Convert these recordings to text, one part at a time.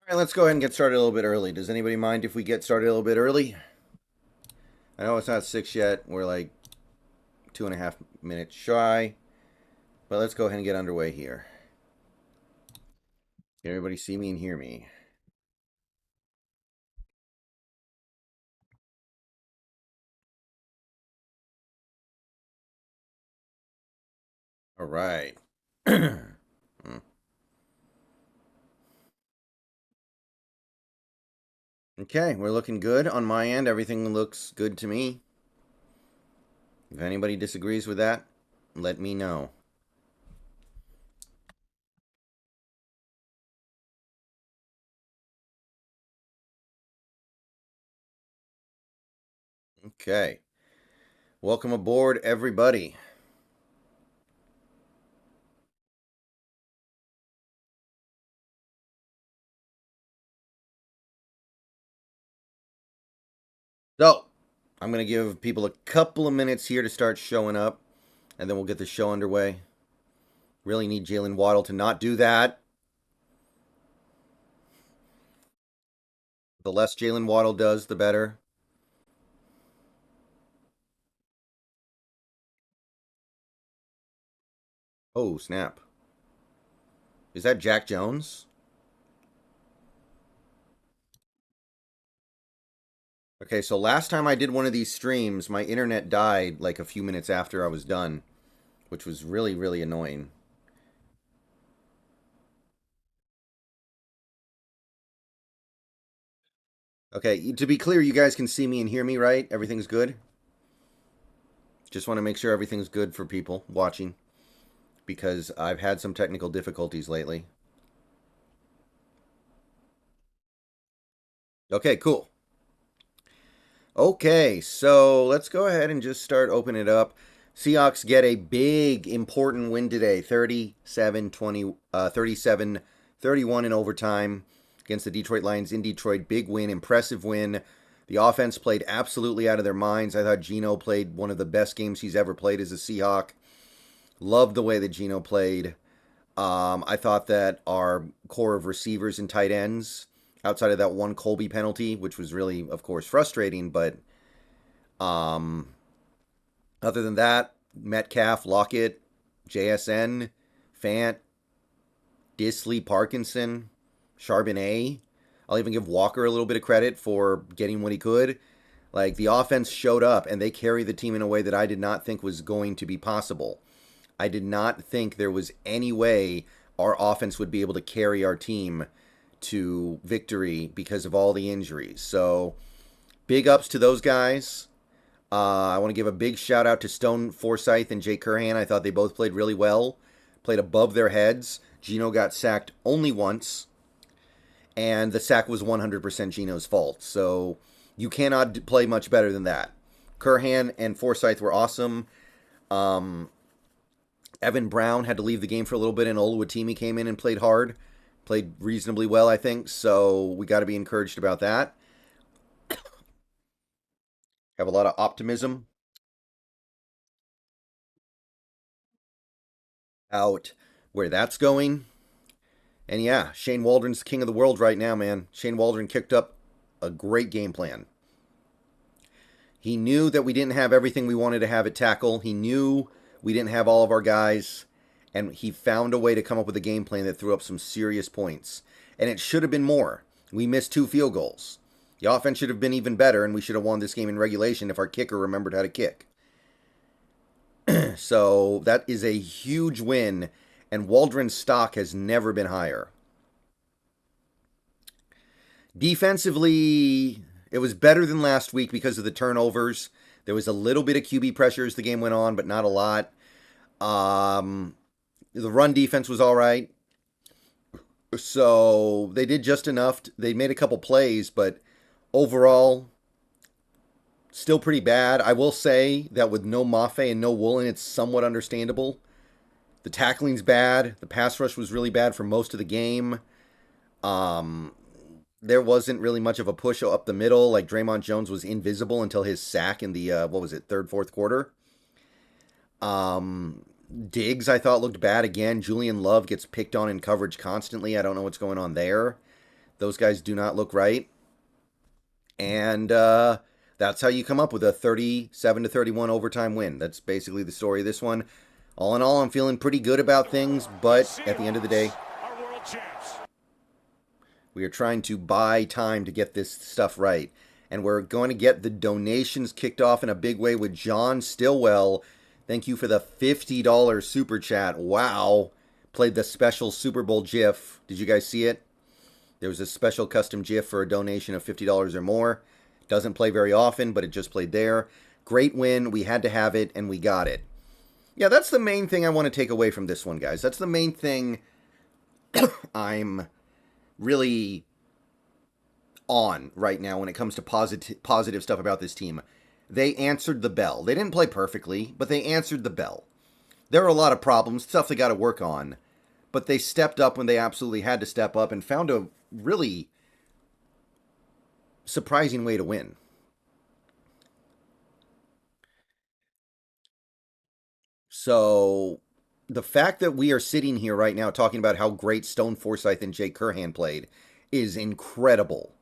All right, let's go ahead and get started a little bit early. Does anybody mind if we get started a little bit early? I know it's not 6 yet. We're like 2.5 minutes shy. But let's go ahead and get underway here. Can everybody see me and hear me? All right. Okay, we're looking good on my end. Everything looks good to me. If anybody disagrees with that, let me know. Okay. Welcome aboard, everybody. So, I'm going to give people a couple of minutes here to start showing up, and then we'll get the show underway. Really need Jalen Waddle to not do that. The less Jalen Waddle does, the better. Oh, snap. Is that Jack Jones? Okay, so last time I did one of these streams, my internet died like a few minutes after I was done, which was really, really annoying. Okay, to be clear, you guys can see me and hear me, right? Everything's good? Just want to make sure everything's good for people watching because I've had some technical difficulties lately. Okay, cool. Okay, so let's go ahead and just start opening it up. Seahawks get a big, important win today, 37-20, 37-31 in overtime against the Detroit Lions in Detroit. Big win, impressive win. The offense played absolutely out of their minds. I thought Geno played one of the best games he's ever played as a Seahawk. Loved the way that Geno played. I thought that our core of receivers and tight ends, outside of that one Colby penalty, which was really, of course, frustrating, but um, other than that, Metcalf, Lockett, JSN, Fant, Disley, Parkinson, Charbonnet. I'll even give Walker a little bit of credit for getting what he could. Like, the offense showed up, and they carried the team in a way that I did not think was going to be possible. I did not think there was any way our offense would be able to carry our team to victory because of all the injuries. So, big ups to those guys. I want to give a big shout out to Stone Forsythe and Jay Curhan. I thought they both played really well, played above their heads. Geno got sacked only once, and the sack was 100% Geno's fault. So you cannot play much better than that. Curhan and Forsythe were awesome. Evan Brown had to leave the game for a little bit, and Oluwatimi came in and played hard. Played reasonably well, I think. So we got to be encouraged about that. Have a lot of optimism out where that's going. And yeah, Shane Waldron's king of the world right now, man. Shane Waldron kicked up a great game plan. He knew that we didn't have everything we wanted to have at tackle. He knew we didn't have all of our guys. And he found a way to come up with a game plan that threw up some serious points. And it should have been more. We missed 2 field goals. The offense should have been even better, and we should have won this game in regulation if our kicker remembered how to kick. So that is a huge win, and Waldron's stock has never been higher. Defensively, it was better than last week because of the turnovers. There was a little bit of QB pressure as the game went on, but not a lot. The run defense was all right. So they did just enough. They made a couple plays, but overall, still pretty bad. I will say that with no Mafe and no Woolen, it's somewhat understandable. The tackling's bad. The pass rush was really bad for most of the game. There wasn't really much of a push up the middle. Like Draymond Jones was invisible until his sack in the what was it, third, fourth quarter. Diggs I thought looked bad again. Julian Love gets picked on in coverage constantly. I don't know what's going on there. Those guys do not look right. And that's how you come up with a 37-31 overtime win. That's basically the story of this one. All in all, I'm feeling pretty good about things, but at the end of the day, we are trying to buy time to get this stuff right. And we're going to get the donations kicked off in a big way with John Stillwell. Thank you for the $50 super chat. Wow. Played the special Super Bowl GIF. Did you guys see it? There was a special custom GIF for a donation of $50 or more. Doesn't play very often, but it just played there. Great win. We had to have it, and we got it. Yeah, that's the main thing I want to take away from this one, guys. That's the main thing I'm really on right now when it comes to positive stuff about this team. They answered the bell. They didn't play perfectly, but they answered the bell. There are a lot of problems, stuff they got to work on, but they stepped up when they absolutely had to step up and found a really surprising way to win. So the fact that we are sitting here right now talking about how great Stone Forsythe and Jake Curhan played is incredible.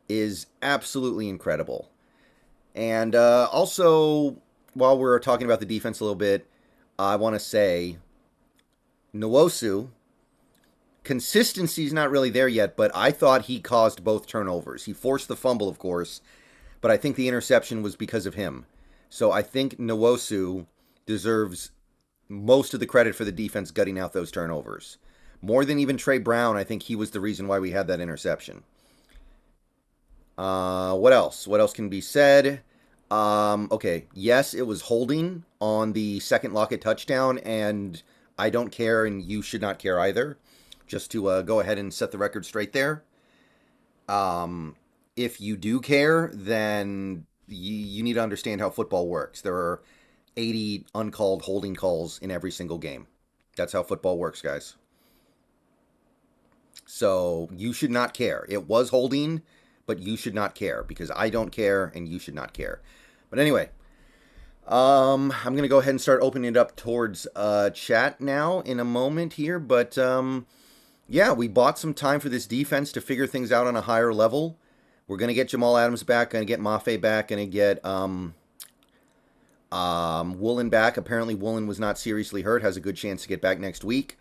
Is absolutely incredible. And also, while we're talking about the defense a little bit, I want to say Nwosu, consistency's not really there yet, but I thought he caused both turnovers. He forced the fumble, of course, but I think the interception was because of him. So I think Nwosu deserves most of the credit for the defense gutting out those turnovers. More than even Trey Brown, I think he was the reason why we had that interception. What else? What else can be said? Okay, yes, it was holding on the second Lockett touchdown, and I don't care, and you should not care either. Just to go ahead and set the record straight there. If you do care, then you need to understand how football works. There are 80 uncalled holding calls in every single game. That's how football works, guys. So you should not care. It was holding, but you should not care because I don't care and you should not care. But anyway, I'm going to go ahead and start opening it up towards chat now in a moment here. But yeah, we bought some time for this defense to figure things out on a higher level. We're going to get Jamal Adams back, going to get Mafe back, going to get Woolen back. Apparently Woolen was not seriously hurt, has a good chance to get back next week.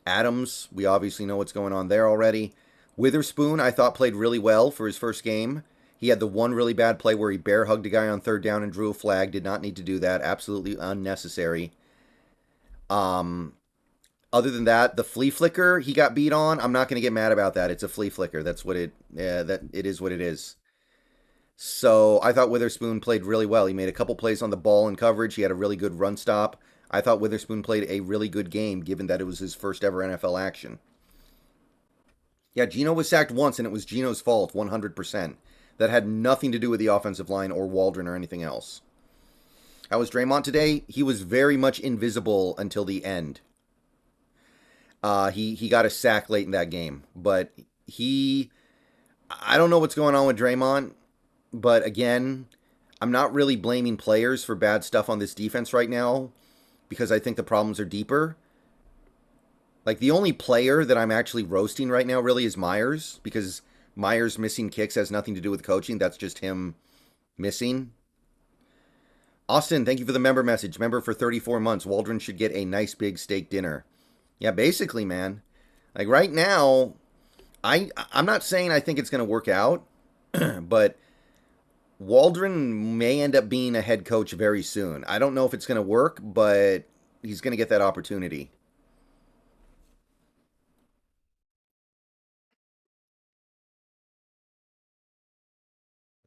Adams, we obviously know what's going on there already. Witherspoon, I thought, played really well for his first game. He had the one really bad play where he bear hugged a guy on third down and drew a flag. Did not need to do that. Absolutely unnecessary. Other than that, the flea flicker he got beat on. I'm not going to get mad about that. It's a flea flicker. That's what it. That it is what it is. So I thought Witherspoon played really well. He made a couple plays on the ball and coverage. He had a really good run stop. I thought Witherspoon played a really good game, given that it was his first ever NFL action. Yeah, Geno was sacked once, and it was Geno's fault, 100%. That had nothing to do with the offensive line or Waldron or anything else. How was Draymond today? He was very much invisible until the end. He got a sack late in that game, but I don't know what's going on with Draymond, but again, I'm not really blaming players for bad stuff on this defense right now because I think the problems are deeper. Like, the only player that I'm actually roasting right now really is Myers, because Myers missing kicks has nothing to do with coaching. That's just him missing. Austin, thank you for the member message. Member for 34 months. Waldron should get a nice big steak dinner. Yeah, basically, man. Like, right now, I'm not saying I think it's going to work out, but Waldron may end up being a head coach very soon. I don't know if it's going to work, but he's going to get that opportunity.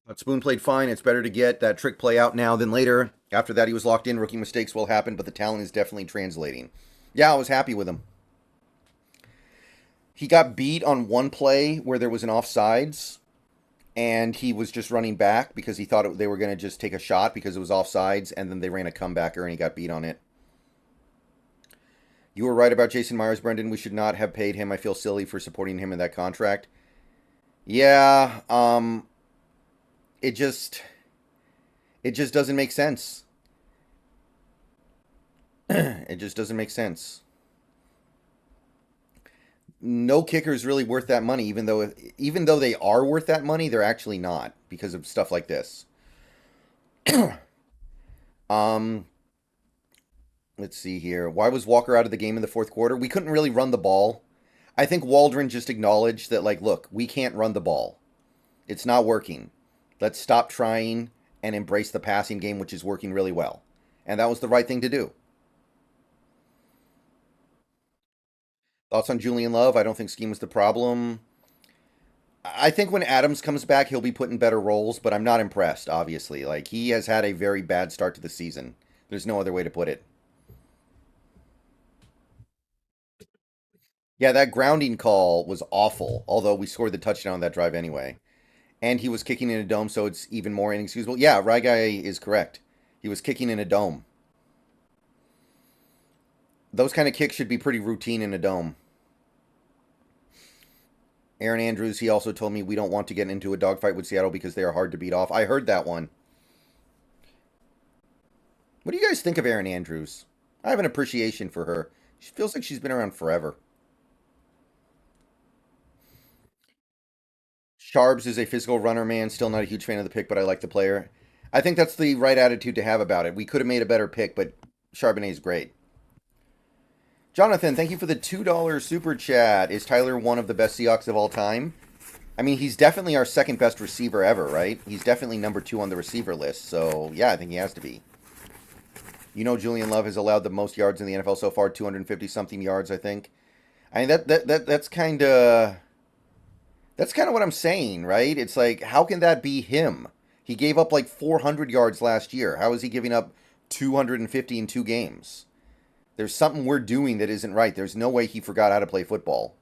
But Spoon played fine. It's better to get that trick play out now than later. After that, he was locked in. Rookie mistakes will happen, but the talent is definitely translating. Yeah, I was happy with him. He got beat on one play where there was an offsides, and he was just running back because he thought they were going to just take a shot because it was offsides, and then they ran a comebacker and he got beat on it. You were right about Jason Myers, Brendan. We should not have paid him. I feel silly for supporting him in that contract. Yeah, it just doesn't make sense. It just doesn't make sense. No kicker is really worth that money, even though they are worth that money, they're actually not because of stuff like this. Um, let's see here. Why was Walker out of the game in the fourth quarter? We couldn't really run the ball. I think Waldron just acknowledged that, like, look, we can't run the ball. It's not working. Let's stop trying and embrace the passing game, which is working really well. And that was the right thing to do. Thoughts on Julian Love? I don't think scheme was the problem. I think when Adams comes back, he'll be put in better roles, but I'm not impressed, obviously. Like, he has had a very bad start to the season. There's no other way to put it. Yeah, that grounding call was awful, although we scored the touchdown on that drive anyway. And he was kicking in a dome, so it's even more inexcusable. Yeah, Guy is correct. He was kicking in a dome. Those kind of kicks should be pretty routine in a dome. Aaron Andrews, he also told me we don't want to get into a dogfight with Seattle because they are hard to beat off. I heard that one. What do you guys think of Aaron Andrews? I have an appreciation for her. She feels like she's been around forever. Sharbs is a physical runner, man. Still not a huge fan of the pick, but I like the player. I think that's the right attitude to have about it. We could have made a better pick, but Charbonnet is great. Jonathan, thank you for the $2 super chat. Is Tyler one of the best Seahawks of all time? I mean, he's definitely our second best receiver ever, right? He's definitely number 2 on the receiver list. So, yeah, I think he has to be. You know, Julian Love has allowed the most yards in the NFL so far, 250 something yards, I think. I mean, that's kind of what I'm saying, right? It's like, how can that be him? He gave up like 400 yards last year. How is he giving up 250 in 2 games? There's something we're doing that isn't right. There's no way he forgot how to play football.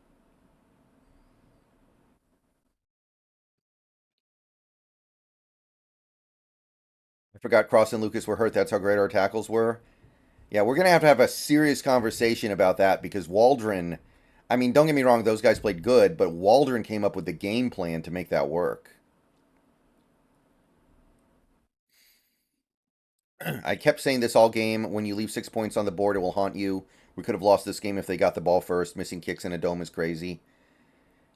I forgot Cross and Lucas were hurt. That's how great our tackles were. Yeah, we're going to have a serious conversation about that because Waldron, I mean, don't get me wrong, those guys played good, but Waldron came up with the game plan to make that work. I kept saying this all game. When you leave 6 points on the board, it will haunt you. We could have lost this game if they got the ball first. Missing kicks in a dome is crazy.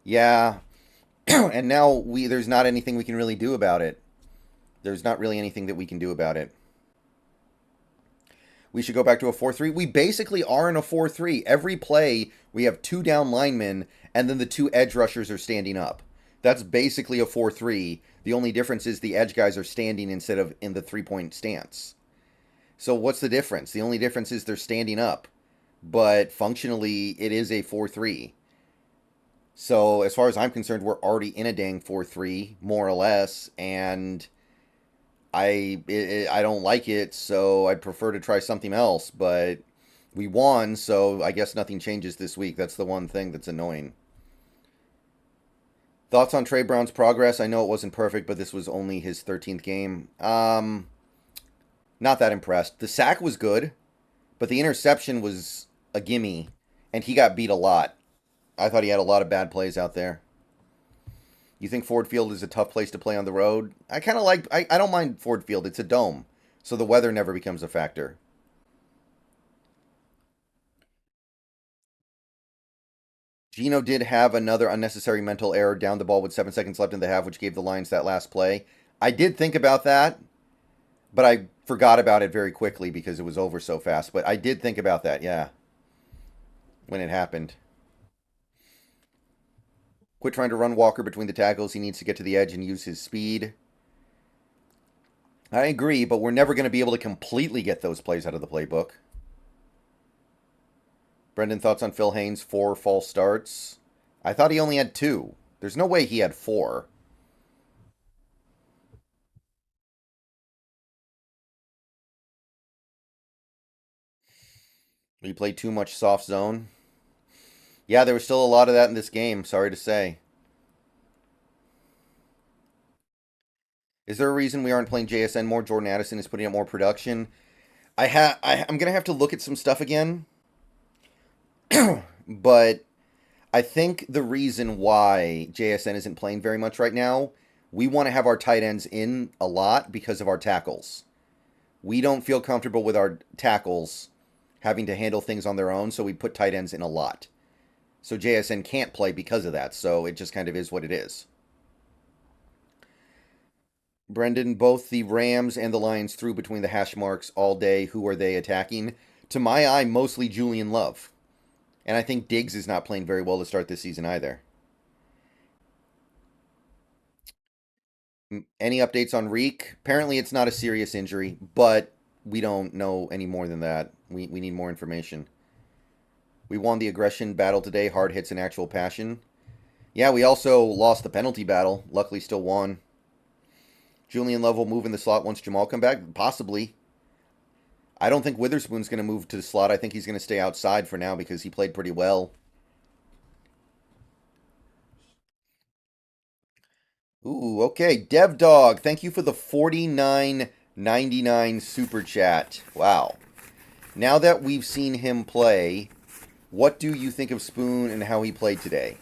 Yeah, and now there's not anything we can really do about it. There's not really anything that we can do about it. We should go back to a 4-3. We basically are in a 4-3. Every play, we have 2 down linemen, and then the 2 edge rushers are standing up. That's basically a 4-3. The only difference is the edge guys are standing instead of in the 3-point stance. So what's the difference? The only difference is they're standing up. But functionally, it is a 4-3. So as far as I'm concerned, we're already in a dang 4-3, more or less, and I don't like it, so I'd prefer to try something else, but we won, so I guess nothing changes this week. That's the one thing that's annoying. Thoughts on Trey Brown's progress? I know it wasn't perfect, but this was only his 13th game. Not that impressed. The sack was good, but the interception was a gimme, and he got beat a lot. I thought he had a lot of bad plays out there. You think Ford Field is a tough place to play on the road? I don't mind Ford Field. It's a dome, so the weather never becomes a factor. Gino did have another unnecessary mental error down the ball with 7 seconds left in the half, which gave the Lions that last play. I did think about that, but I forgot about it very quickly because it was over so fast. But I did think about that, yeah, when it happened. Quit trying to run Walker between the tackles. He needs to get to the edge and use his speed. I agree, but we're never going to be able to completely get those plays out of the playbook. Brendan, thoughts on Phil Haynes' 4 false starts? I thought he only had 2. There's no way he had 4. He played too much soft zone. Yeah, there was still a lot of that in this game, sorry to say. Is there a reason we aren't playing JSN more? Jordan Addison is putting up more production. I'm gonna have to look at some stuff again, but I think the reason why JSN isn't playing very much right now, we want to have our tight ends in a lot because of our tackles. We don't feel comfortable with our tackles having to handle things on their own, so we put tight ends in a lot. So JSN can't play because of that. So it just kind of is what it is. Brendan, both the Rams and the Lions threw between the hash marks all day. Who are they attacking? To my eye, mostly Julian Love. And I think Diggs is not playing very well to start this season either. Any updates on Reek? Apparently it's not a serious injury, but we don't know any more than that. We need more information. We won the aggression battle today. Hard hits and actual passion. Yeah, we also lost the penalty battle. Luckily still won. Julian Love will move in the slot once Jamal come back? Possibly. I don't think Witherspoon's going to move to the slot. I think he's going to stay outside for now because he played pretty well. Ooh, okay. Dev Dog, thank you for the $49.99 super chat. Wow. Now that we've seen him play, what do you think of Spoon and how he played today?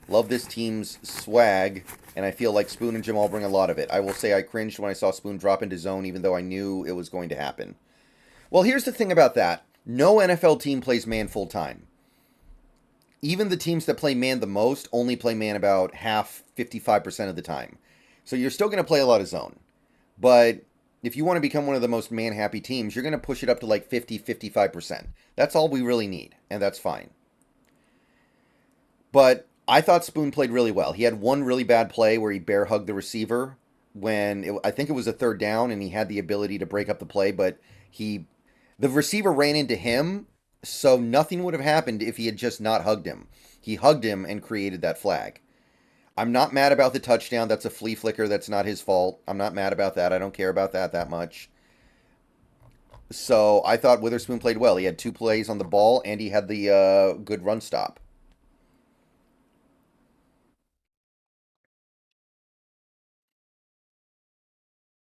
Love this team's swag, and I feel like Spoon and Jamal bring a lot of it. I will say I cringed when I saw Spoon drop into zone, even though I knew it was going to happen. Well, here's the thing about that. No NFL team plays man full time. Even the teams that play man the most only play man about half, 55% of the time. So you're still going to play a lot of zone. But if you want to become one of the most man-happy teams, you're going to push it up to like 50, 55%. That's all we really need, and that's fine. But I thought Spoon played really well. He had one really bad play where he bear hugged the receiver when I think it was a third down, and he had the ability to break up the play, but the receiver ran into him, so nothing would have happened if he had just not hugged him. He hugged him and created that flag. I'm not mad about the touchdown. That's a flea flicker. That's not his fault. I'm not mad about that. I don't care about that much. So I thought Witherspoon played well. He had 2 plays on the ball, and he had the good run stop.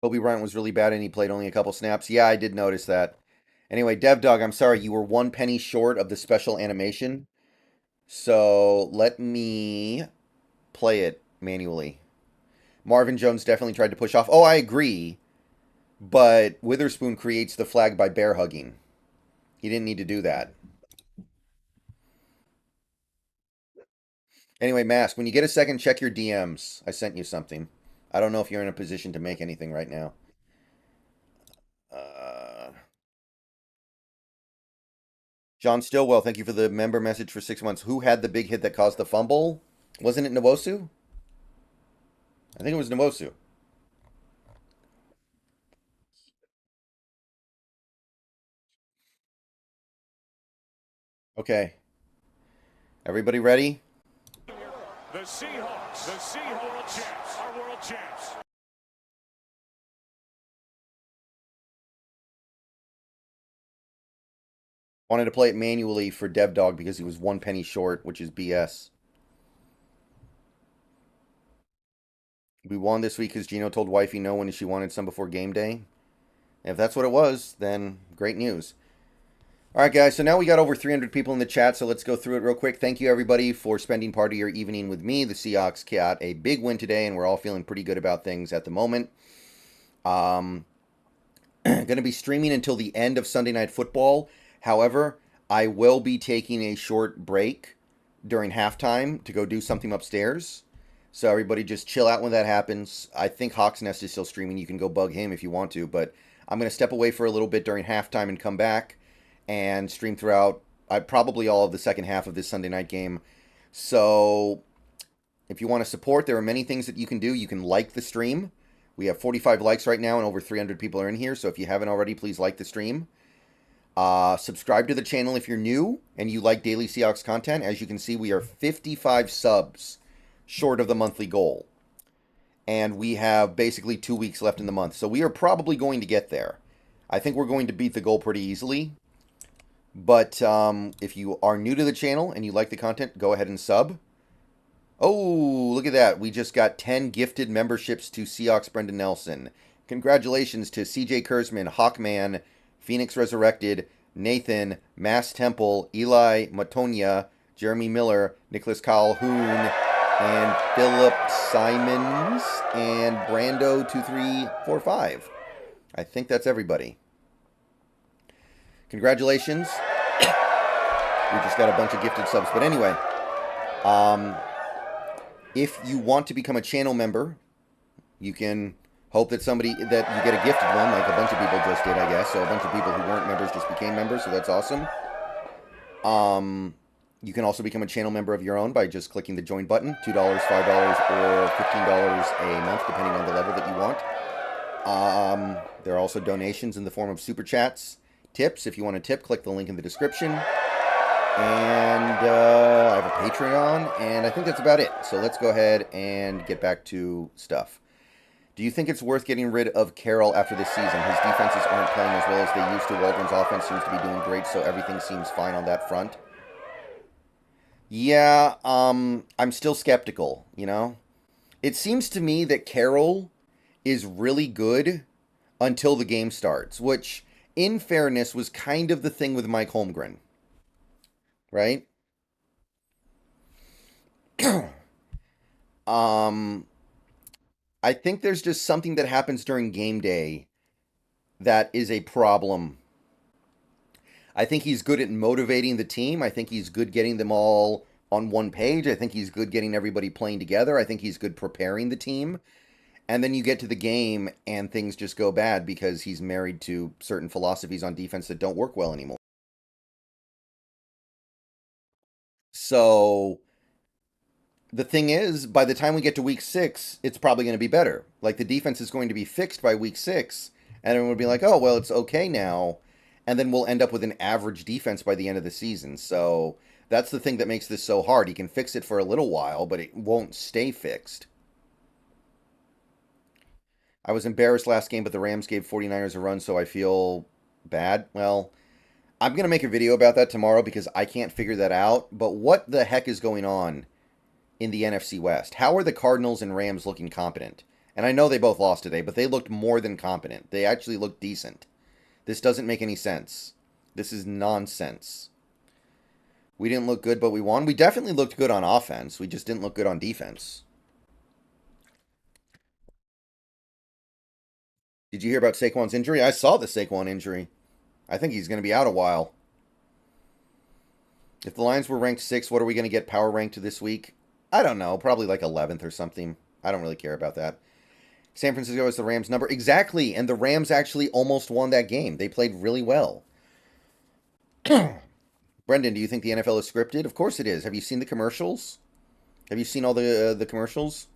Kobe Bryant was really bad, and he played only a couple snaps. Yeah, I did notice that. Anyway, Dev Dog, I'm sorry. You were 1 penny short of the special animation. So let me play it manually. Marvin Jones definitely tried to push off. Oh, I agree. But Witherspoon creates the flag by bear hugging. He didn't need to do that. Anyway, Mask, when you get a second, check your DMs. I sent you something. I don't know if you're in a position to make anything right now. John Stillwell, thank you for the member message for 6 months. Who had the big hit that caused the fumble? Wasn't it Nwosu? I think it was Nwosu. Okay. Everybody ready? The Seahawks world champs, are world champs. Wanted to play it manually for Dev Dog because he was 1 penny short, which is BS. We won this week because Gino told wifey no when she wanted some before game day. If that's what it was, then great news. All right, guys, so now we got over 300 people in the chat, so let's go through it real quick. Thank you, everybody, for spending part of your evening with me. The Seahawks got a big win today, and we're all feeling pretty good about things at the moment. Going to be streaming until the end of Sunday Night Football. However, I will be taking a short break during halftime to go do something upstairs. So everybody just chill out when that happens. I think Hawks Nest is still streaming. You can go bug him if you want to, but I'm going to step away for a little bit during halftime and come back and stream throughout probably all of the second half of this Sunday night game. So if you want to support, there are many things that you can do. You can like the stream. We have 45 likes right now and over 300 people are in here. So if you haven't already, please like the stream. Subscribe to the channel if you're new and you like daily Seahawks content. As you can see, we are 55 subs short of the monthly goal. And we have basically 2 weeks left in the month. So we are probably going to get there. I think we're going to beat the goal pretty easily. But if you are new to the channel and you like the content, go ahead and sub. Oh, look at that. We just got 10 gifted memberships to Seahawks Brendan Nelson. Congratulations to CJ Kurzman, Hawkman, Phoenix Resurrected, Nathan, Mass Temple, Eli Matonia, Jeremy Miller, Nicholas Calhoun, and Philip Simons, and Brando2345. I think that's everybody. Congratulations. We just got a bunch of gifted subs. But anyway, um, if you want to become a channel member, you can hope that somebody that you get a gifted one, like a bunch of people just did, I guess. So a bunch of people who weren't members just became members, so that's awesome. You can also become a channel member of your own by just clicking the join button. $2, $5, or $15 a month, depending on the level that you want. There are also donations in the form of super chats, tips. If you want to tip, click the link in the description. And I have a Patreon, and I think that's about it. So let's go ahead and get back to stuff. Do you think it's worth getting rid of Carroll after this season? His defenses aren't playing as well as they used to. Waldron's offense seems to be doing great, so everything seems fine on that front. Yeah, I'm still skeptical, you know? It seems to me that Carroll is really good until the game starts, which, in fairness, was kind of the thing with Mike Holmgren, right? um, I think there's just something that happens during game day that is a problem. I think he's good at motivating the team. I think he's good getting them all on one page. I think he's good getting everybody playing together. I think he's good preparing the team. And then you get to the game and things just go bad because he's married to certain philosophies on defense that don't work well anymore. So the thing is, by the time we get to week 6, it's probably going to be better. Like the defense is going to be fixed by week 6, and everyone will be like, oh, well, it's okay now. And then we'll end up with an average defense by the end of the season. So that's the thing that makes this so hard. He can fix it for a little while, but it won't stay fixed. I was embarrassed last game, but the Rams gave 49ers a run, so I feel bad. Well, I'm going to make a video about that tomorrow because I can't figure that out. But what the heck is going on in the NFC West? How are the Cardinals and Rams looking competent? And I know they both lost today, but they looked more than competent. They actually looked decent. This doesn't make any sense. This is nonsense. We didn't look good, but we won. We definitely looked good on offense. We just didn't look good on defense. Did you hear about Saquon's injury? I saw the Saquon injury. I think he's going to be out a while. If the Lions were ranked 6, what are we going to get power ranked this week? I don't know. Probably like 11th or something. I don't really care about that. San Francisco is the Rams' number. Exactly. And the Rams actually almost won that game. They played really well. Brendan, do you think the NFL is scripted? Of course it is. Have you seen the commercials? Have you seen all the commercials?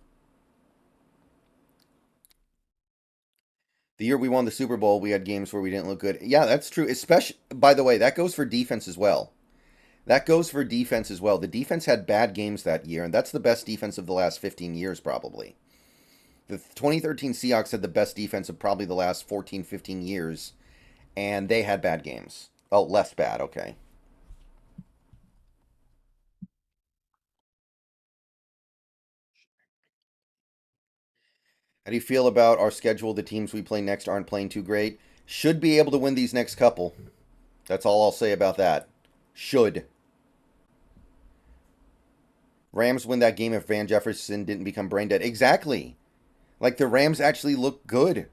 The year we won the Super Bowl, we had games where we didn't look good. Yeah, that's true. Especially, by the way, that goes for defense as well. That goes for defense as well. The defense had bad games that year, and that's the best defense of the last 15 years, probably. The 2013 Seahawks had the best defense of probably the last 14, 15 years, and they had bad games. Oh, less bad, okay. How do you feel about our schedule? The teams we play next aren't playing too great. Should be able to win these next couple. That's all I'll say about that. Should. Rams win that game if Van Jefferson didn't become brain dead. Exactly. Like the Rams actually look good.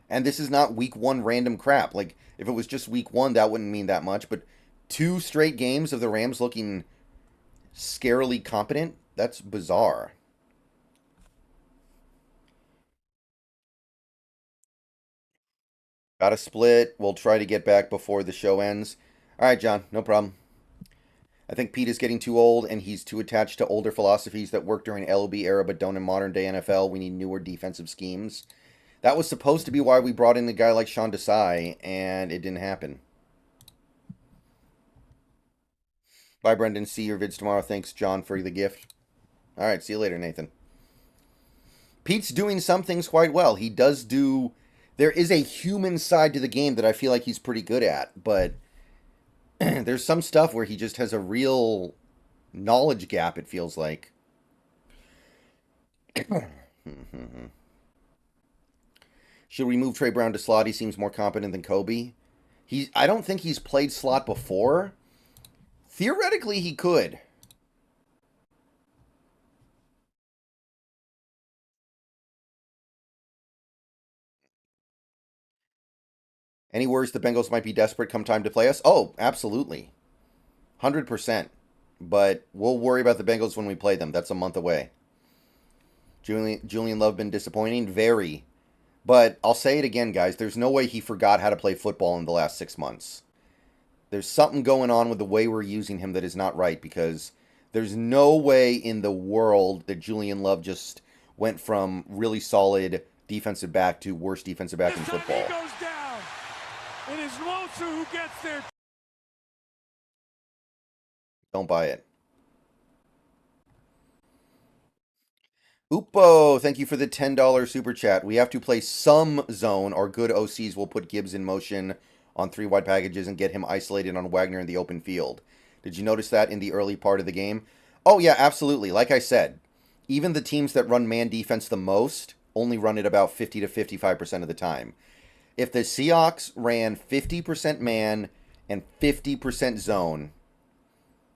And this is not week 1 random crap. Like if it was just week 1, that wouldn't mean that much. But 2 straight games of the Rams looking scarily competent, that's bizarre. Got a split. We'll try to get back before the show ends. All right, John, no problem. I think Pete is getting too old and he's too attached to older philosophies that worked during LOB era but don't in modern day NFL. We need newer defensive schemes. That was supposed to be why we brought in a guy like Sean Desai, and it didn't happen. Bye, Brendan. See your vids tomorrow. Thanks, John, for the gift. All right, see you later, Nathan. Pete's doing some things quite well. He does do. There is a human side to the game that I feel like he's pretty good at, but there's some stuff where he just has a real knowledge gap, it feels like. Should we move Trey Brown to slot? He seems more competent than Kobe. I don't think he's played slot before. Theoretically, he could. Any worries the Bengals might be desperate come time to play us? Oh, absolutely. 100%. But we'll worry about the Bengals when we play them. That's a month away. Julian Love been disappointing? Very. But I'll say it again, guys. There's no way he forgot how to play football in the last 6 months. There's something going on with the way we're using him that is not right, because there's no way in the world that Julian Love just went from really solid defensive back to worst defensive back in football. He goes down. It is Losu who gets there. Don't buy it. Upo, thank you for the $10 super chat. We have to play some zone. Our good OCs will put Gibbs in motion on 3 wide packages and get him isolated on Wagner in the open field. Did you notice that in the early part of the game? Oh, yeah, absolutely. Like I said, even the teams that run man defense the most only run it about 50 to 55% of the time. If the Seahawks ran 50% man and 50% zone,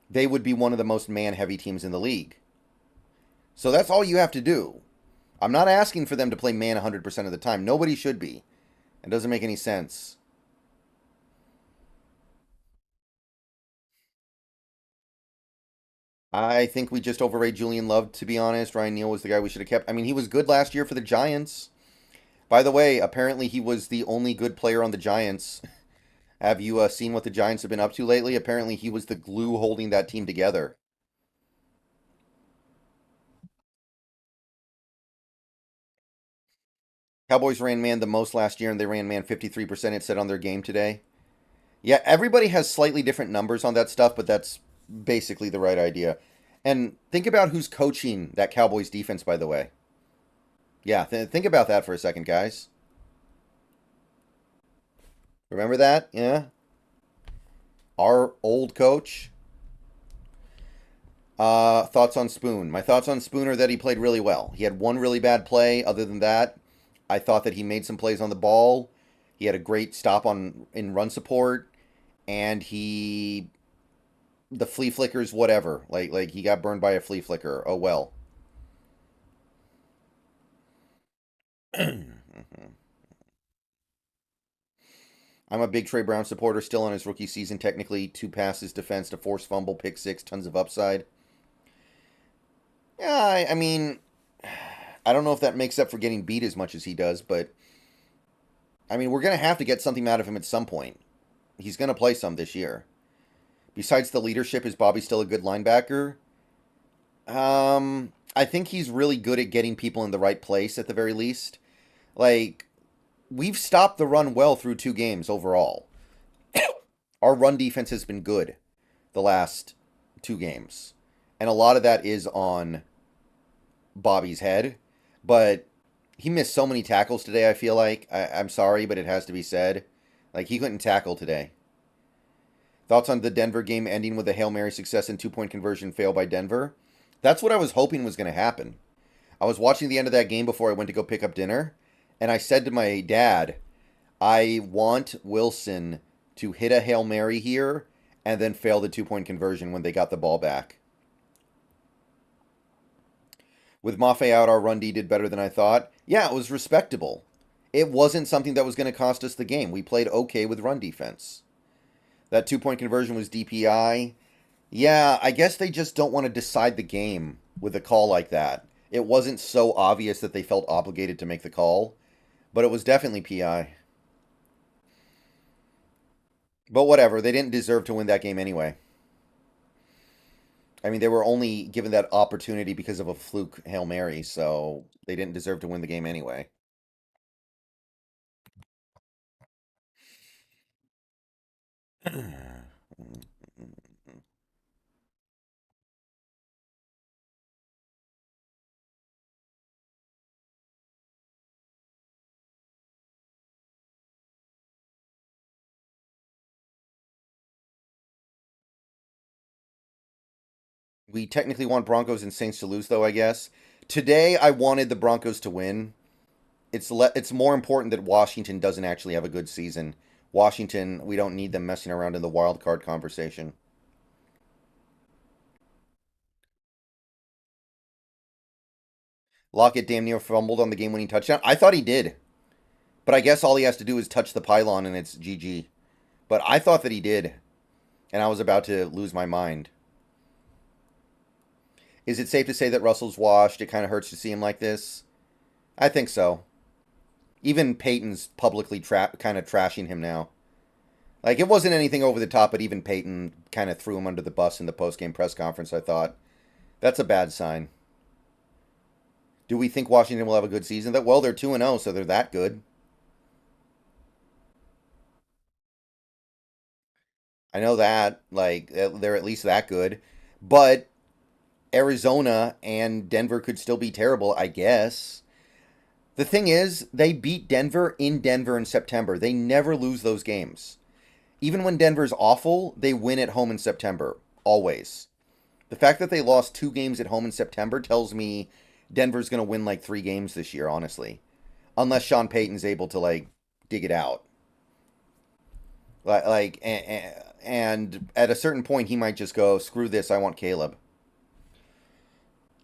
they would be one of the most man-heavy teams in the league. So that's all you have to do. I'm not asking for them to play man 100% of the time. Nobody should be. It doesn't make any sense. I think we just overrate Julian Love, to be honest. Ryan Neal was the guy we should have kept. I mean, he was good last year for the Giants. By the way, apparently he was the only good player on the Giants. Have you seen what the Giants have been up to lately? Apparently he was the glue holding that team together. Cowboys ran man the most last year, and they ran man 53%, it said on their game today. Yeah, everybody has slightly different numbers on that stuff, but that's basically the right idea. And think about who's coaching that Cowboys defense, by the way. Yeah, think about that for a second, guys. Remember that? Yeah? Our old coach. Thoughts on Spoon. My thoughts on Spoon are that he played really well. He had one really bad play. Other than that, I thought that he made some plays on the ball. He had a great stop in run support. And the flea flickers, whatever. Like he got burned by a flea flicker. Oh well. I'm a big Trey Brown supporter still on his rookie season. Technically, 2 passes, defense, to force fumble, pick 6, tons of upside. Yeah, I mean, I don't know if that makes up for getting beat as much as he does, but I mean, we're going to have to get something out of him at some point. He's going to play some this year. Besides the leadership, is Bobby still a good linebacker? I think he's really good at getting people in the right place at the very least. Like, we've stopped the run well through 2 games overall. Our run defense has been good the last 2 games. And a lot of that is on Bobby's head. But he missed so many tackles today, I feel like. I'm sorry, but it has to be said. Like, he couldn't tackle today. Thoughts on the Denver game ending with a Hail Mary success and 2-point conversion fail by Denver? That's what I was hoping was going to happen. I was watching the end of that game before I went to go pick up dinner. And I said to my dad, I want Wilson to hit a Hail Mary here and then fail the 2-point conversion when they got the ball back. With Mafe out, our run D did better than I thought. Yeah, it was respectable. It wasn't something that was going to cost us the game. We played okay with run defense. That 2-point conversion was DPI. Yeah, I guess they just don't want to decide the game with a call like that. It wasn't so obvious that they felt obligated to make the call, but it was definitely PI. But whatever, they didn't deserve to win that game anyway. I mean, they were only given that opportunity because of a fluke Hail Mary, so they didn't deserve to win the game anyway. We technically want Broncos and Saints to lose, though, I guess. Today, I wanted the Broncos to win. It's more important that Washington doesn't actually have a good season. Washington, we don't need them messing around in the wild card conversation. Lockett damn near fumbled on the game-winning touchdown. I thought he did. But I guess all he has to do is touch the pylon and it's GG. But I thought that he did. and I was about to lose my mind. Is it safe to say that Russell's washed? It kind of hurts to see him like this. I think so. Even Peyton's publicly kind of trashing him now. Like, it wasn't anything over the top, but even Peyton kind of threw him under the bus in the post-game press conference, I thought. That's a bad sign. Do we think Washington will have a good season? Well, they're 2-0, so they're that good. I know that. Like, they're at least that good. But Arizona and Denver could still be terrible, I guess. The thing is, they beat Denver in September. They never lose those games. Even when Denver's awful, they win at home in September. Always. The fact that they lost 2 games at home in September tells me Denver's going to win like 3 games this year, honestly. Unless Sean Payton's able to, like, dig it out. And at a certain point, he might just go, screw this, I want Caleb.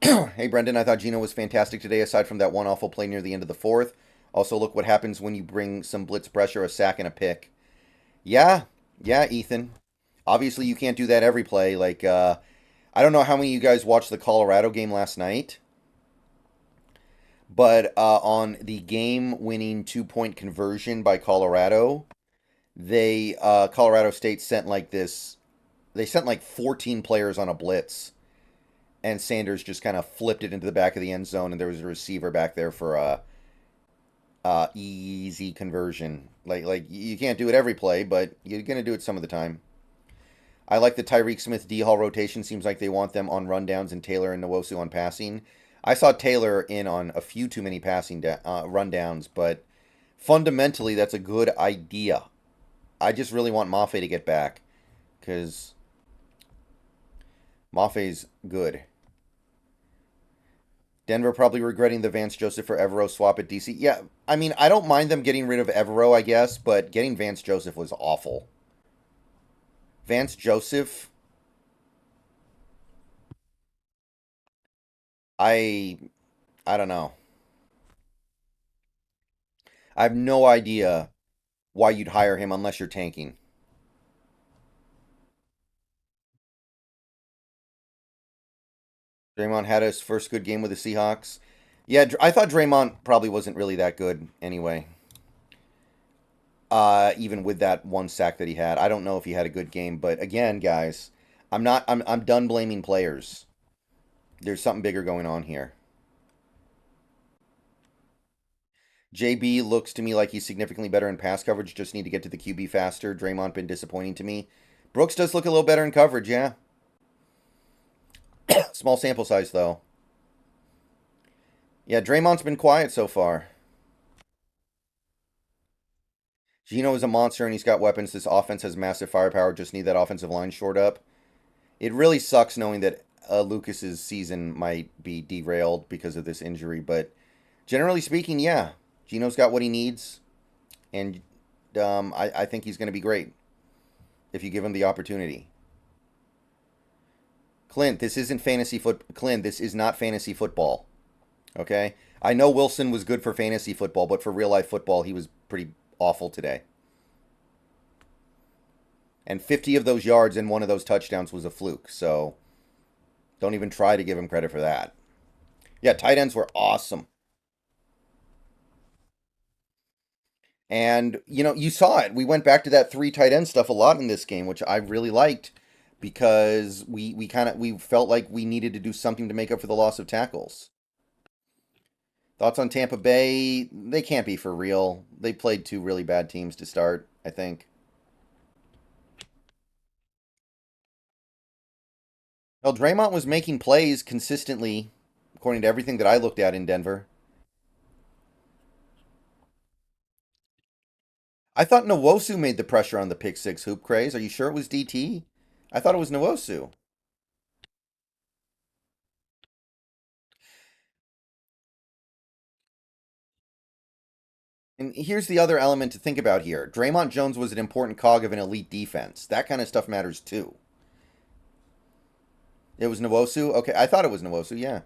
Hey, Brendan, I thought Gino was fantastic today, aside from that one awful play near the end of the fourth. Also, look what happens when you bring some blitz pressure, a sack, and a pick. Yeah, Ethan. Obviously, you can't do that every play. Like, I don't know how many of you guys watched the Colorado game last night, but on the game-winning 2-point conversion by Colorado, Colorado State sent like this. They sent like 14 players on a blitz, and Sanders just kind of flipped it into the back of the end zone, and there was a receiver back there for a easy conversion. Like you can't do it every play, but you're gonna do it some of the time. I like the Tyreek Smith D Hall rotation. Seems like they want them on rundowns and Taylor and Nwosu on passing. I saw Taylor in on a few too many passing rundowns, but fundamentally that's a good idea. I just really want Mafe to get back because Mafe's good. Denver probably regretting the Vance Joseph for Evero swap at DC. Yeah, I mean, I don't mind them getting rid of Evero, I guess, but getting Vance Joseph was awful. Vance Joseph, I I don't know. I have no idea why you'd hire him unless you're tanking. Draymond had his first good game with the Seahawks. Yeah, I thought Draymond probably wasn't really that good anyway. Even with that one sack that he had, I don't know if he had a good game. But again, guys, I'm done blaming players. There's something bigger going on here. JB looks to me like he's significantly better in pass coverage. Just need to get to the QB faster. Draymond been disappointing to me. Brooks does look a little better in coverage, yeah. Small sample size though. Yeah, Draymond's been quiet so far. Gino is a monster and he's got weapons. This offense has massive firepower. Just need that offensive line shored up. It really sucks knowing that Lucas's season might be derailed because of this injury, but generally speaking, yeah, Gino's got what he needs, and I think he's going to be great if you give him the opportunity. Clint, this isn't fantasy foot. Clint, this is not fantasy football. Okay, I know Wilson was good for fantasy football, but for real life football, he was pretty awful today. And 50 of those yards and one of those touchdowns was a fluke. So don't even try to give him credit for that. Yeah, tight ends were awesome. And, you know, you saw it. We went back to that 3 tight end stuff a lot in this game, which I really liked because we felt like we needed to do something to make up for the loss of tackles. Thoughts on Tampa Bay? They can't be for real. They played 2 really bad teams to start, I think. Well, Draymond was making plays consistently, according to everything that I looked at in Denver. I thought Nwosu made the pressure on the pick six hoop craze. Are you sure it was DT? I thought it was Nwosu. And here's the other element to think about here. Draymond Jones was an important cog of an elite defense. That kind of stuff matters too. It was Nwosu? Okay, I thought it was Nwosu, yeah.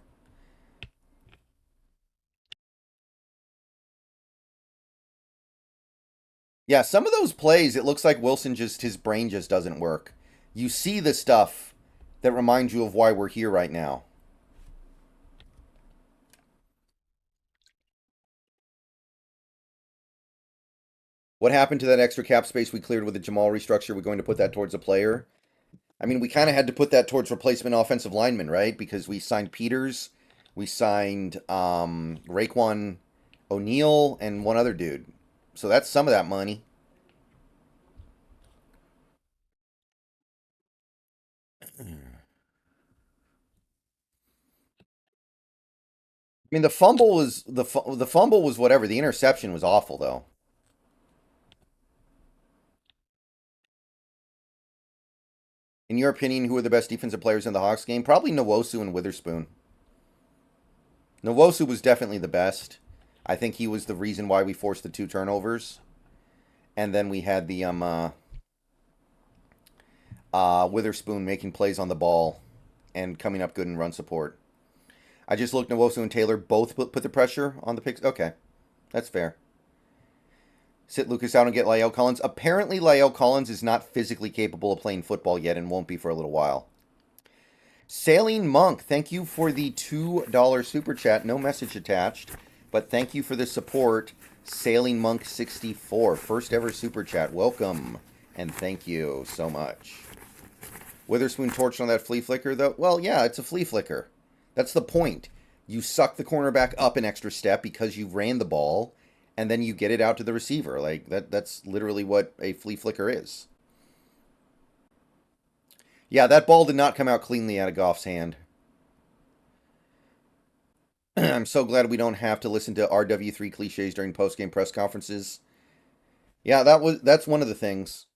Yeah, some of those plays, it looks like Wilson his brain just doesn't work. You see the stuff that reminds you of why we're here right now. What happened to that extra cap space we cleared with the Jamal restructure? We're going to put that towards a player. I mean, we kind of had to put that towards replacement offensive linemen, right? Because we signed Peters, we signed Raekwon O'Neal, and one other dude. So that's some of that money. I mean, the fumble was the fumble was whatever. The interception was awful, though. In your opinion, who are the best defensive players in the Hawks game? Probably Nwosu and Witherspoon. Nwosu was definitely the best. I think he was the reason why we forced the 2 turnovers. And then we had the Witherspoon making plays on the ball and coming up good in run support. I just looked. Nwosu and Taylor both put the pressure on the picks. Okay, that's fair. Sit Lucas out and get La'el Collins. Apparently, La'el Collins is not physically capable of playing football yet and won't be for a little while. Sailing Monk, thank you for the $2 super chat. No message attached, but thank you for the support. Sailing Monk 64, first ever super chat. Welcome and thank you so much. Witherspoon torched on that flea flicker, though. Well, yeah, it's a flea flicker. That's the point. You suck the cornerback up an extra step because you ran the ball, and then you get it out to the receiver. Like that's literally what a flea flicker is. Yeah, that ball did not come out cleanly out of Goff's hand. I'm so glad we don't have to listen to RW3 cliches during post-game press conferences. Yeah, that's one of the things.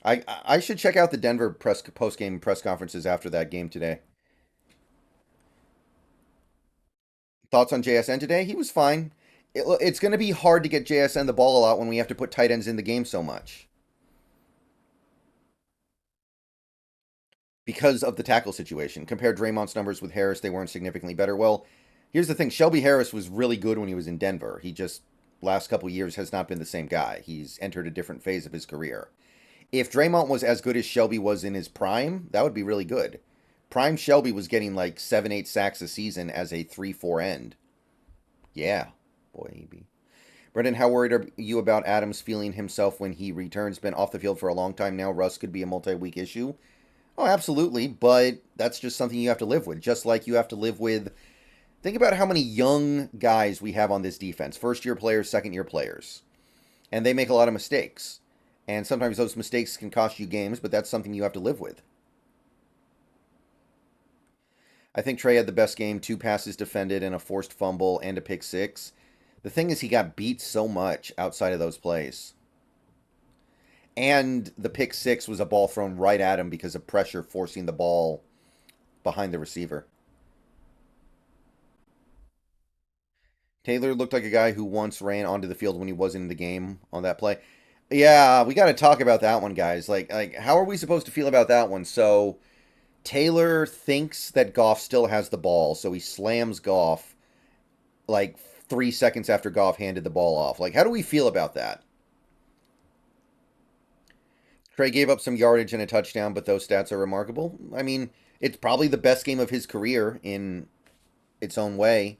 I should check out the Denver post-game press conferences after that game today. Thoughts on JSN today? He was fine. It's going to be hard to get JSN the ball a lot when we have to put tight ends in the game so much because of the tackle situation. Compare Draymond's numbers with Harris, they weren't significantly better. Well, here's the thing. Shelby Harris was really good when he was in Denver. He just, last couple years, has not been the same guy. He's entered a different phase of his career. If Draymond was as good as Shelby was in his prime, that would be really good. Prime Shelby was getting like 7-8 sacks a season as a 3-4 end. Yeah, boy, maybe. Brendan, how worried are you about Adams feeling himself when he returns? Been off the field for a long time now. Russ could be a multi-week issue. Oh, absolutely, but that's just something you have to live with. Just like you have to live with. Think about how many young guys we have on this defense. First-year players, second-year players. And they make a lot of mistakes. And sometimes those mistakes can cost you games, but that's something you have to live with. I think Trey had the best game. 2 passes defended and a forced fumble and a pick 6. The thing is, he got beat so much outside of those plays. And the pick 6 was a ball thrown right at him because of pressure forcing the ball behind the receiver. Taylor looked like a guy who once ran onto the field when he wasn't in the game on that play. Yeah, we got to talk about that one, guys. Like, how are we supposed to feel about that one? So, Taylor thinks that Goff still has the ball, so he slams Goff like 3 seconds after Goff handed the ball off. Like, how do we feel about that? Trey gave up some yardage and a touchdown, but those stats are remarkable. I mean, it's probably the best game of his career in its own way.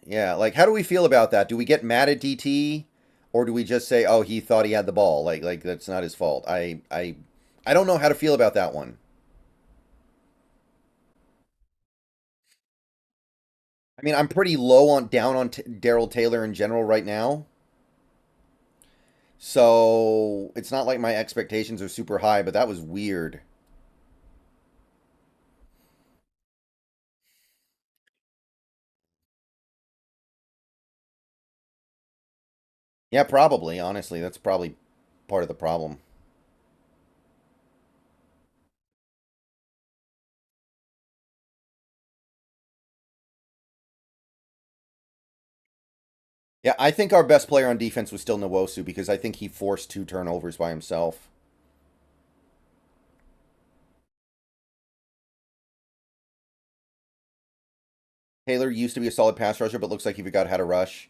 Yeah, like how do we feel about that? Do we get mad at DT or do we just say, "Oh, he thought he had the ball." Like that's not his fault. I don't know how to feel about that one. I mean, I'm pretty low on down on Daryl Taylor in general right now. So, it's not like my expectations are super high, but that was weird. Yeah, probably, honestly, that's probably part of the problem. Yeah, I think our best player on defense was still Nwosu because I think he forced 2 turnovers by himself. Taylor used to be a solid pass rusher, but looks like he forgot how to rush.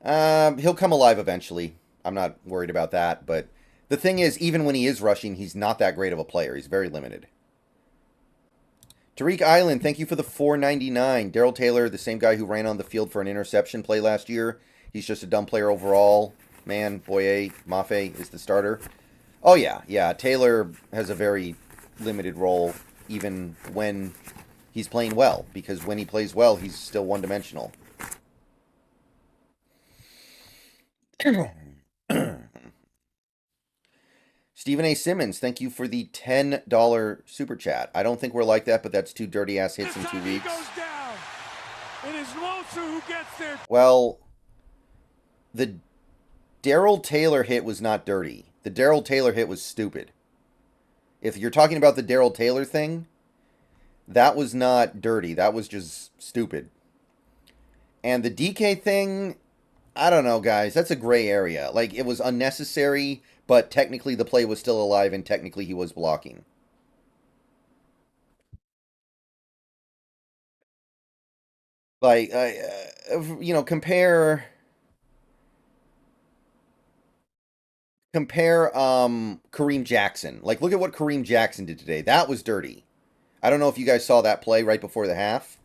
He'll come alive eventually. I'm not worried about that, but the thing is, even when he is rushing, he's not that great of a player. He's very limited. Tariq Island, thank you for the $4.99. Daryl Taylor, the same guy who ran on the field for an interception play last year. He's just a dumb player overall. Man, Boye, Mafe is the starter. Oh, yeah. Yeah, Taylor has a very limited role even when he's playing well. Because when he plays well, he's still one-dimensional. Stephen A. Simmons, thank you for the $10 super chat. I don't think we're like that, but that's 2 dirty-ass hits in 2 weeks. It is Losu who gets there. Well, the Daryl Taylor hit was not dirty. The Daryl Taylor hit was stupid. If you're talking about the Daryl Taylor thing, that was not dirty. That was just stupid. And the DK thing, I don't know, guys. That's a gray area. Like, it was unnecessary, but technically the play was still alive and technically he was blocking. Like, you know, compare Kareem Jackson. Like, look at what Kareem Jackson did today. That was dirty. I don't know if you guys saw that play right before the half.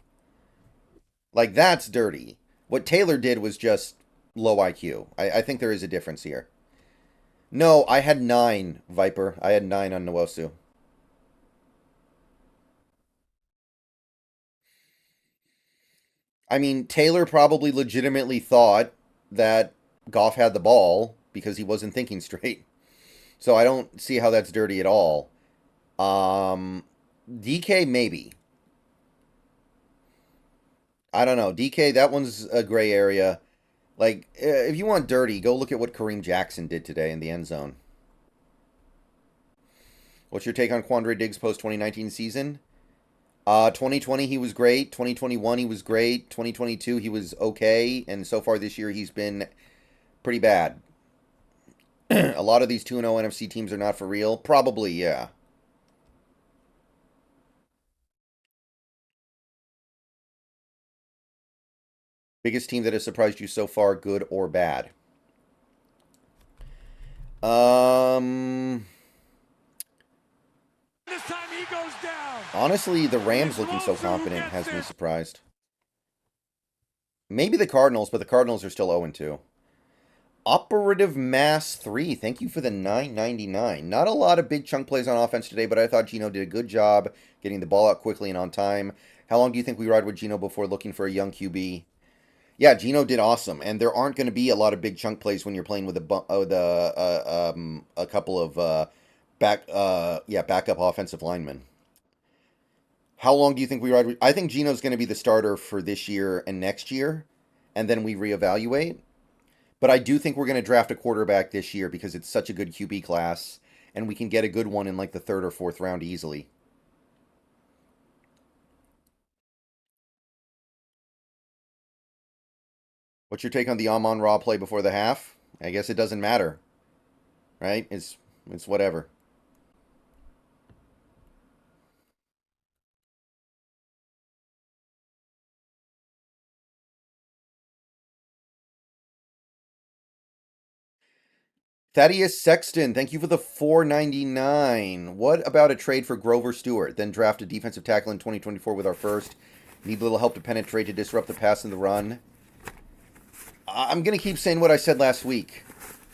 Like, that's dirty. What Taylor did was just low IQ. I think there is a difference here. No, I had 9, Viper. I had 9 on Nwosu. I mean, Taylor probably legitimately thought that Goff had the ball because he wasn't thinking straight. So I don't see how that's dirty at all. DK, maybe. I don't know. DK, that one's a gray area. Like, if you want dirty, go look at what Kareem Jackson did today in the end zone. What's your take on Quandre Diggs post-2019 season? 2020, he was great. 2021, he was great. 2022, he was okay. And so far this year, he's been pretty bad. A lot of these 2-0 NFC teams are not for real. Probably, yeah. Biggest team that has surprised you so far, good or bad? This time he goes down. Honestly, the Rams looking so confident has me surprised. Maybe the Cardinals, but the Cardinals are still 0-2. Operative Mass 3, thank you for the $9.99. Not a lot of big chunk plays on offense today, but I thought Gino did a good job getting the ball out quickly and on time. How long do you think we ride with Gino before looking for a young QB? Yeah, Gino did awesome, and there aren't going to be a lot of big chunk plays when you're playing with a couple of backup offensive linemen. How long do you think we ride? I think Gino's going to be the starter for this year and next year, and then we reevaluate. But I do think we're going to draft a quarterback this year because it's such a good QB class, and we can get a good one in like the 3rd or 4th round easily. What's your take on the Amon-Ra play before the half? I guess it doesn't matter, right? It's whatever. Thaddeus Sexton, thank you for the $4.99. What about a trade for Grover Stewart? Then draft a defensive tackle in 2024 with our first. Need a little help to penetrate to disrupt the pass and the run. I'm going to keep saying what I said last week.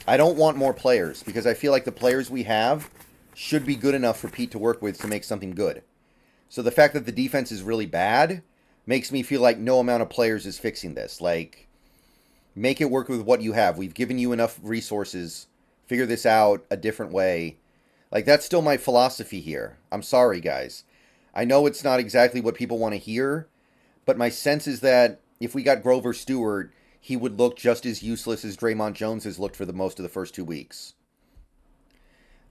I don't want more players because I feel like the players we have should be good enough for Pete to work with to make something good. So the fact that the defense is really bad makes me feel like no amount of players is fixing this. Like, make it work with what you have. We've given you enough resources. Figure this out a different way. Like, that's still my philosophy here. I'm sorry, guys. I know it's not exactly what people want to hear, but my sense is that if we got Grover Stewart, he would look just as useless as Draymond Jones has looked for the most of the first 2 weeks.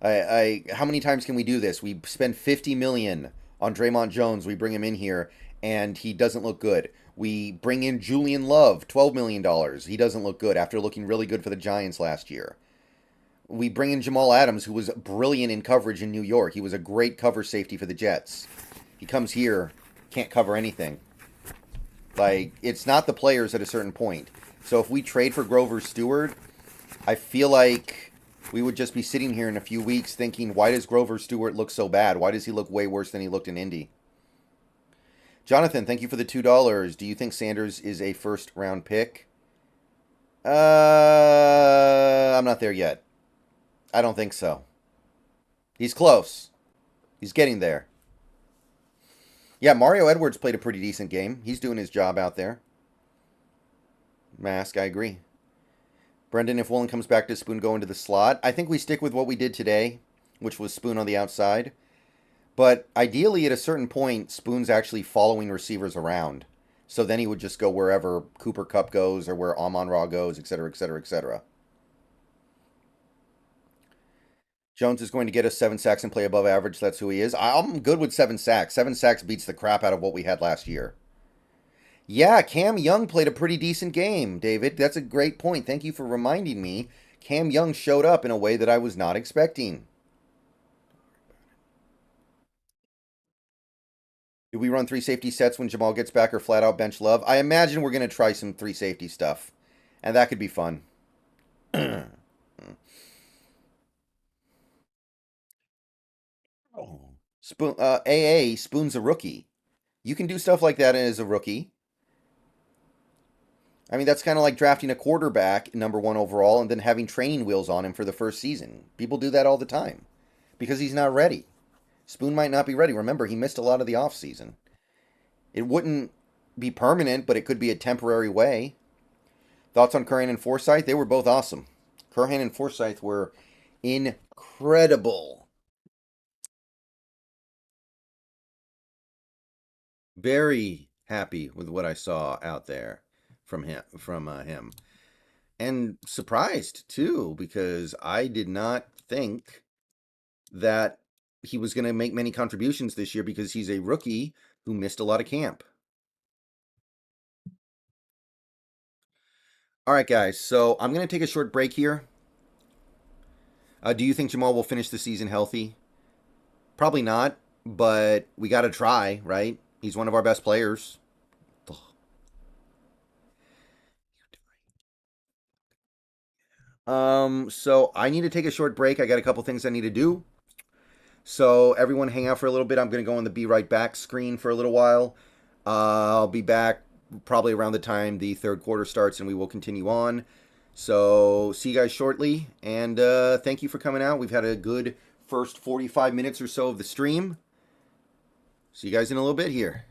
How many times can we do this? We spend $50 million on Draymond Jones. We bring him in here, and he doesn't look good. We bring in Julian Love, $12 million. He doesn't look good after looking really good for the Giants last year. We bring in Jamal Adams, who was brilliant in coverage in New York. He was a great cover safety for the Jets. He comes here, can't cover anything. Like, it's not the players at a certain point. So if we trade for Grover Stewart, I feel like we would just be sitting here in a few weeks thinking, why does Grover Stewart look so bad? Why does he look way worse than he looked in Indy? Jonathan, thank you for the $2. Do you think Sanders is a first-round pick? I'm not there yet. I don't think so. He's close. He's getting there. Yeah, Mario Edwards played a pretty decent game. He's doing his job out there. Mask, I agree. Brendan, if Woolen comes back, does Spoon go into the slot? I think we stick with what we did today, which was Spoon on the outside. But ideally, at a certain point, Spoon's actually following receivers around. So then he would just go wherever Cooper Kupp goes or where Amon-Ra goes, etc., etc., etc. Jones is going to get us 7 sacks and play above average. That's who he is. I'm good with 7 sacks. 7 sacks beats the crap out of what we had last year. Yeah, Cam Young played a pretty decent game, David. That's a great point. Thank you for reminding me. Cam Young showed up in a way that I was not expecting. Do we run 3 safety sets when Jamal gets back or flat out bench Love? I imagine we're going to try some 3 safety stuff. And that could be fun. Spoon, AA, Spoon's a rookie. You can do stuff like that as a rookie. I mean, that's kind of like drafting a quarterback, #1 overall, and then having training wheels on him for the first season. People do that all the time because he's not ready. Spoon might not be ready. Remember, he missed a lot of the offseason. It wouldn't be permanent, but it could be a temporary way. Thoughts on Curran and Forsyth? They were both awesome. Curran and Forsyth were incredible. Very happy with what I saw out there from him. And surprised too, because I did not think that he was going to make many contributions this year because he's a rookie who missed a lot of camp. All right, guys. So I'm going to take a short break here. Do you think Jamal will finish the season healthy? Probably not, but we got to try, right? He's one of our best players. So I need to take a short break. I got a couple things I need to do. So everyone hang out for a little bit. I'm going to go on the Be Right Back screen for a little while. I'll be back probably around the time the third quarter starts, and we will continue on. So see you guys shortly, and thank you for coming out. We've had a good first 45 minutes or so of the stream. See you guys in a little bit here.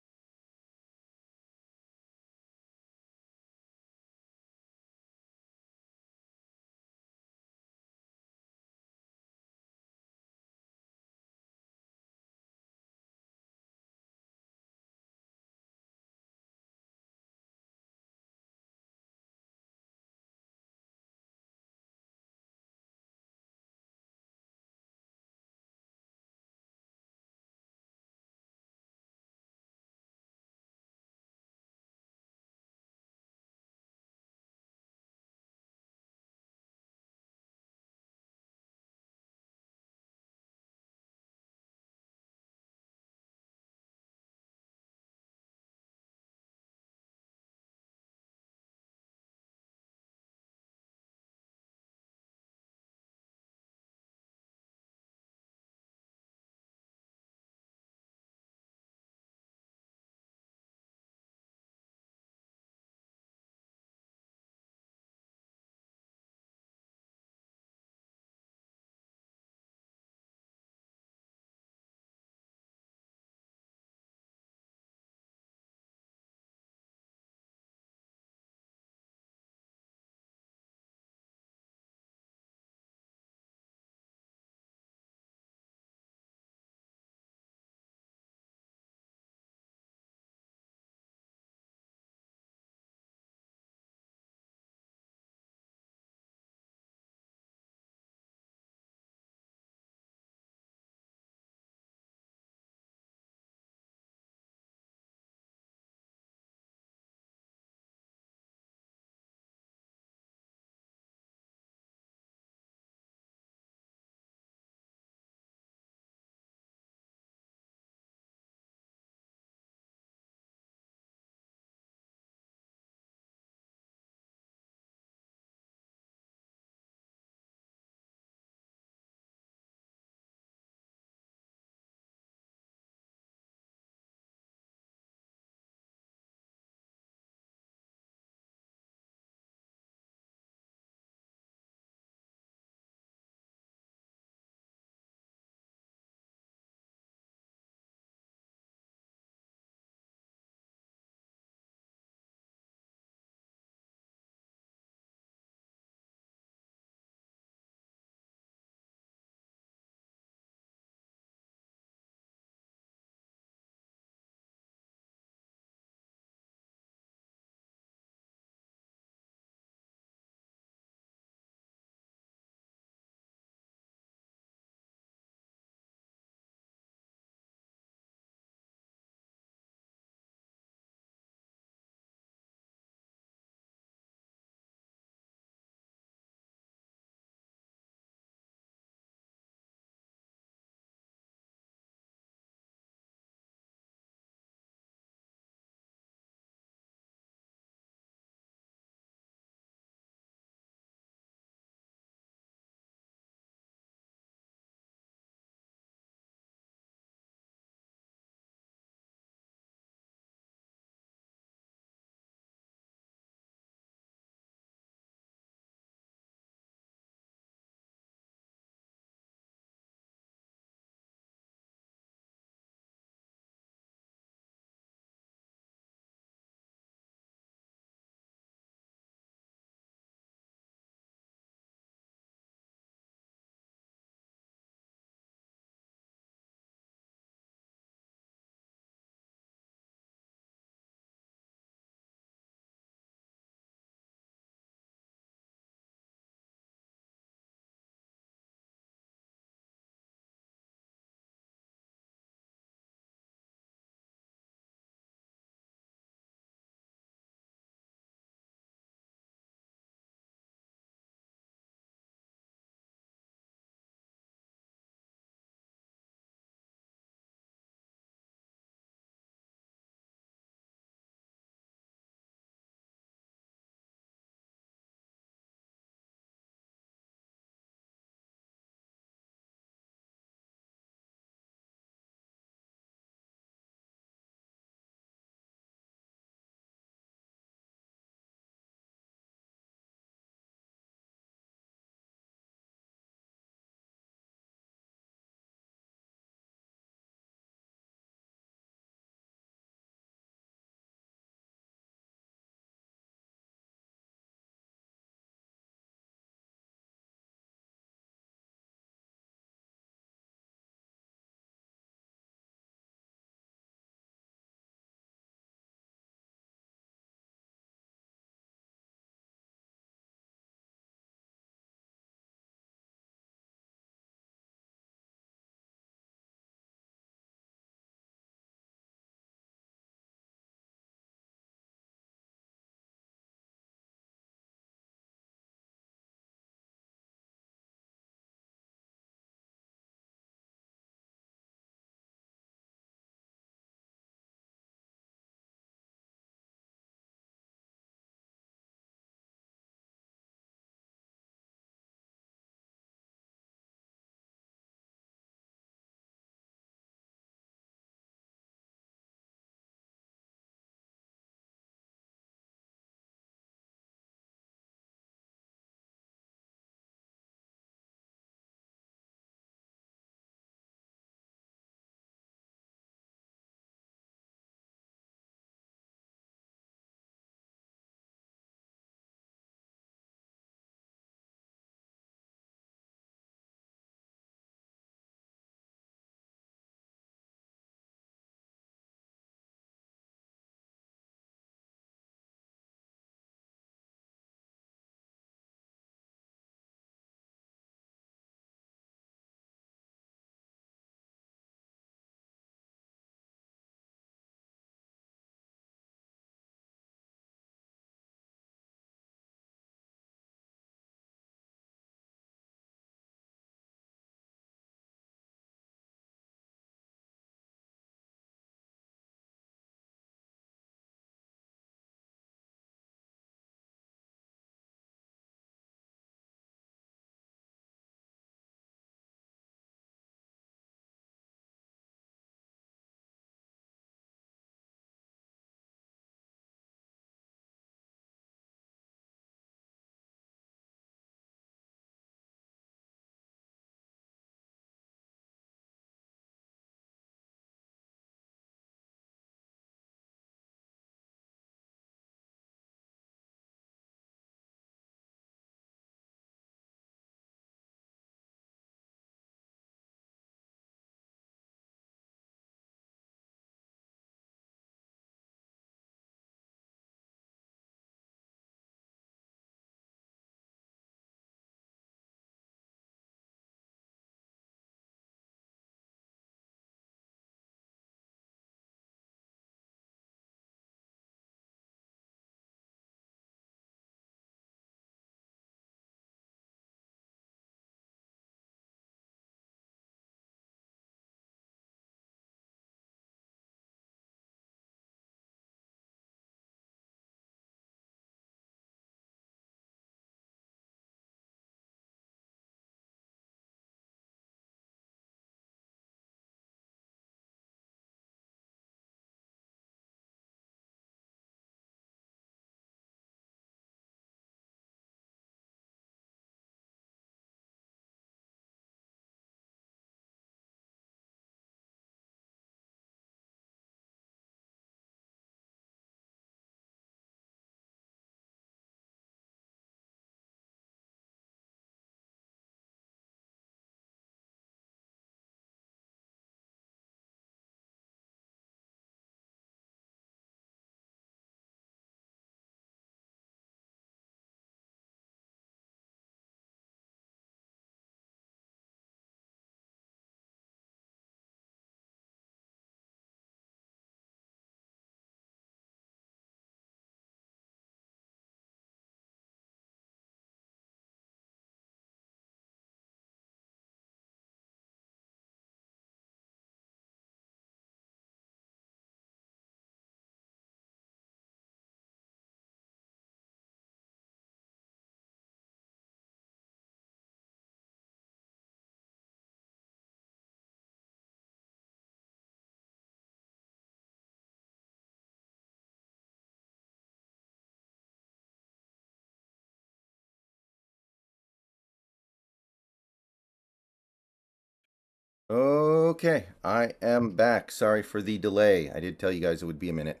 Okay, I am back. Sorry for the delay. I did tell you guys it would be a minute.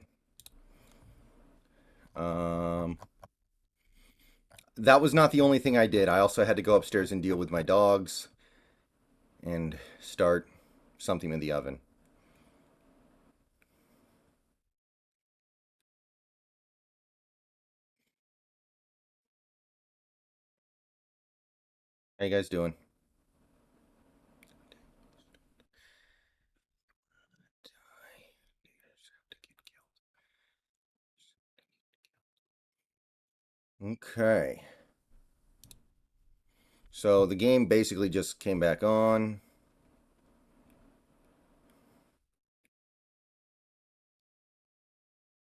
Um, that was not the only thing I did. I also had to go upstairs and deal with my dogs and start something in the oven. How you guys doing? Okay. So the game basically just came back on.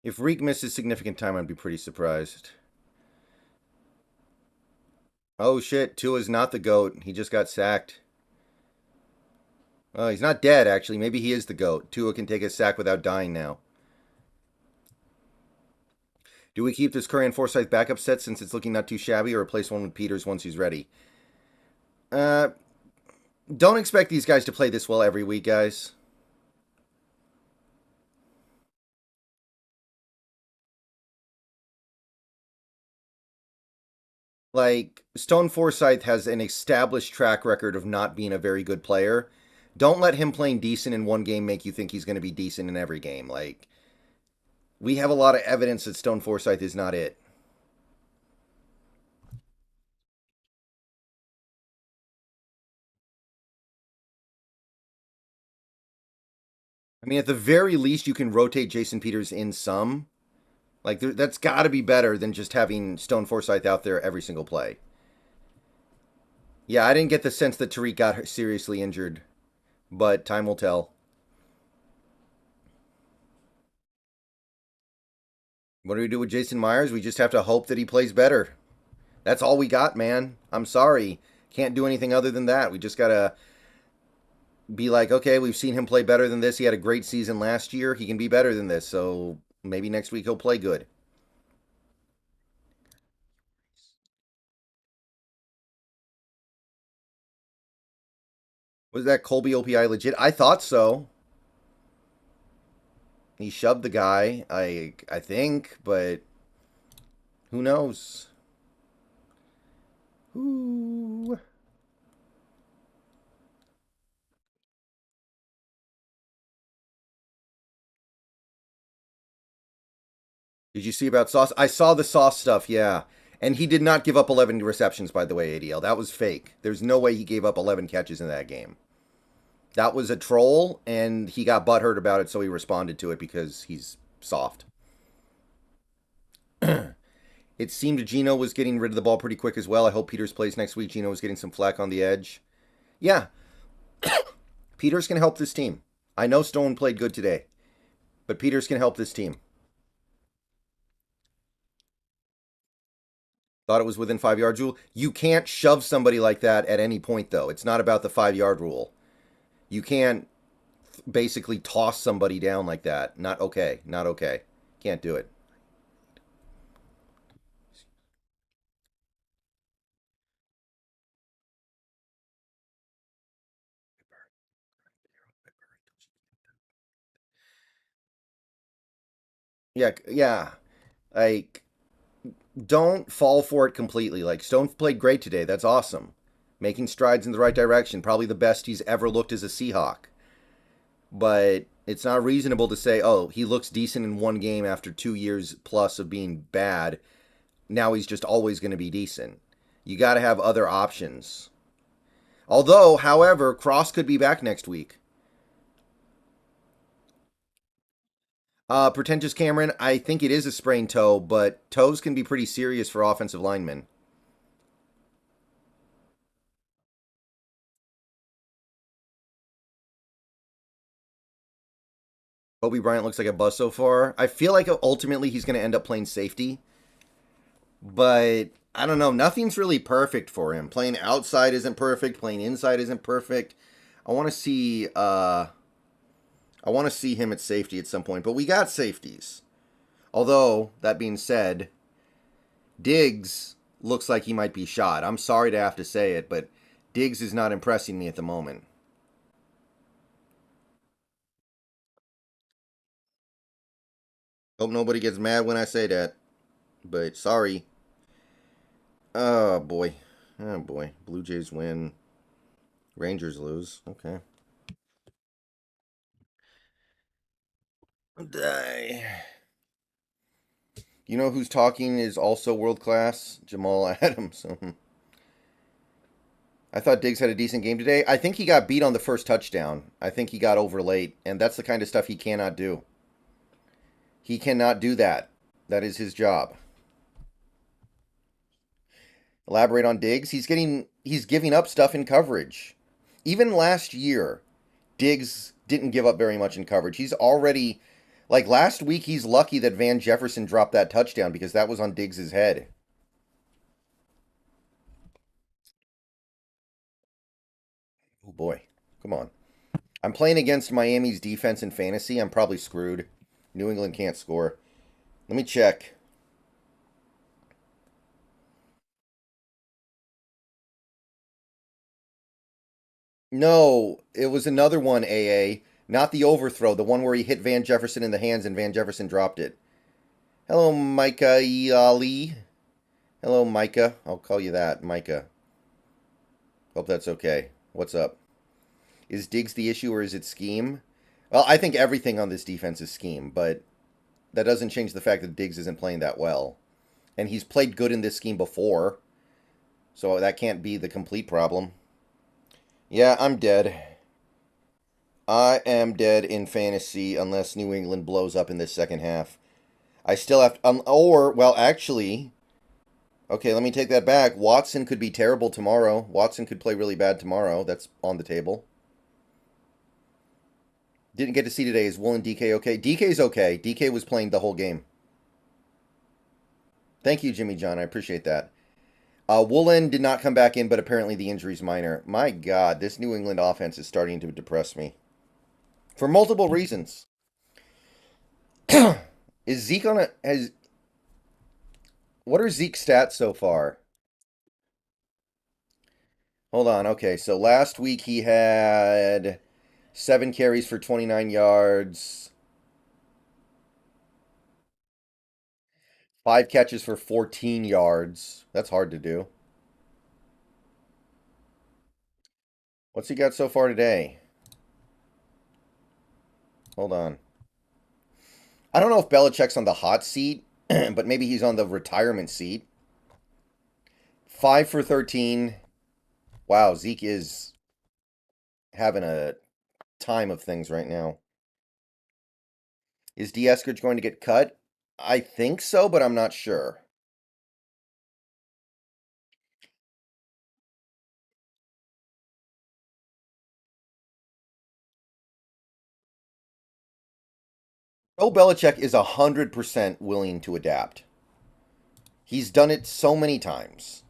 If Reek misses significant time, I'd be pretty surprised. Oh shit, Tua's not the GOAT. He just got sacked. Oh, he's not dead, actually. Maybe he is the GOAT. Tua can take a sack without dying now. Do we keep this Curry and Forsyth backup set since it's looking not too shabby, or replace one with Peters once he's ready? Uh, don't expect these guys to play this well every week, guys. Like, Stone Forsyth has an established track record of not being a very good player. Don't let him playing decent in one game make you think he's going to be decent in every game. Like, we have a lot of evidence that Stone Forsyth is not it. I mean, at the very least, you can rotate Jason Peters in some. Like, that's got to be better than just having Stone Forsyth out there every single play. Yeah, I didn't get the sense that Tariq got seriously injured, but time will tell. What do we do with Jason Myers? We just have to hope that he plays better. That's all we got, man. I'm sorry. Can't do anything other than that. We just got to be like, okay, we've seen him play better than this. He had a great season last year. He can be better than this. So maybe next week he'll play good. Was that Colby OPI legit? I thought so. He shoved the guy, I think, but who knows? Ooh. Did you see about Sauce? I saw the Sauce stuff, yeah. And he did not give up 11 receptions, by the way, ADL. That was fake. There's no way he gave up 11 catches in that game. That was a troll, and he got butthurt about it, so he responded to it because he's soft. It seemed Gino was getting rid of the ball pretty quick as well. I hope Peters plays next week. Gino was getting some flack on the edge. Yeah, Peters can help this team. I know Stone played good today, but Peters can help this team. Thought it was within 5 yards rule. You can't shove somebody like that at any point, though. It's not about the 5 yard rule. You can't basically toss somebody down like that. Not okay. Not okay. Can't do it. Yeah, yeah. Like, don't fall for it completely. Like, Stone played great today. That's awesome. Making strides in the right direction. Probably the best he's ever looked as a Seahawk. But it's not reasonable to say, oh, he looks decent in one game after 2 years plus of being bad. Now he's just always going to be decent. You got to have other options. Although, however, Cross could be back next week. Pretentious Cameron, I think it is a sprained toe, but toes can be pretty serious for offensive linemen. Kobe Bryant looks like a bust so far. I feel like ultimately he's going to end up playing safety, but I don't know. Nothing's really perfect for him. Playing outside isn't perfect. Playing inside isn't perfect. I want to see. I want to see him at safety at some point, but we got safeties. Although that being said, Diggs looks like he might be shot. I'm sorry to have to say it, but Diggs is not impressing me at the moment. Hope nobody gets mad when I say that. But sorry. Oh boy. Oh boy. Blue Jays win. Rangers lose. Okay. Die. You know who's talking is also world class? Jamal Adams. I thought Diggs had a decent game today. I think he got beat on the first touchdown. I think he got over late, and that's the kind of stuff he cannot do. He cannot do that. That is his job. Elaborate on Diggs. He's giving up stuff in coverage. Even last year, Diggs didn't give up very much in coverage. He's already like last week he's lucky that Van Jefferson dropped that touchdown because that was on Diggs's head. Oh boy. Come on. I'm playing against Miami's defense in fantasy. I'm probably screwed. New England can't score. Let me check. No, it was another one, AA. Not the overthrow, the one where he hit Van Jefferson in the hands and Van Jefferson dropped it. Hello, Micah Ali. Hello, Micah. I'll call you that, Micah. Hope that's okay. What's up? Is Diggs the issue or is it scheme? Well, I think everything on this defense is scheme, but that doesn't change the fact that Diggs isn't playing that well. And he's played good in this scheme before, so that can't be the complete problem. Yeah, I'm dead. I am dead in fantasy unless New England blows up in this second half. I still have to, well, actually, okay, let me take that back. Watson could be terrible tomorrow. Watson could play really bad tomorrow. That's on the table. Didn't get to see today. Is Woolen DK okay? DK's okay. DK was playing the whole game. Thank you, Jimmy John. I appreciate that. Woolen did not come back in, but apparently the injury's minor. My God, this New England offense is starting to depress me. For multiple reasons. Is Zeke on a... What are Zeke's stats so far? Hold on. Okay, so last week he had 7 carries for 29 yards. 5 catches for 14 yards. That's hard to do. What's he got so far today? Hold on. I don't know if Belichick's on the hot seat, but maybe he's on the retirement seat. 5 for 13. Wow, Zeke is having a time of things right now. Is D. Eskridge going to get cut? I think so, but I'm not sure. Bill Belichick is 100% willing to adapt. He's done it so many times.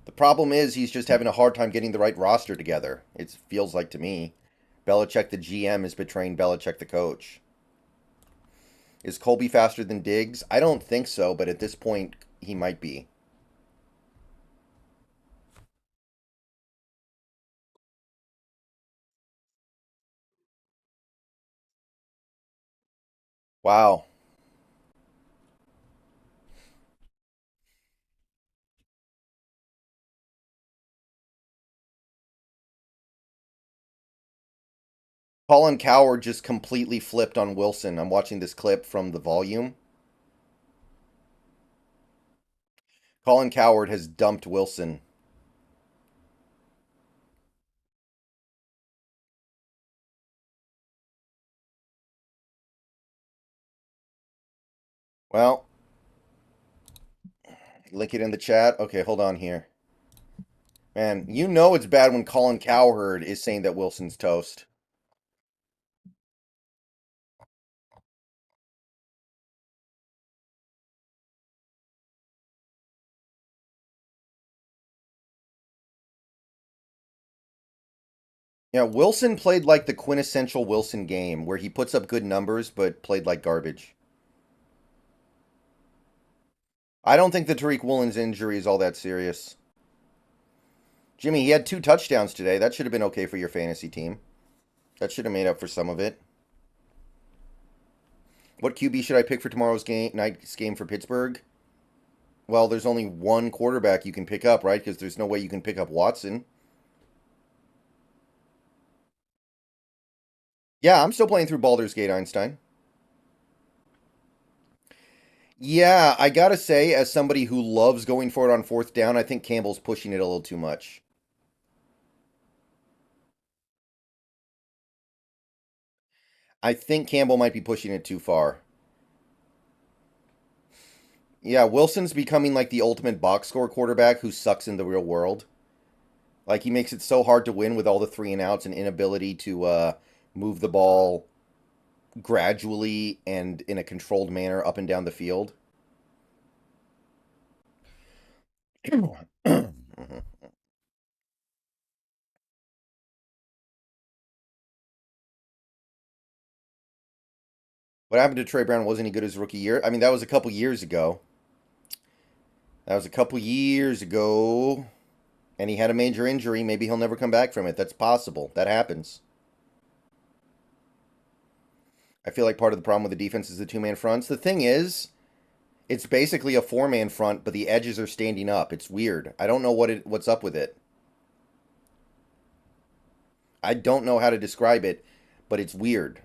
The problem is he's just having a hard time getting the right roster together. It feels like to me. Belichick, the GM, is betraying Belichick, the coach. Is Colby faster than Diggs? I don't think so, but at this point, he might be. Wow. Colin Coward just completely flipped on Wilson. I'm watching this clip from the volume. Colin Coward has dumped Wilson. Well, link it in the chat. Okay, hold on here. Man, you know it's bad when Colin Cowherd is saying that Wilson's toast. Yeah, Wilson played like the quintessential Wilson game where he puts up good numbers but played like garbage. I don't think the Tariq Woolen's injury is all that serious. Jimmy, he had 2 touchdowns today. That should have been okay for your fantasy team. That should have made up for some of it. What QB should I pick for tomorrow's night's game for Pittsburgh? Well, there's only one quarterback you can pick up, right? Because there's no way you can pick up Watson. Yeah, I'm still playing through Baldur's Gate, Einstein. Yeah, I gotta say, as somebody who loves going for it on fourth down, I think Campbell's pushing it a little too much. I think Campbell might be pushing it too far. Yeah, Wilson's becoming like the ultimate box score quarterback who sucks in the real world. Like he makes it so hard to win with all the three and outs and inability to move the ball gradually and in a controlled manner up and down the field. What happened to Trey Brown? Wasn't he good his rookie year? I mean, that was a couple years ago. That was a couple years ago. And he had a major injury. Maybe he'll never come back from it. That's possible. That happens. I feel like part of the problem with the defense is the two-man fronts. The thing is, it's basically a four-man front, but the edges are standing up. It's weird. I don't know what's up with it. I don't know how to describe it, but it's weird.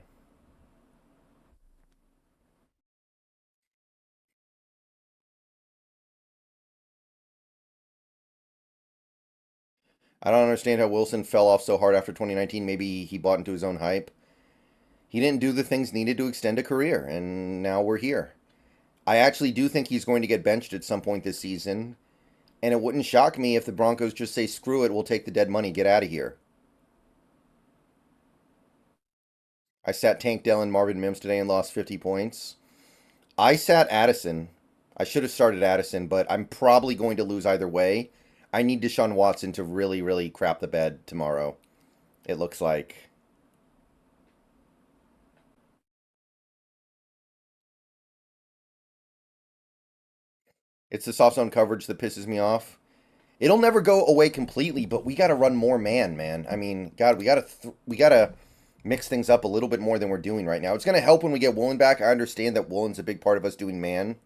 I don't understand how Wilson fell off so hard after 2019. Maybe he bought into his own hype. He didn't do the things needed to extend a career, and now we're here. I actually do think he's going to get benched at some point this season, and it wouldn't shock me if the Broncos just say, screw it, we'll take the dead money, get out of here. I sat Tank Dell and Marvin Mims today and lost 50 points. I sat Addison. I should have started Addison, but I'm probably going to lose either way. I need Deshaun Watson to really, really crap the bed tomorrow. It looks like. It's the soft zone coverage that pisses me off. It'll never go away completely, but we got to run more man, man. I mean, God, we got to mix things up a little bit more than we're doing right now. It's going to help when we get Woolen back. I understand that Woolen's a big part of us doing man,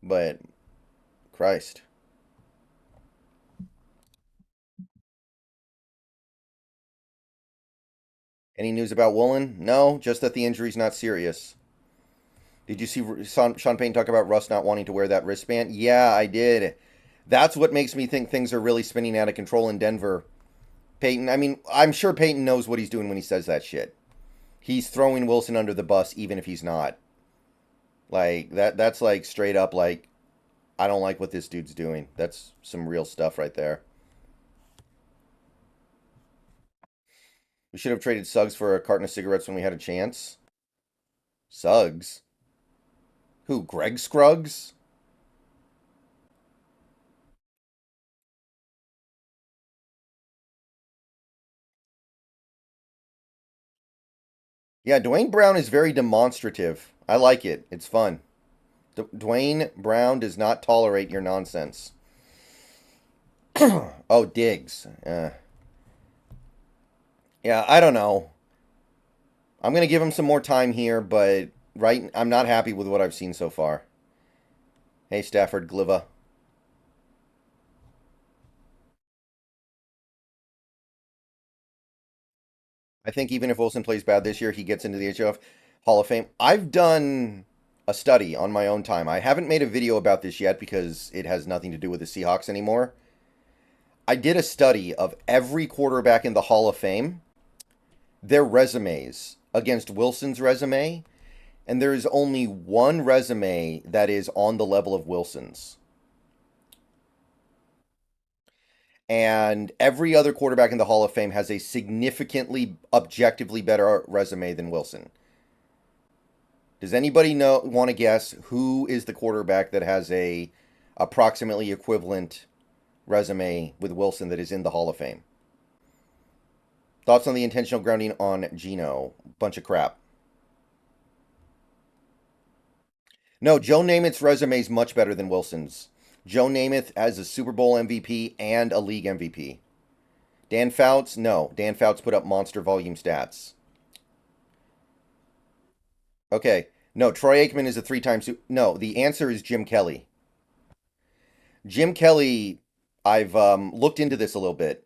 but Christ. Any news about Woolen? No, just that the injury's not serious. Did you see Sean Payton talk about Russ not wanting to wear that wristband? Yeah, I did. That's what makes me think things are really spinning out of control in Denver. Payton, I mean, I'm sure Payton knows what he's doing when he says that shit. He's throwing Wilson under the bus even if he's not. Like that's like straight up like I don't like what this dude's doing. That's some real stuff right there. We should have traded Suggs for a carton of cigarettes when we had a chance. Suggs? Who, Greg Scruggs? Yeah, Dwayne Brown is very demonstrative. I like it. It's fun. Dwayne Brown does not tolerate your nonsense. Oh, Diggs. Yeah, I don't know. I'm going to give him some more time here, but I'm not happy with what I've seen so far. Hey, Stafford Gliva. I think even if Wilson plays bad this year, he gets into the HF Hall of Fame. I've done a study on my own time. I haven't made a video about this yet because it has nothing to do with the Seahawks anymore. I did a study of every quarterback in the Hall of Fame, their resumes against Wilson's resume, and there is only one resume that is on the level of Wilson's. And every other quarterback in the Hall of Fame has a significantly objectively better resume than Wilson. Does anybody want to guess who is the quarterback that has a approximately equivalent resume with Wilson that is in the Hall of Fame? Thoughts on the intentional grounding on Geno? Bunch of crap. No, Joe Namath's resume is much better than Wilson's. Joe Namath has a Super Bowl MVP and a league MVP. Dan Fouts, no. Dan Fouts put up monster volume stats. Okay, No, Troy Aikman is a three-time. No, the answer is Jim Kelly. Jim Kelly. I've looked into this a little bit.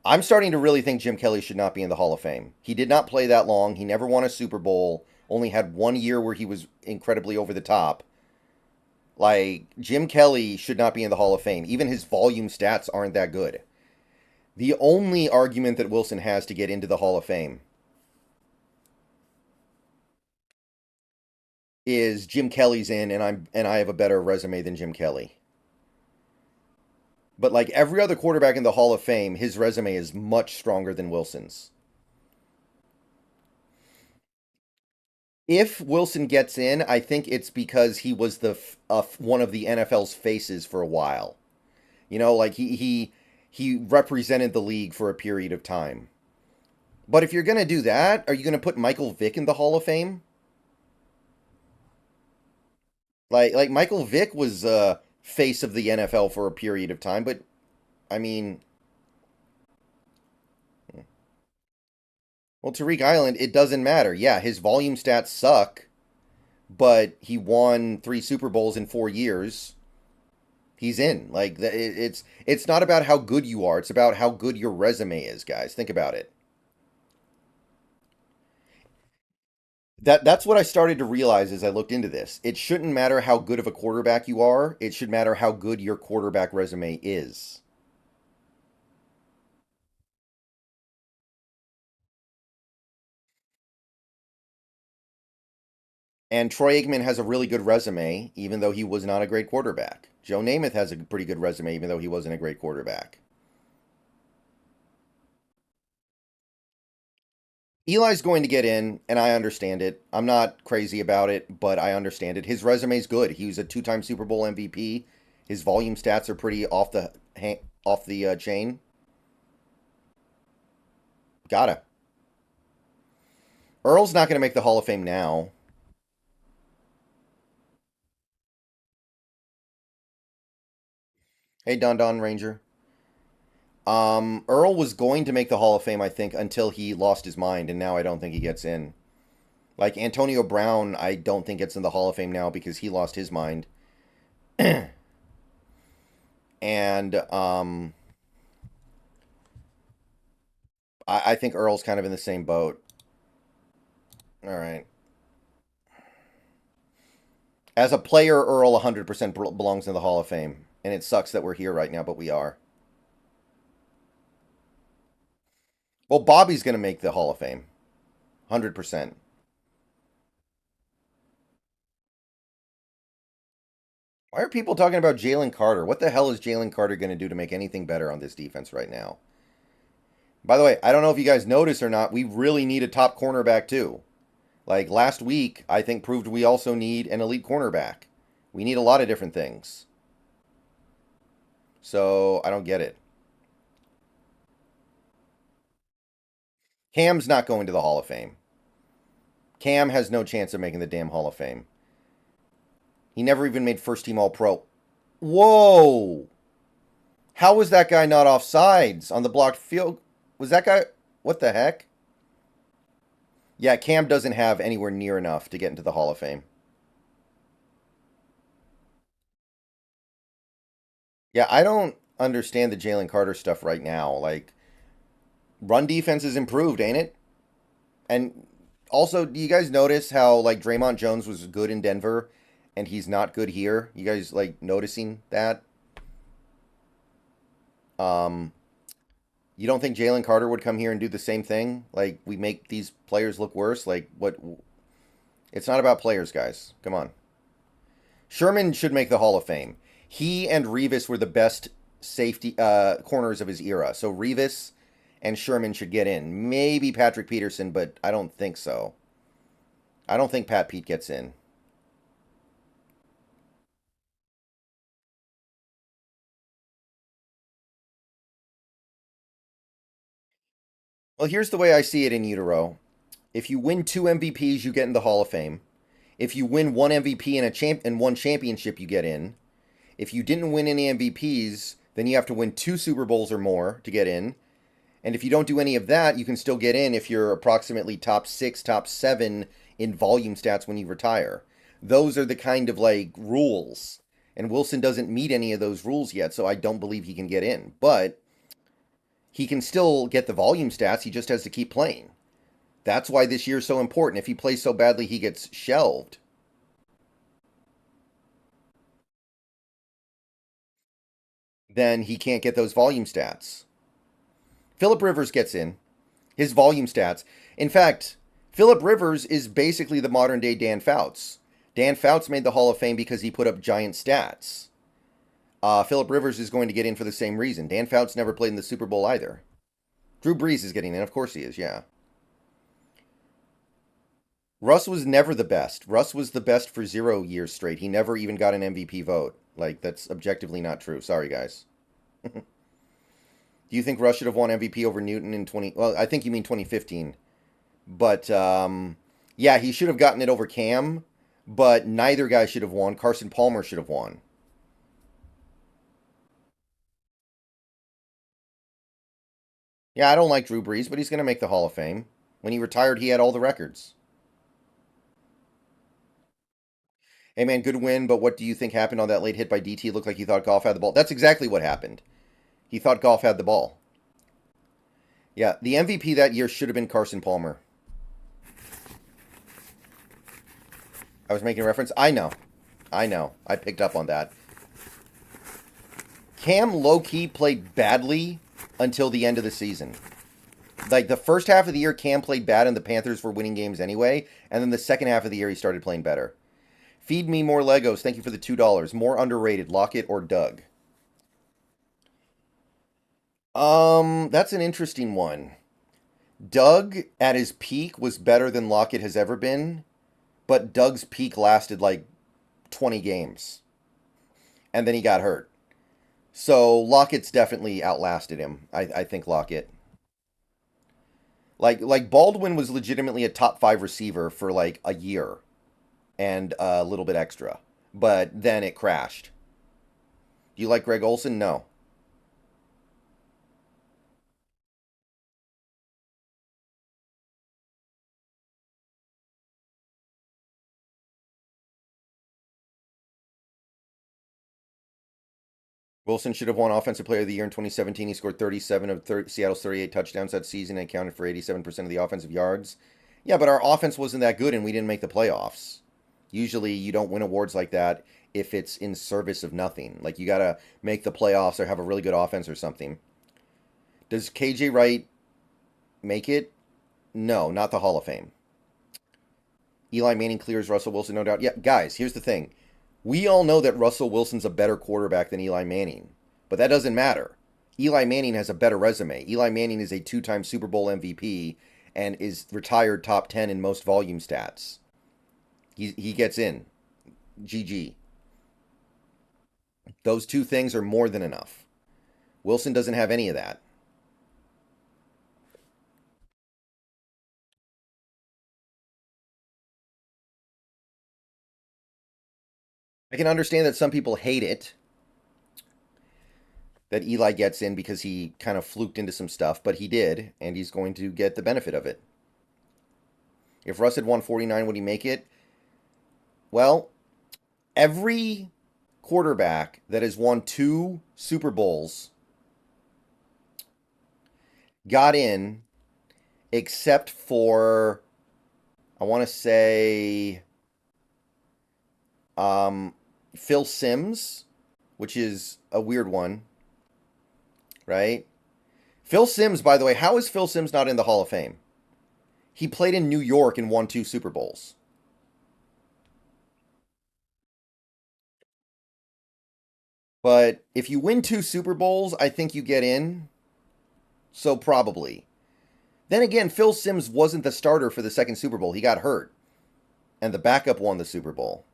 I'm starting to really think Jim Kelly should not be in the Hall of Fame. He did not play that long. He never won a Super Bowl. Only had 1 year where he was incredibly over the top. Like, Jim Kelly should not be in the Hall of Fame. Even his volume stats aren't that good. The only argument that Wilson has to get into the Hall of Fame is Jim Kelly's in, and I have a better resume than Jim Kelly. But like every other quarterback in the Hall of Fame, his resume is much stronger than Wilson's. If Wilson gets in, I think it's because he was the one of the NFL's faces for a while. You know, like he represented the league for a period of time. But if you're going to do that, are you going to put Michael Vick in the Hall of Fame? Like Michael Vick was face of the NFL for a period of time, but I mean, well, Tariq Island, it doesn't matter. Yeah, his volume stats suck, but he won 3 Super Bowls in 4 years. He's in. Like it's not about how good you are; it's about how good your resume is, guys. Think about it. That's what I started to realize as I looked into this. It shouldn't matter how good of a quarterback you are. It should matter how good your quarterback resume is. And Troy Aikman has a really good resume, even though he was not a great quarterback. Joe Namath has a pretty good resume, even though he wasn't a great quarterback. Eli's going to get in, and I understand it. I'm not crazy about it, but I understand it. His resume's good. He was a 2-time Super Bowl MVP. His volume stats are pretty off the chain. Gotta. Earl's not going to make the Hall of Fame now. Hey, Don Don Ranger. Earl was going to make the Hall of Fame, I think, until he lost his mind, and now I don't think he gets in. Like Antonio Brown, I don't think gets in the Hall of Fame now because he lost his mind. And I think Earl's kind of in the same boat. All right. As a player, Earl 100% belongs in the Hall of Fame. And it sucks that we're here right now, but we are. Well, Bobby's going to make the Hall of Fame. 100%. Why are people talking about Jalen Carter? What the hell is Jalen Carter going to do to make anything better on this defense right now? By the way, I don't know if you guys noticed or not, we really need a top cornerback too. Like last week, I think proved we also need an elite cornerback. We need a lot of different things. So I don't get it. Cam's not going to the Hall of Fame. Cam has no chance of making the damn Hall of Fame. He never even made first team All Pro. Whoa! How was that guy not off sides on the blocked field? Was that guy... What the heck? Yeah, Cam doesn't have anywhere near enough to get into the Hall of Fame. Yeah, I don't understand the Jalen Carter stuff right now. Like, run defense is improved, ain't it? And also, do you guys notice how, like, Draymond Jones was good in Denver and he's not good here? You guys, like, noticing that? Um, you don't think Jalen Carter would come here and do the same thing? Like, we make these players look worse? Like, what? It's not about players, guys. Come on. Sherman should make the Hall of Fame. He and Revis were the best safety corners of his era. So Revis and Sherman should get in. Maybe Patrick Peterson, but I don't think so. I don't think Pat Pete gets in. Well, here's the way I see it in utero. If you win 2 MVPs, you get in the Hall of Fame. If you win 1 MVP and 1 championship, you get in. If you didn't win any MVPs, then you have to win 2 Super Bowls or more to get in. And if you don't do any of that, you can still get in if you're approximately top 6, top 7 in volume stats when you retire. Those are the kind of like rules. And Wilson doesn't meet any of those rules yet, so I don't believe he can get in. But he can still get the volume stats, he just has to keep playing. That's why this year is so important. If he plays so badly, he gets shelved. Then he can't get those volume stats. Philip Rivers gets in. His volume stats. In fact, Philip Rivers is basically the modern day Dan Fouts. Dan Fouts made the Hall of Fame because he put up giant stats. Philip Rivers is going to get in for the same reason. Dan Fouts never played in the Super Bowl either. Drew Brees is getting in. Of course he is, yeah. Russ was never the best. Russ was the best for 0 years straight. He never even got an MVP vote. Like, that's objectively not true. Sorry, guys. Do you think Russ should have won MVP over Newton in 20... Well, I think you mean 2015. But, yeah, he should have gotten it over Cam, but neither guy should have won. Carson Palmer should have won. Yeah, I don't like Drew Brees, but he's going to make the Hall of Fame. When he retired, he had all the records. Hey, man, good win, but what do you think happened on that late hit by DT? Looked like he thought Goff had the ball. That's exactly what happened. He thought Goff had the ball. Yeah, the MVP that year should have been Carson Palmer. I was making a reference. I know. I picked up on that. Cam low-key played badly until the end of the season. Like, the first half of the year, Cam played bad and the Panthers were winning games anyway. And then the second half of the year, he started playing better. Feed me more Legos. Thank you for the $2. More underrated, Lockett or Doug? That's an interesting one. Doug, at his peak, was better than Lockett has ever been. But Doug's peak lasted like 20 games. And then he got hurt. So Lockett's definitely outlasted him. I think Lockett. Like Baldwin was legitimately a top 5 receiver for like a year and a little bit extra. But then it crashed. Do you like Greg Olsen? No. Wilson should have won Offensive Player of the Year in 2017. He scored 37 of Seattle's 38 touchdowns that season and accounted for 87% of the offensive yards. Yeah, but our offense wasn't that good and we didn't make the playoffs. Usually you don't win awards like that if it's in service of nothing. Like, you got to make the playoffs or have a really good offense or something. Does KJ Wright make it? No, not the Hall of Fame. Eli Manning clears Russell Wilson, no doubt. Yeah, guys, here's the thing. We all know that Russell Wilson's a better quarterback than Eli Manning, but that doesn't matter. Eli Manning has a better resume. Eli Manning is a 2-time Super Bowl MVP and is retired top 10 in most volume stats. He gets in. GG. Those two things are more than enough. Wilson doesn't have any of that. I can understand that some people hate it, that Eli gets in because he kind of fluked into some stuff, but he did, and he's going to get the benefit of it. If Russ had won 49, would he make it? Well, every quarterback that has won 2 Super Bowls got in, except for, I want to say, Phil Simms, which is a weird one, right? Phil Simms, by the way, how is Phil Simms not in the Hall of Fame? He played in New York and won 2 Super Bowls. But if you win 2 Super Bowls, I think you get in. So probably. Then again, Phil Simms wasn't the starter for the second Super Bowl. He got hurt. And the backup won the Super Bowl.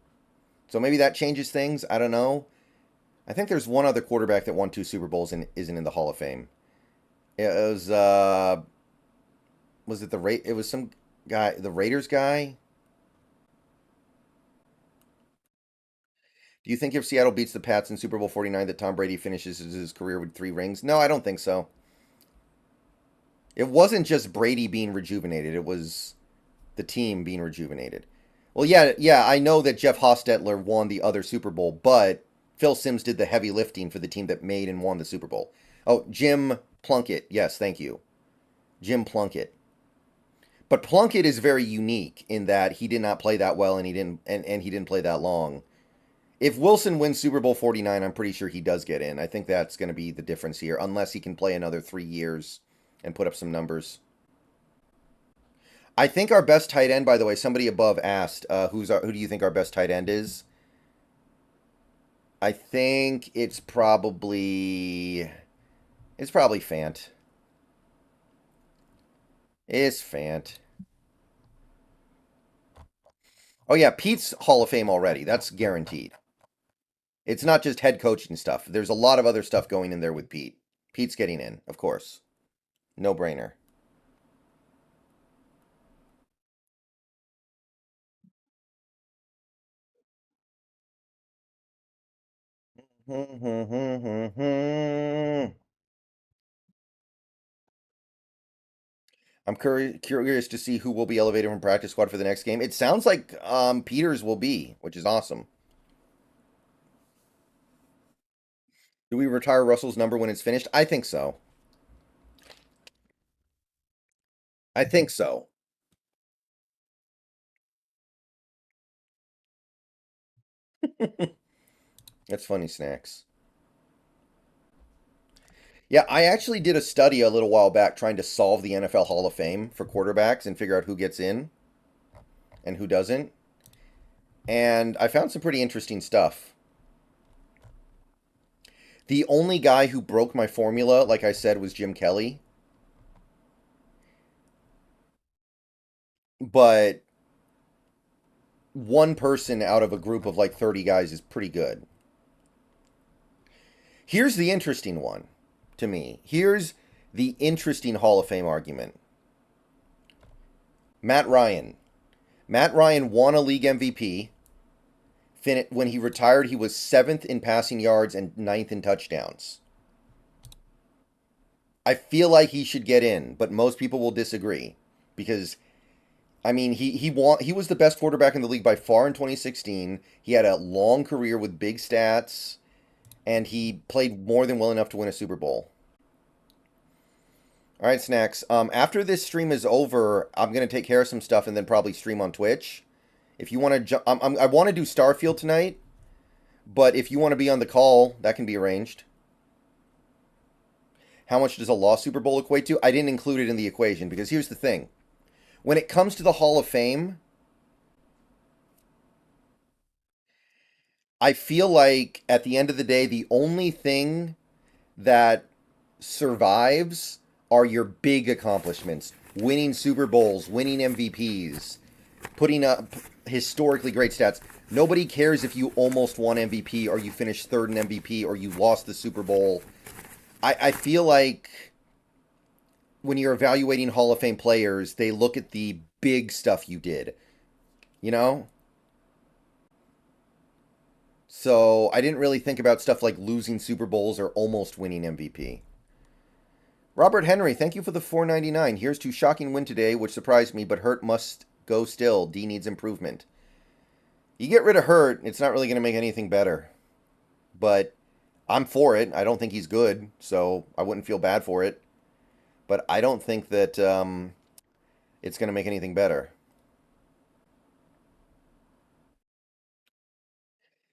So maybe that changes things. I don't know. I think there's one other quarterback that won 2 Super Bowls and isn't in the Hall of Fame. It was it it was some guy, the Raiders guy? Do you think if Seattle beats the Pats in Super Bowl 49 that Tom Brady finishes his career with 3 rings? No, I don't think so. It wasn't just Brady being rejuvenated, it was the team being rejuvenated. Well, yeah, I know that Jeff Hostetler won the other Super Bowl, but Phil Simms did the heavy lifting for the team that made and won the Super Bowl. Oh, Jim Plunkett. Yes, thank you. Jim Plunkett. But Plunkett is very unique in that he did not play that well and he didn't play that long. If Wilson wins Super Bowl 49, I'm pretty sure he does get in. I think that's going to be the difference here, unless he can play another 3 years and put up some numbers. I think our best tight end, by the way, somebody above asked, who do you think our best tight end is? I think it's probably Fant. It's Fant. Oh yeah, Pete's Hall of Fame already. That's guaranteed. It's not just head coaching stuff. There's a lot of other stuff going in there with Pete. Pete's getting in, of course. No brainer. I'm curious to see who will be elevated from practice squad for the next game. It sounds like Peters will be, which is awesome. Do we retire Russell's number when it's finished? I think so. I think so. That's funny, Snacks. Yeah, I actually did a study a little while back trying to solve the NFL Hall of Fame for quarterbacks and figure out who gets in and who doesn't. And I found some pretty interesting stuff. The only guy who broke my formula, like I said, was Jim Kelly. But one person out of a group of like 30 guys is pretty good. Here's the interesting one to me. Here's the interesting Hall of Fame argument. Matt Ryan. Matt Ryan won a league MVP. When he retired, he was 7th in passing yards and 9th in touchdowns. I feel like he should get in, but most people will disagree because I mean, he was the best quarterback in the league by far in 2016. He had a long career with big stats, and he played more than well enough to win a Super Bowl. All right, Snacks. After this stream is over, I'm gonna take care of some stuff and then probably stream on Twitch. If you want to jump, I want to do Starfield tonight, but if you want to be on the call, that can be arranged. How much does a lost Super Bowl equate to? I didn't include it in the equation because here's the thing. When it comes to the Hall of Fame, I feel like at the end of the day, the only thing that survives are your big accomplishments. Winning Super Bowls, winning MVPs, putting up historically great stats. Nobody cares if you almost won MVP or you finished third in MVP or you lost the Super Bowl. I feel like when you're evaluating Hall of Fame players, they look at the big stuff you did. You know? So I didn't really think about stuff like losing Super Bowls or almost winning MVP. Robert Henry, thank you for the $4.99. Here's to shocking win today, which surprised me, but Hurt must go still. D needs improvement. You get rid of Hurt, it's not really going to make anything better. But I'm for it. I don't think he's good, so I wouldn't feel bad for it. But I don't think that it's going to make anything better.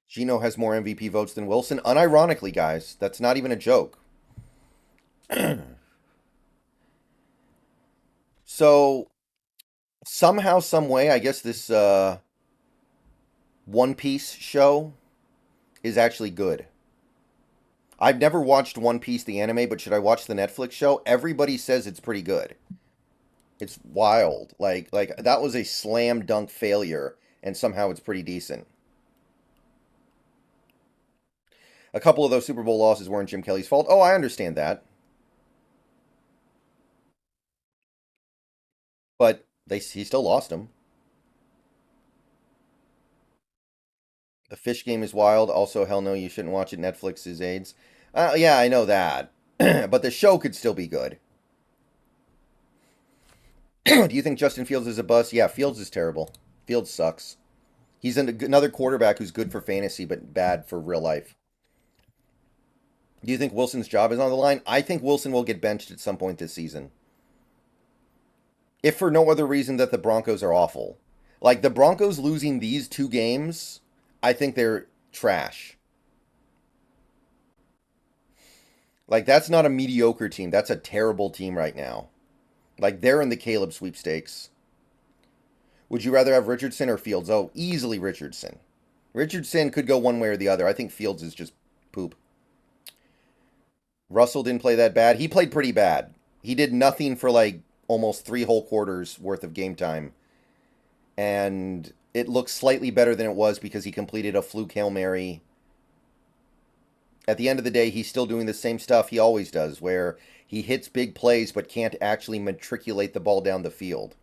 Gino has more MVP votes than Wilson. Unironically, guys, that's not even a joke. So somehow, some way, I guess this One Piece show is actually good. I've never watched One Piece the anime, but should I watch the Netflix show? Everybody says it's pretty good. It's wild. Like that was a slam dunk failure, and somehow it's pretty decent. A couple of those Super Bowl losses weren't Jim Kelly's fault. Oh, I understand that, but he still lost them. The fish game is wild. Also, hell no, you shouldn't watch it. Netflix is AIDS. Yeah, I know that, but the show could still be good. Do you think Justin Fields is a bust? Yeah, Fields is terrible. Fields sucks. He's another quarterback who's good for fantasy but bad for real life. Do you think Wilson's job is on the line? I think Wilson will get benched at some point this season. If for no other reason that the Broncos are awful. Like the Broncos losing these two games, I think they're trash. Like that's not a mediocre team. That's a terrible team right now. Like they're in the Caleb sweepstakes. Would you rather have Richardson or Fields? Oh, easily Richardson. Richardson could go one way or the other. I think Fields is just poop. Russell didn't play that bad. He played pretty bad. He did nothing for like almost 3 whole quarters worth of game time. And it looks slightly better than it was because he completed a fluke Hail Mary. At the end of the day, he's still doing the same stuff he always does, where he hits big plays but can't actually matriculate the ball down the field.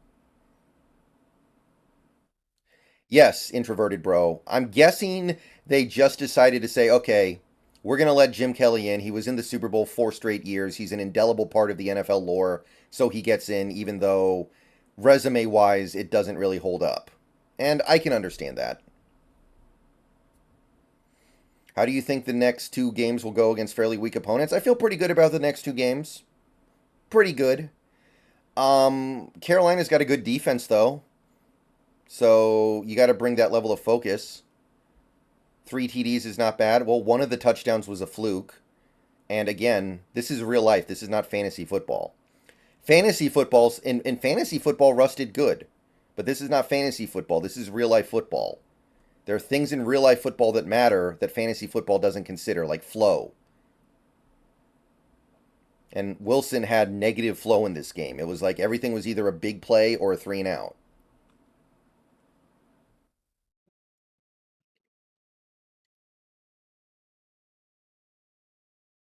Yes, introverted bro. I'm guessing they just decided to say, okay, we're going to let Jim Kelly in. He was in the Super Bowl 4 straight years. He's an indelible part of the NFL lore, so he gets in, even though resume wise, it doesn't really hold up. And I can understand that. How do you think the next 2 games will go against fairly weak opponents? I feel pretty good about the next 2 games. Pretty good. Carolina's got a good defense, though. So you got to bring that level of focus. 3 TDs is not bad. Well, one of the touchdowns was a fluke. And again, this is real life. This is not fantasy football. Fantasy footballs in fantasy football, Russ did good. But this is not fantasy football. This is real life football. There are things in real life football that matter that fantasy football doesn't consider, like flow. And Wilson had negative flow in this game. It was like everything was either a big play or a 3-and-out.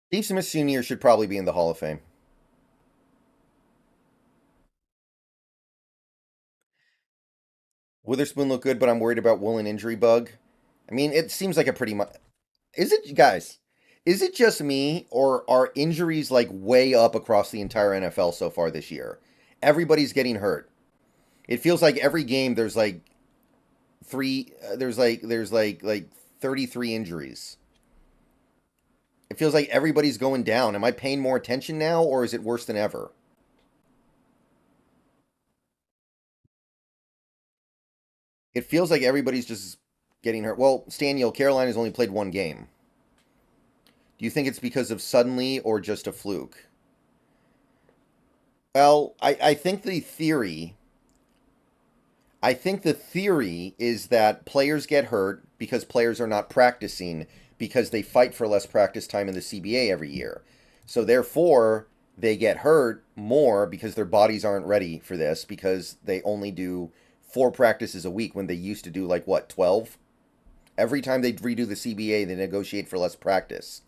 Steve Smith Sr. should probably be in the Hall of Fame. Witherspoon looked good, but I'm worried about Woolen injury bug. I mean, it seems like a pretty much. Is it, guys? Is it just me, or are injuries like way up across the entire NFL so far this year? Everybody's getting hurt. It feels like every game there's like there's like 33 injuries. It feels like everybody's going down. Am I paying more attention now, or is it worse than ever? It feels like everybody's just getting hurt. Well, Staniel, Carolina's only played 1 game. Do you think it's because of suddenly or just a fluke? Well, I think the theory is that players get hurt because players are not practicing because they fight for less practice time in the CBA every year. So therefore, they get hurt more because their bodies aren't ready for this because they only do 4 practices a week when they used to do like what, 12? Every time they redo the CBA, they negotiate for less practice.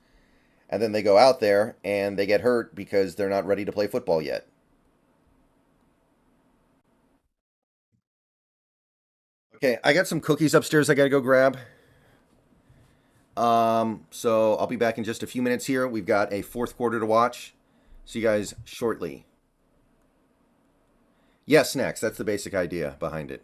And then they go out there and they get hurt because they're not ready to play football yet. Okay, I got some cookies upstairs I got to go grab. So I'll be back in just a few minutes here. We've got a fourth quarter to watch. See you guys shortly. Yes, snacks. That's the basic idea behind it.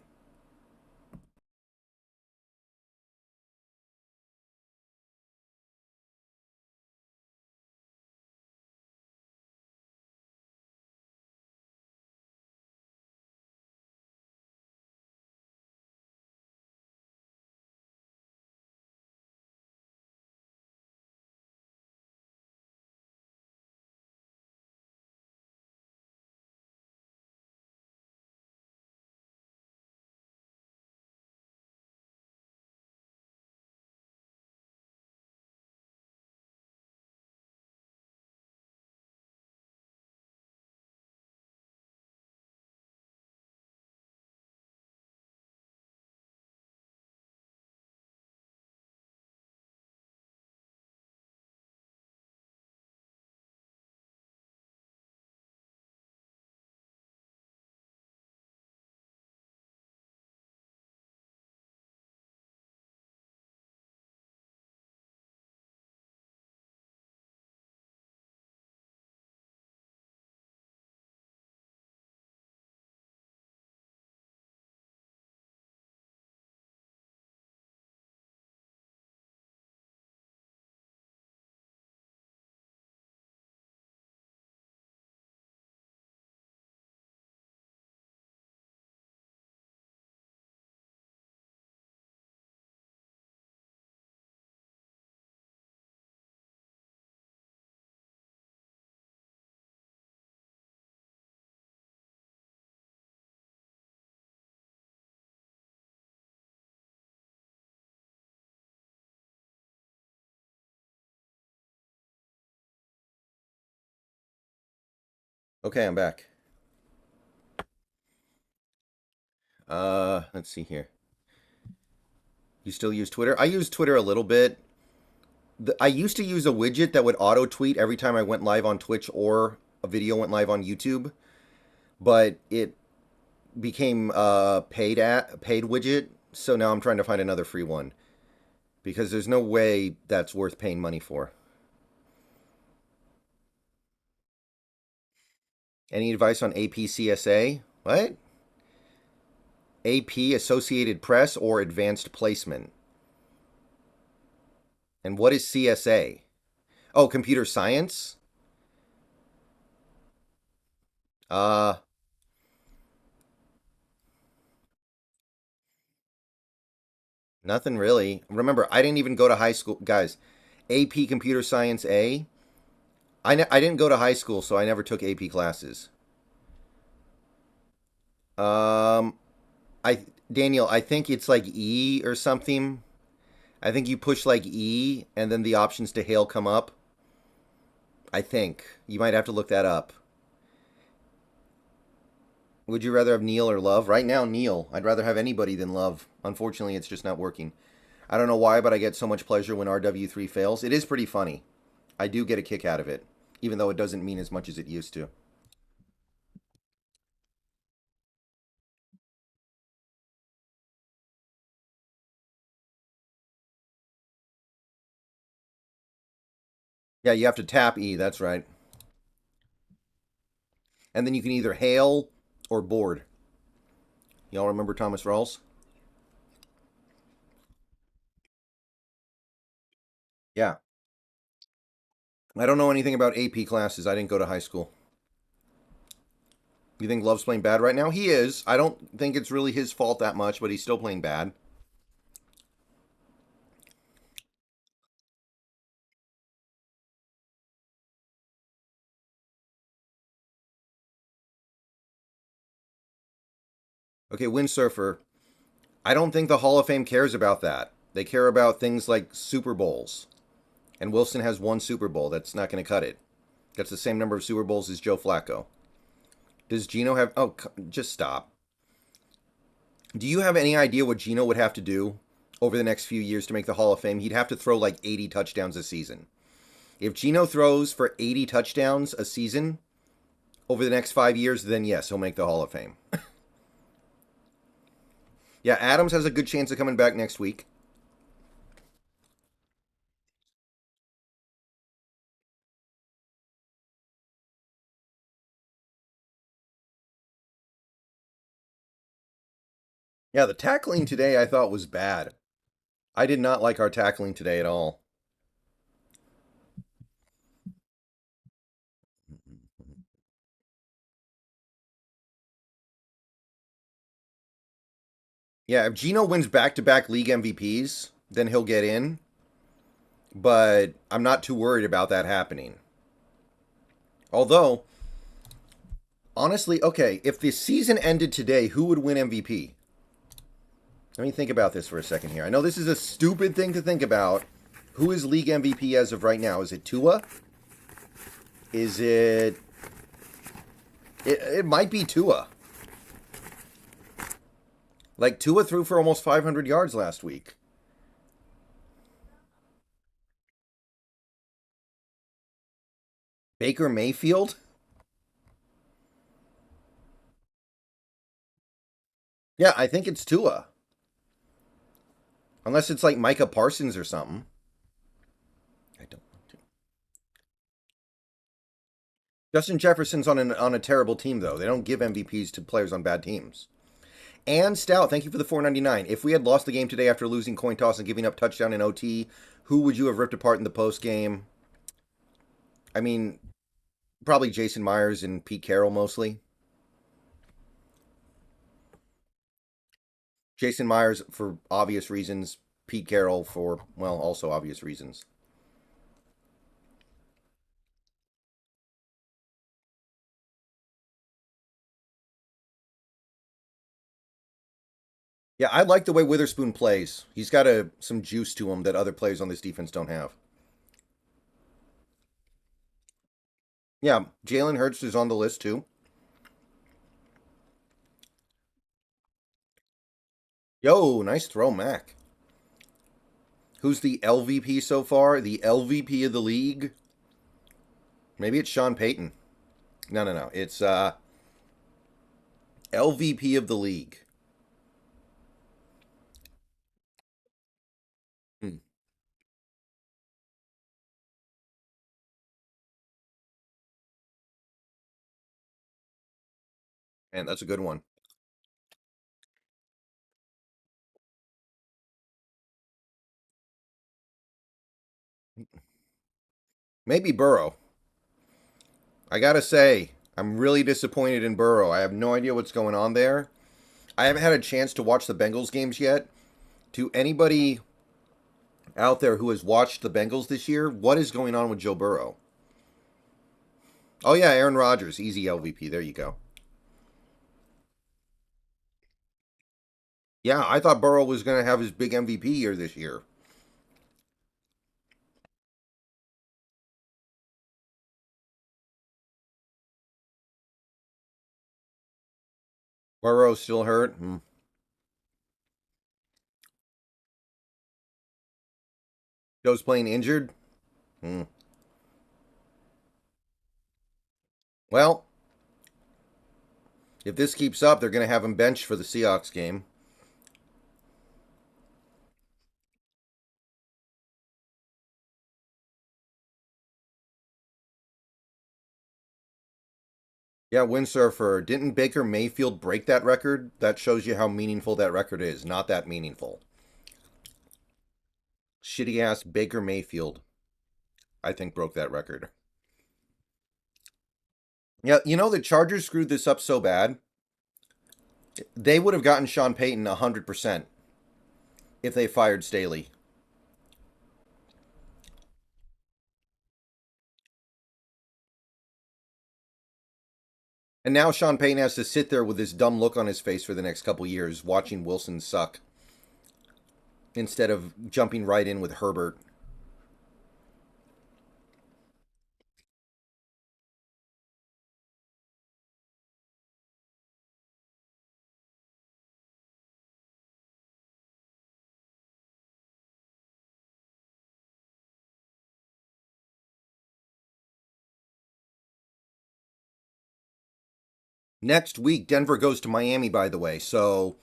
Okay, I'm back. Let's see here. You still use Twitter? I use Twitter a little bit. I used to use a widget that would auto tweet every time I went live on Twitch or a video went live on YouTube, but it became a paid widget, so now I'm trying to find another free one because there's no way that's worth paying money for. Any advice on APCSA? What? AP, Associated Press, or Advanced Placement? And what is CSA? Oh, computer science? Uh, Nothing really. Remember, I didn't even go to high school. Guys, AP Computer Science A. I didn't go to high school, so I never took AP classes. Um, Daniel, I think it's like E or something. I think you push like E, and then the options to hail come up. I think. You might have to look that up. Would you rather have Neil or Love? Right now, Neil. I'd rather have anybody than Love. Unfortunately, it's just not working. I don't know why, but I get so much pleasure when RW3 fails. It is pretty funny. I do get a kick out of it, even though it doesn't mean as much as it used to. Yeah, you have to tap E, that's right. And then you can either hail or board. Y'all remember Thomas Rawls? Yeah. I don't know anything about AP classes. I didn't go to high school. You think Love's playing bad right now? He is. I don't think it's really his fault that much, but he's still playing bad. Okay, Windsurfer. I don't think the Hall of Fame cares about that. They care about things like Super Bowls. And Wilson has one Super Bowl. That's not going to cut it. That's the same number of Super Bowls as Joe Flacco. Does Gino have. Oh, just stop. Do you have any idea what Gino would have to do over the next few years to make the Hall of Fame? He'd have to throw like 80 touchdowns a season. If Gino throws for 80 touchdowns a season over the next 5 years, then yes, he'll make the Hall of Fame. Yeah, Adams has a good chance of coming back next week. Yeah, the tackling today I thought was bad. I did not like our tackling today at all. Yeah, if Gino wins back to back league MVPs, then he'll get in. But I'm not too worried about that happening. Although, honestly, okay, if the season ended today, who would win MVP? Let me think about this for a second here. I know this is a stupid thing to think about. Who is league MVP as of right now? Is it Tua? Is it... It might be Tua. Like, Tua threw for almost 500 yards last week. Baker Mayfield? Yeah, I think it's Tua. Unless it's like Micah Parsons or something. I don't want to. Justin Jefferson's on a terrible team, though. They don't give MVPs to players on bad teams. And Stout, thank you for the 4.99. If we had lost the game today after losing coin toss and giving up touchdown in OT, who would you have ripped apart in the post game? I mean, probably Jason Myers and Pete Carroll mostly. Jason Myers for obvious reasons, Pete Carroll for, well, also obvious reasons. Yeah, I like the way Witherspoon plays. He's got some juice to him that other players on this defense don't have. Yeah, Jalen Hurts is on the list too. Yo, nice throw, Mac. Who's the LVP so far? The LVP of the league? Maybe it's Sean Payton. No, no, no. It's LVP of the league. Hmm. And that's a good one. Maybe Burrow. I gotta say, I'm really disappointed in Burrow. I have no idea what's going on there. I haven't had a chance to watch the Bengals games yet. To anybody out there who has watched the Bengals this year, what is going on with Joe Burrow? Oh yeah, Aaron Rodgers, easy LVP. There you go. Yeah, I thought Burrow was going to have his big MVP year this year. Burrow still hurt. Hmm. Joe's playing injured. Hmm. Well, if this keeps up, they're going to have him benched for the Seahawks game. Yeah, windsurfer. Didn't Baker Mayfield break that record? That shows you how meaningful that record is. Not that meaningful. Shitty ass Baker Mayfield, I think, broke that record. Yeah, you know the Chargers screwed this up so bad. They would have gotten Sean Payton 100% if they fired Staley. And now Sean Payton has to sit there with this dumb look on his face for the next couple years, watching Wilson suck instead of jumping right in with Herbert. Next week, Denver goes to Miami, by the way. So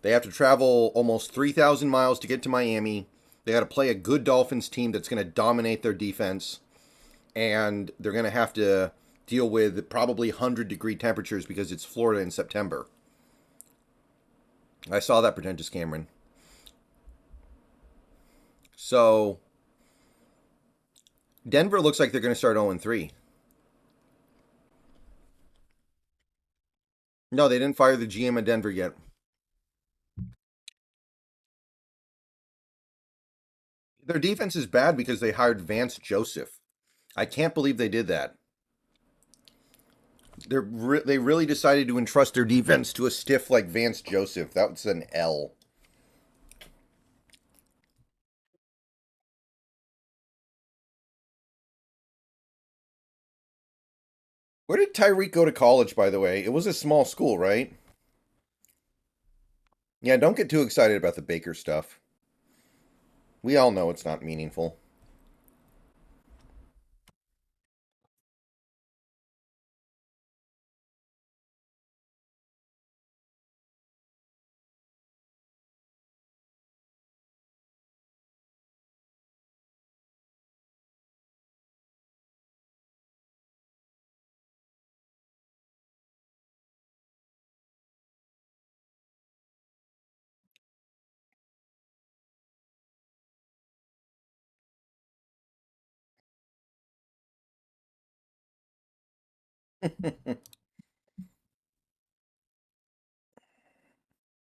they have to travel almost 3,000 miles to get to Miami. They got to play a good Dolphins team that's going to dominate their defense. And they're going to have to deal with probably 100-degree temperatures because it's Florida in September. I saw that, pretentious Cameron. So Denver looks like they're going to start 0-3. No, they didn't fire the GM of Denver yet. Their defense is bad because they hired Vance Joseph. I can't believe they did that. They really decided to entrust their defense to a stiff like Vance Joseph. That's an L. Where did Tyreek go to college, by the way? It was a small school, right? Yeah, don't get too excited about the Baker stuff. We all know it's not meaningful.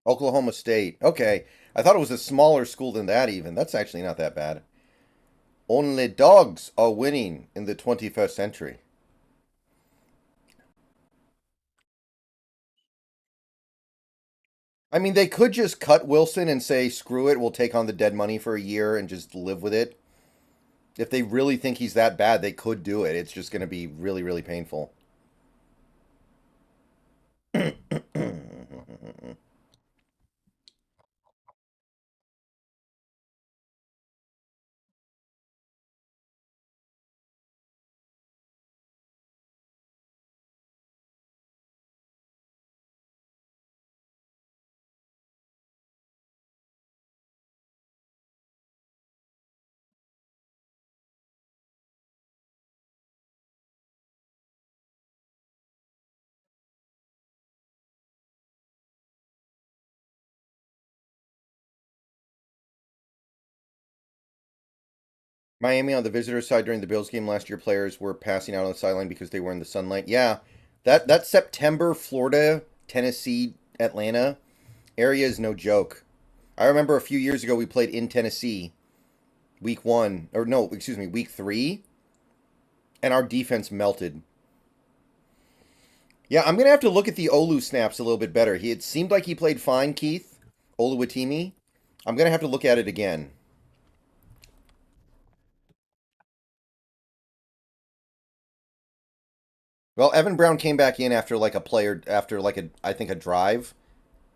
Oklahoma State. Okay. I thought it was a smaller school than that, even. That's actually not that bad. Only dogs are winning in the 21st century. I mean, they could just cut Wilson and say, screw it, we'll take on the dead money for a year and just live with it. If they really think he's that bad, they could do it. It's just going to be really, really painful. Miami on the visitor side during the Bills game last year, players were passing out on the sideline because they were in the sunlight. Yeah, that September Florida, Tennessee, Atlanta area is no joke. I remember a few years ago we played in Tennessee, week 1 or no, excuse me, week 3, and our defense melted. Yeah, I'm gonna have to look at the Olu snaps a little bit better. It seemed like he played fine, Keith Oluwatimi. I'm gonna have to look at it again. Well, Evan Brown came back in after like a player after like a I think a drive,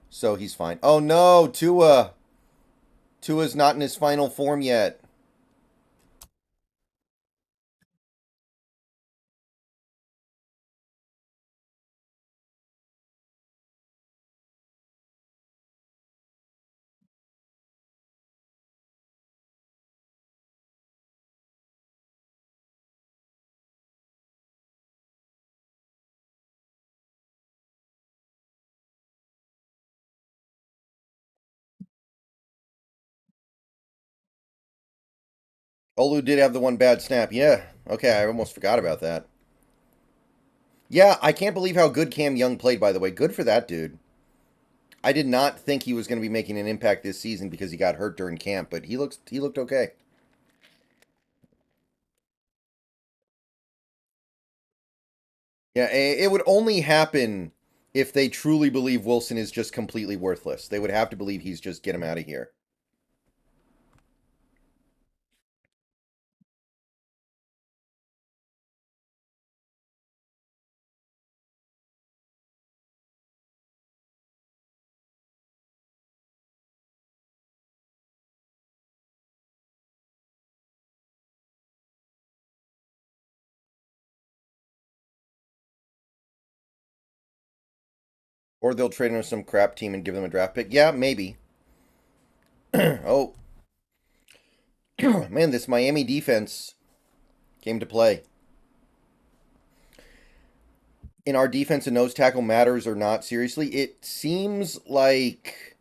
so he's fine. Oh no, Tua. Tua's not in his final form yet. Olu did have the one bad snap. Yeah. Okay, I almost forgot about that. Yeah, I can't believe how good Cam Young played, by the way. Good for that dude. I did not think he was going to be making an impact this season because he got hurt during camp, but he looked okay. Yeah, it would only happen if they truly believe Wilson is just completely worthless. They would have to believe he's just get him out of here. Or they'll trade him to some crap team and give them a draft pick. Yeah, maybe. Oh, man, this Miami defense came to play. In our defense, a nose tackle matters or not, seriously, it seems like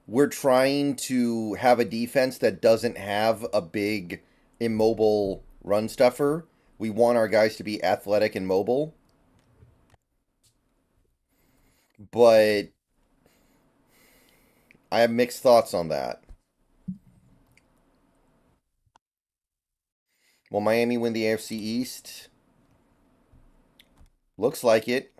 we're trying to have a defense that doesn't have a big, immobile run stuffer. We want our guys to be athletic and mobile, but I have mixed thoughts on that. Will Miami win the AFC East? Looks like it.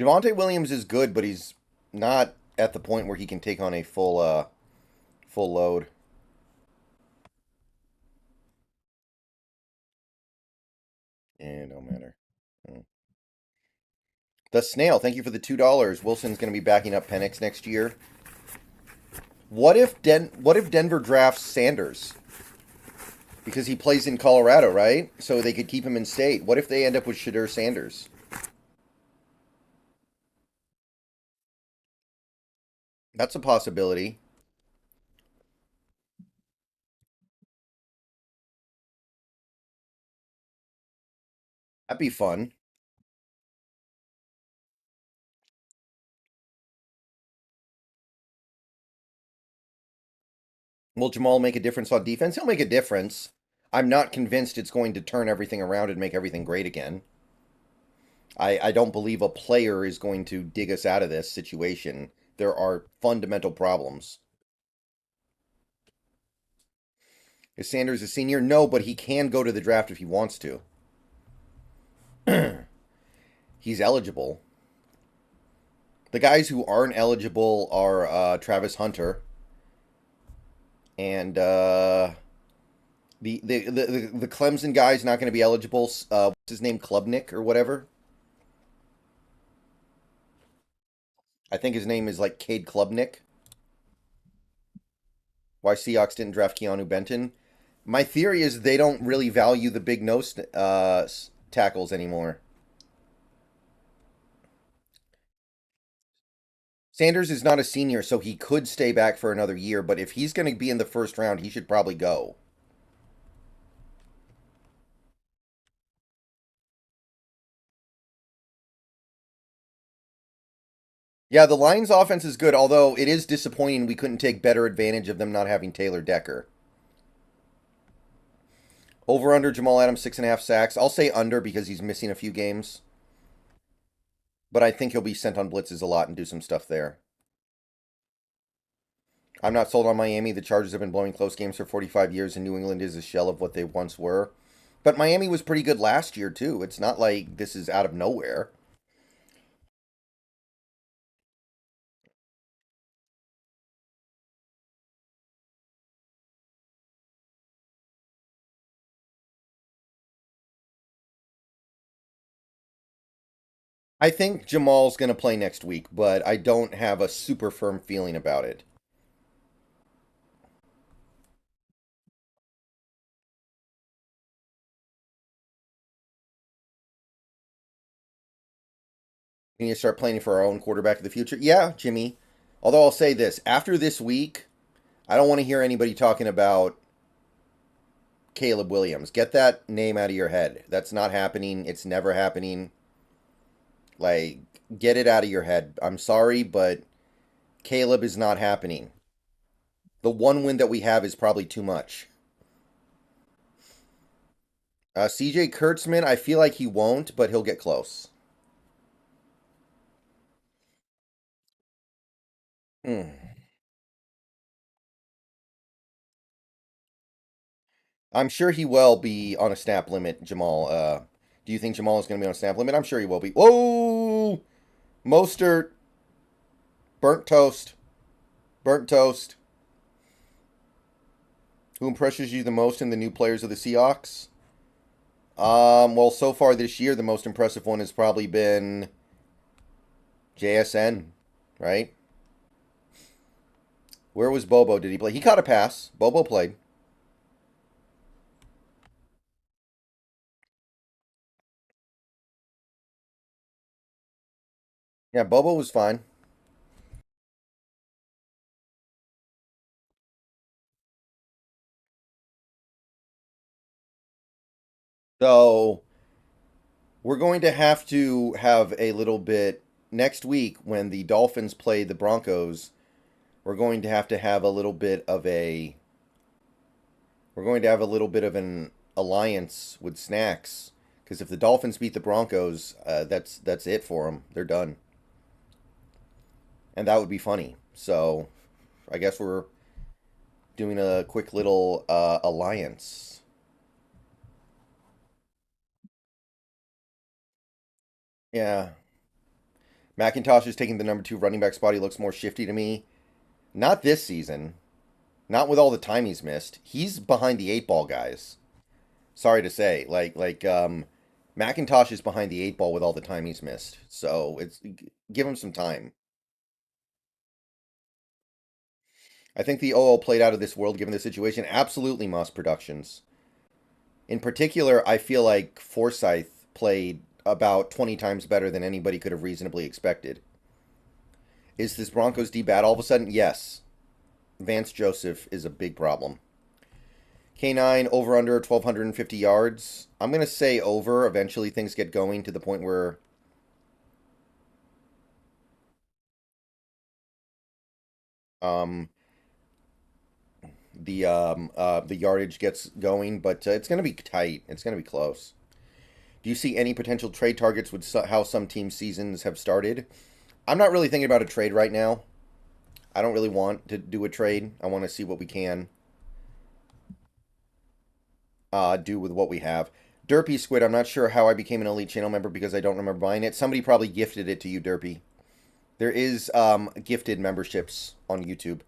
Javonte Williams is good, but he's not at the point where he can take on a full load. It don't matter. Mm. The Snail, thank you for the $2. Wilson's going to be backing up Penix next year. What if Denver drafts Sanders? Because he plays in Colorado, right? So they could keep him in state. What if they end up with Shadur Sanders? That's a possibility. That'd be fun. Will Jamal make a difference on defense? He'll make a difference. I'm not convinced it's going to turn everything around and make everything great again. I don't believe a player is going to dig us out of this situation. There are fundamental problems. Is Sanders a senior? No, but he can go to the draft if he wants to. He's eligible. The guys who aren't eligible are Travis Hunter and the Clemson guy's not going to be eligible. What's his name? Klubnik or whatever. I think his name is like Cade Klubnik. Why Seahawks didn't draft Keanu Benton? My theory is they don't really value the big nose tackles anymore. Sanders is not a senior, so he could stay back for another year, but if he's going to be in the first round, he should probably go. Yeah, the Lions' offense is good, although it is disappointing we couldn't take better advantage of them not having Taylor Decker. Over under Jamal Adams, 6.5 sacks. I'll say under because he's missing a few games. But I think he'll be sent on blitzes a lot and do some stuff there. I'm not sold on Miami. The Chargers have been blowing close games for 45 years, and New England is a shell of what they once were. But Miami was pretty good last year, too. It's not like this is out of nowhere. I think Jamal's going to play next week, but I don't have a super firm feeling about it. We need to start planning for our own quarterback of the future. Yeah, Jimmy. Although I'll say this after this week, I don't want to hear anybody talking about Caleb Williams. Get that name out of your head. That's not happening. It's never happening. Like, get it out of your head. I'm sorry, but Caleb is not happening. The one win that we have is probably too much. CJ Kurtzman, I feel like he won't, but he'll get close. Hmm. I'm sure he will be on a snap limit, Jamal. Do you think Jamal is going to be on a snap limit? I'm sure he will be. Whoa! Mostert. Burnt toast. Burnt toast. Who impresses you the most in the new players of the Seahawks? Well, so far this year, the most impressive one has probably been JSN, right? Where was Bobo? Did he play? He caught a pass. Bobo played. Yeah, Bobo was fine. So we're going to have a little bit next week when the Dolphins play the Broncos. We're going to have a little bit of a we're going to have a little bit of an alliance with Snacks because if the Dolphins beat the Broncos, that's it for them. They're done, and that would be funny. So I guess we're doing a quick little alliance. Yeah, McIntosh is taking the number 2 running back spot. He looks more shifty to me. Not this season. Not with all the time he's missed. He's behind the 8 ball, guys. Sorry to say. McIntosh is behind the 8 ball with all the time he's missed. So it's give him some time. I think the OL played out of this world given the situation. Absolutely, Moss Productions. In particular, I feel like Forsyth played about 20 times better than anybody could have reasonably expected. Is this Broncos D bad all of a sudden? Yes. Vance Joseph is a big problem. K9 over under 1,250 yards. I'm going to say over. Eventually things get going to the point where um, the yardage gets going, but it's going to be tight. It's going to be close. Do you see any potential trade targets with how some team seasons have started? I'm not really thinking about a trade right now. I don't really want to do a trade. I want to see what we can do with what we have. Derpy Squid, I'm not sure how I became an Elite channel member because I don't remember buying it. Somebody probably gifted it to you, Derpy. There is gifted memberships on YouTube,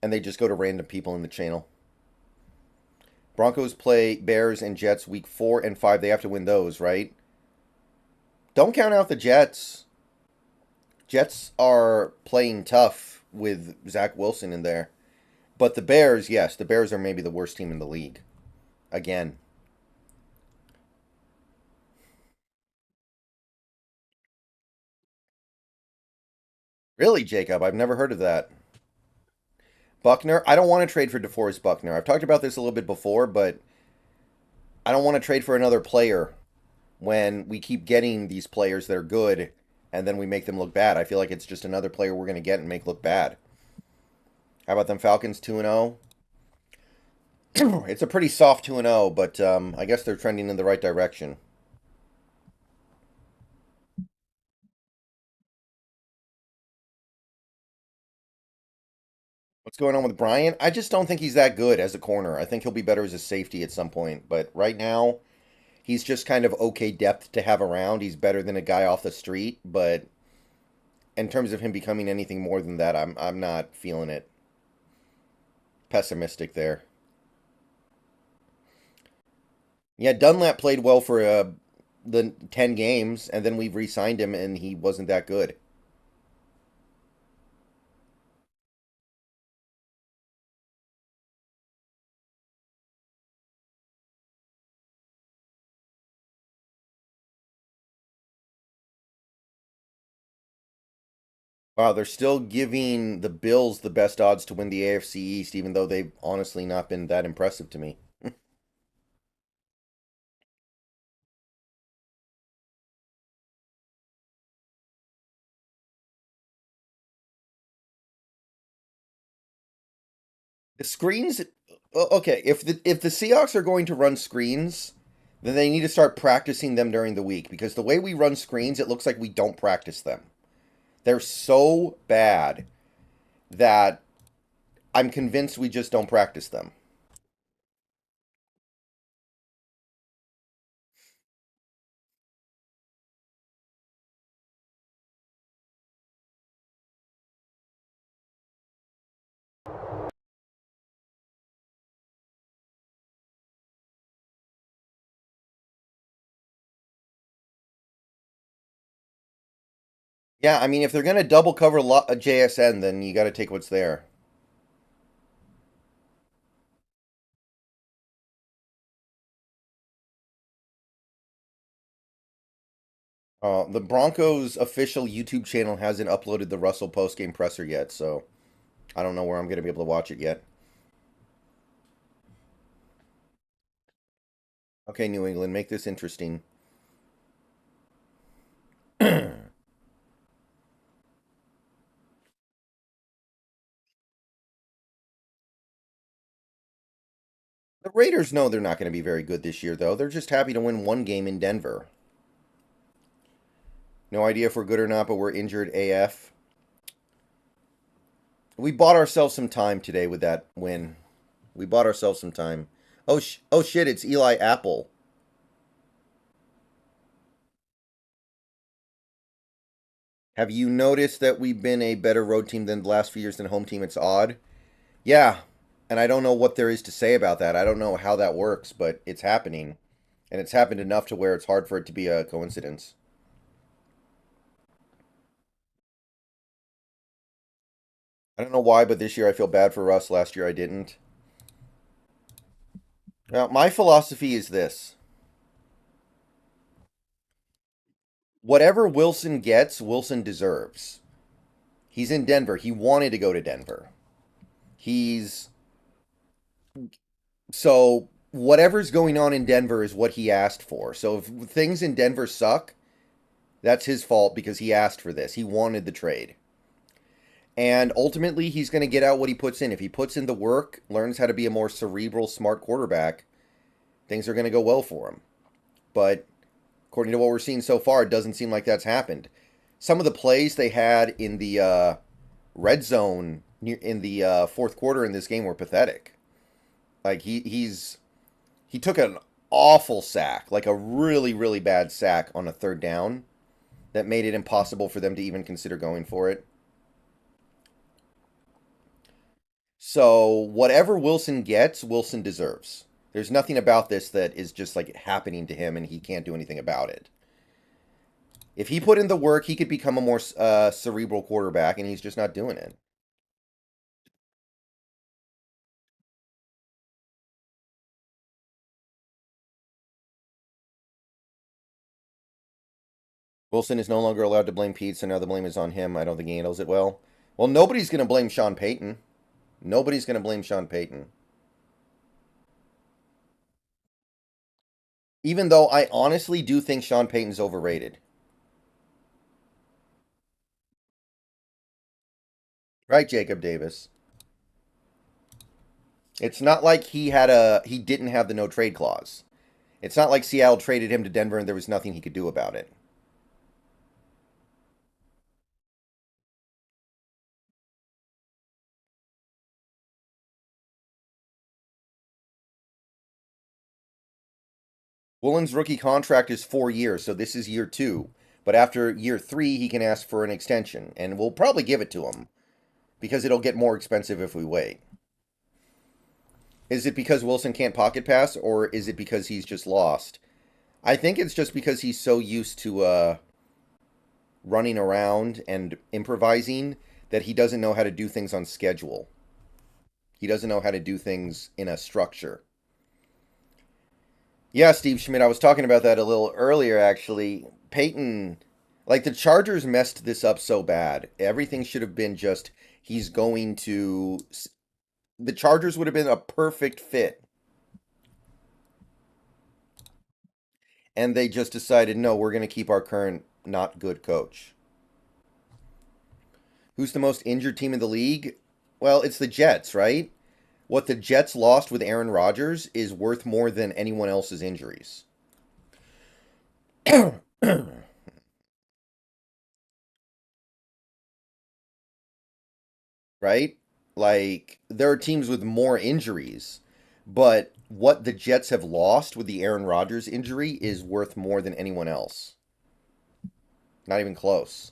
and they just go to random people in the channel. Broncos play Bears and Jets week 4 and 5. They have to win those, right? Don't count out the Jets. Jets are playing tough with Zach Wilson in there. But the Bears, yes, the Bears are maybe the worst team in the league. Again. Really, Jacob? I've never heard of that. Buckner? I don't want to trade for DeForest Buckner. I've talked about this a little bit before, but I don't want to trade for another player when we keep getting these players that are good and then we make them look bad. I feel like it's just another player we're going to get and make look bad. How about them Falcons 2-0? It's a pretty soft 2-0, but I guess they're trending in the right direction. What's going on with Bryant? I just don't think he's that good as a corner. I think he'll be better as a safety at some point. But right now, he's just kind of okay depth to have around. He's better than a guy off the street, but in terms of him becoming anything more than that, I'm not feeling it. Pessimistic there. Yeah, Dunlap played well for the 10 games, and then we re-signed him, and he wasn't that good. Wow, they're still giving the Bills the best odds to win the AFC East, even though they've honestly not been that impressive to me. The screens, okay, if the Seahawks are going to run screens, then they need to start practicing them during the week because the way we run screens, it looks like we don't practice them. They're so bad that I'm convinced we just don't practice them. Yeah, I mean, if they're going to double cover a JSN, then you got to take what's there. The Broncos official YouTube channel hasn't uploaded the Russell postgame presser yet, so I don't know where I'm going to be able to watch it yet. Okay, New England, make this interesting. The Raiders know they're not going to be very good this year, though. They're just happy to win one game in Denver. No idea if we're good or not, but we're injured AF. We bought ourselves some time today with that win. We bought ourselves some time. Oh shit, it's Eli Apple. Have you noticed that we've been a better road team than the last few years than home team? It's odd. Yeah, and I don't know what there is to say about that. I don't know how that works, but it's happening. And it's happened enough to where it's hard for it to be a coincidence. I don't know why, but this year I feel bad for Russ. Last year I didn't. Now, my philosophy is this. Whatever Wilson gets, Wilson deserves. He's in Denver. He wanted to go to Denver. He's so whatever's going on in Denver is what he asked for. So if things in Denver suck, that's his fault because he asked for this. He wanted the trade. And ultimately, he's going to get out what he puts in. If he puts in the work, learns how to be a more cerebral, smart quarterback, things are going to go well for him. But according to what we're seeing so far, it doesn't seem like that's happened. Some of the plays they had in the red zone in the fourth quarter in this game were pathetic. Like he took an awful sack, like a really bad sack on a third down, that made it impossible for them to even consider going for it. So whatever Wilson gets, Wilson deserves. There's nothing about this that is just like happening to him and he can't do anything about it. If he put in the work, he could become a more cerebral quarterback, and he's just not doing it. Wilson is no longer allowed to blame Pete, so now the blame is on him. I don't think he handles it well. Well, nobody's going to blame Sean Payton. Nobody's going to blame Sean Payton. Even though I honestly do think Sean Payton's overrated. Right, Jacob Davis? It's not like he didn't have the no trade clause. It's not like Seattle traded him to Denver and there was nothing he could do about it. Woolen's rookie contract is 4 years, so this is year 2. But after year 3, he can ask for an extension, and we'll probably give it to him because it'll get more expensive if we wait. Is it because Wilson can't pocket pass, or is it because he's just lost? I think it's just because he's so used to running around and improvising that he doesn't know how to do things on schedule. He doesn't know how to do things in a structure. Yeah, Steve Schmidt, I was talking about that a little earlier, actually. Peyton, like the Chargers messed this up so bad. Everything should have been just, he's going to. The Chargers would have been a perfect fit. And they just decided, no, we're going to keep our current not good coach. Who's the most injured team in the league? Well, it's the Jets, right? What the Jets lost with Aaron Rodgers is worth more than anyone else's injuries. Right? Like, there are teams with more injuries, but what the Jets have lost with the Aaron Rodgers injury is worth more than anyone else. Not even close.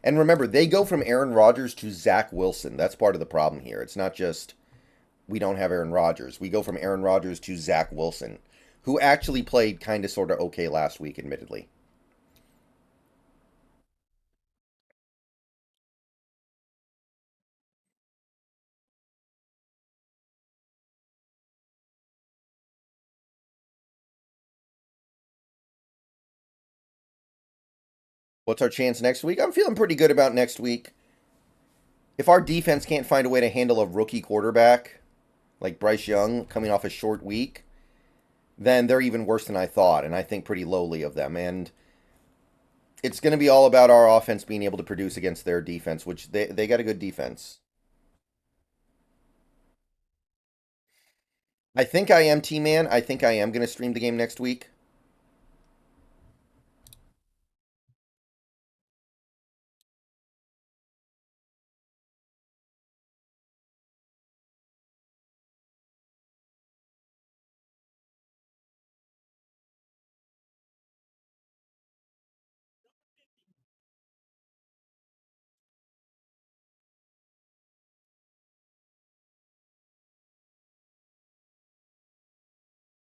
And remember, they go from Aaron Rodgers to Zach Wilson. That's part of the problem here. It's not just we don't have Aaron Rodgers. We go from Aaron Rodgers to Zach Wilson, who actually played kind of sort of okay last week, admittedly. What's our chance next week? I'm feeling pretty good about next week. If our defense can't find a way to handle a rookie quarterback like Bryce Young coming off a short week, then they're even worse than I thought, and I think pretty lowly of them. And it's going to be all about our offense being able to produce against their defense, which they got a good defense. I think I am T-Man. I think I am going to stream the game next week.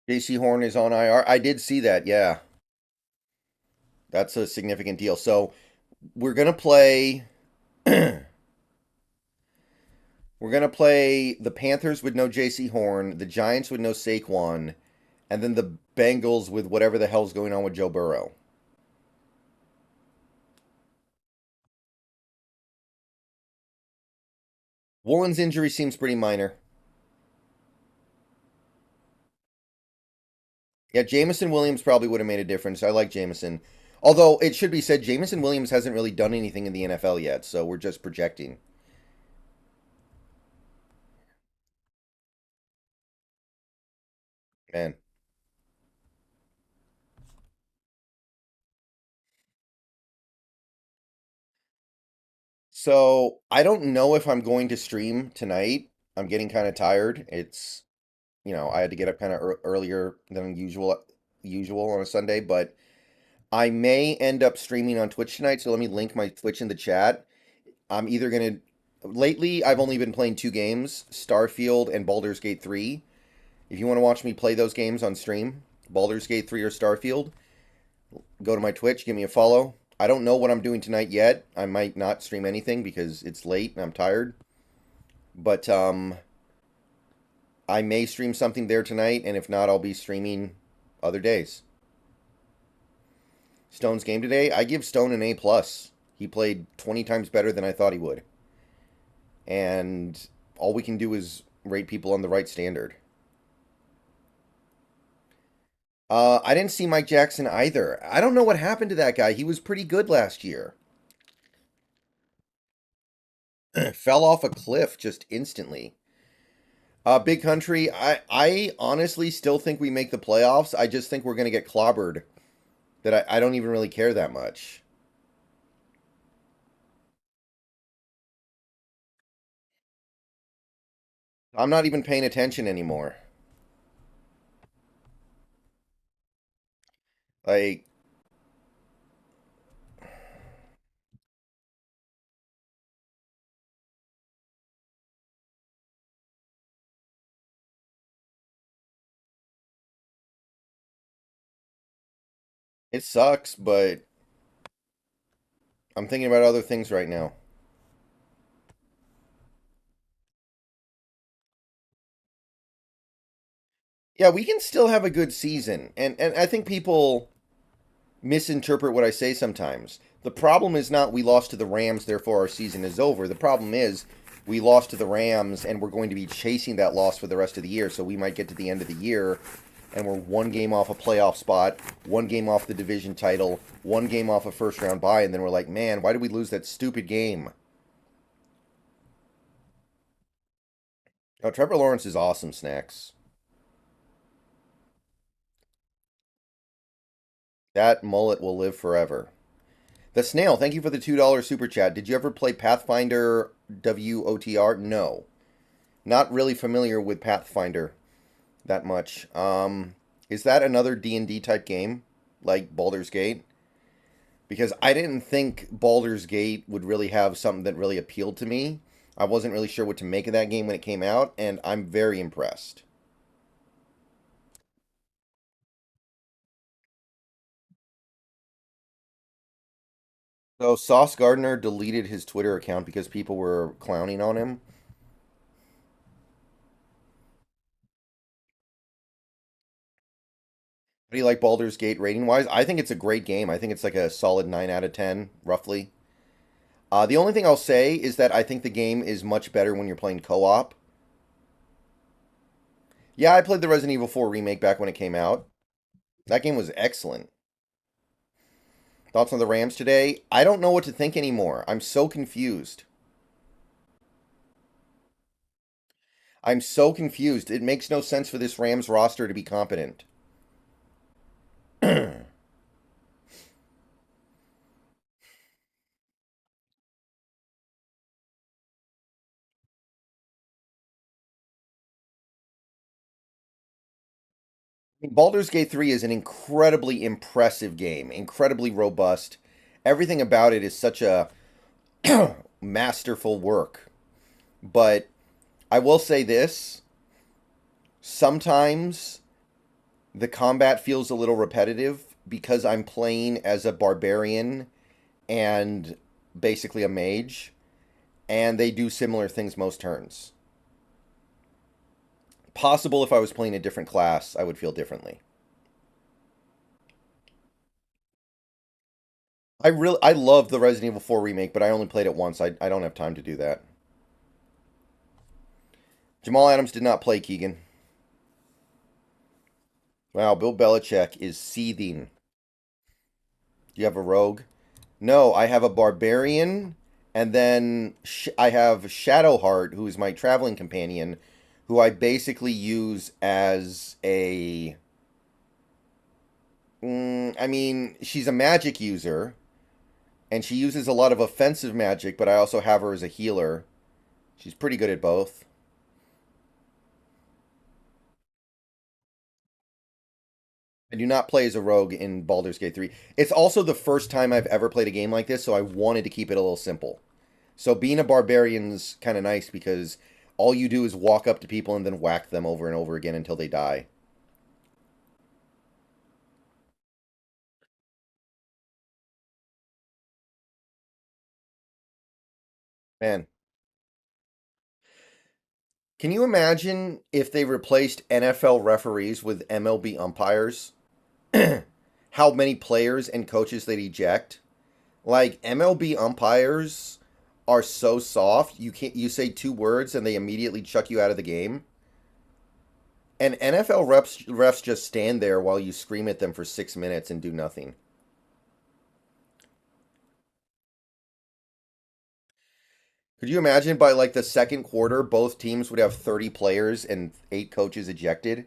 JC Horn is on IR. I did see that, yeah. That's a significant deal. So we're going to play we're going to play the Panthers with no JC Horn, the Giants with no Saquon, and then the Bengals with whatever the hell's going on with Joe Burrow. Woolen's injury seems pretty minor. Yeah, Jamison Williams probably would have made a difference. I like Jamison. Although it should be said, Jamison Williams hasn't really done anything in the NFL yet, so we're just projecting. Man. So I don't know if I'm going to stream tonight. I'm getting kind of tired. It's, I had to get up kind of earlier than usual on a Sunday, but I may end up streaming on Twitch tonight, so let me link my Twitch in the chat. I'm either gonna. Lately, I've only been playing two games: Starfield and Baldur's Gate 3. If you want to watch me play those games on stream, Baldur's Gate 3 or Starfield, go to my Twitch, give me a follow. I don't know what I'm doing tonight yet. I might not stream anything because it's late and I'm tired. But I may stream something there tonight, and if not, I'll be streaming other days. Stone's game today, I give Stone an A plus. He played 20 times better than I thought he would. And all we can do is rate people on the right standard. I didn't see Mike Jackson either. I don't know what happened to that guy. He was pretty good last year. Fell off a cliff just instantly. Big Country, I honestly still think we make the playoffs. I just think we're going to get clobbered. That I don't even really care that much. I'm not even paying attention anymore. Like, it sucks, but I'm thinking about other things right now. Yeah, we can still have a good season. And I think people misinterpret what I say sometimes. The problem is not we lost to the Rams, therefore our season is over. The problem is we lost to the Rams and we're going to be chasing that loss for the rest of the year. So we might get to the end of the year and we're one game off a playoff spot, one game off the division title, one game off a first round bye, and then we're like, man, why did we lose that stupid game? Oh, Trevor Lawrence is awesome, Snacks. That mullet will live forever. The Snail, thank you for the $2 super chat. Did you ever play Pathfinder WOTR? No. Not really familiar with Pathfinder that much. Is that another D&D type game like Baldur's Gate? Because I didn't think Baldur's Gate would really have something that really appealed to me. I wasn't really sure what to make of that game when it came out, and I'm very impressed. So Sauce Gardner deleted his Twitter account because people were clowning on him. How do you like Baldur's Gate rating wise? I think it's a great game. I think it's like a solid 9 out of 10, roughly. The only thing I'll say is that I think the game is much better when you're playing co op. Yeah, I played the Resident Evil 4 remake back when it came out. That game was excellent. Thoughts on the Rams today? I don't know what to think anymore. I'm so confused. I'm so confused. It makes no sense for this Rams roster to be competent. Baldur's Gate 3 is an incredibly impressive game, incredibly robust. Everything about it is such a masterful work. But I will say this, sometimes the combat feels a little repetitive because I'm playing as a barbarian and basically a mage, and they do similar things most turns. Possible if I was playing a different class, I would feel differently. I love the Resident Evil 4 remake, but I only played it once. I don't have time to do that. Jamal Adams did not play Keegan. Wow, Bill Belichick is seething. Do you have a rogue? No, I have a barbarian, and then I have Shadowheart, who is my traveling companion, who I basically use as a. I mean, she's a magic user, and she uses a lot of offensive magic, but I also have her as a healer. She's pretty good at both. I do not play as a rogue in Baldur's Gate 3. It's also the first time I've ever played a game like this, so I wanted to keep it a little simple. So being a barbarian's kind of nice because all you do is walk up to people and then whack them over and over again until they die. Man, can you imagine if they replaced NFL referees with MLB umpires? How many players and coaches they'd eject? Like MLB umpires are so soft. You say two words and they immediately chuck you out of the game. And NFL refs just stand there while you scream at them for 6 minutes and do nothing. Could you imagine by like the second quarter, both teams would have 30 players and 8 coaches ejected?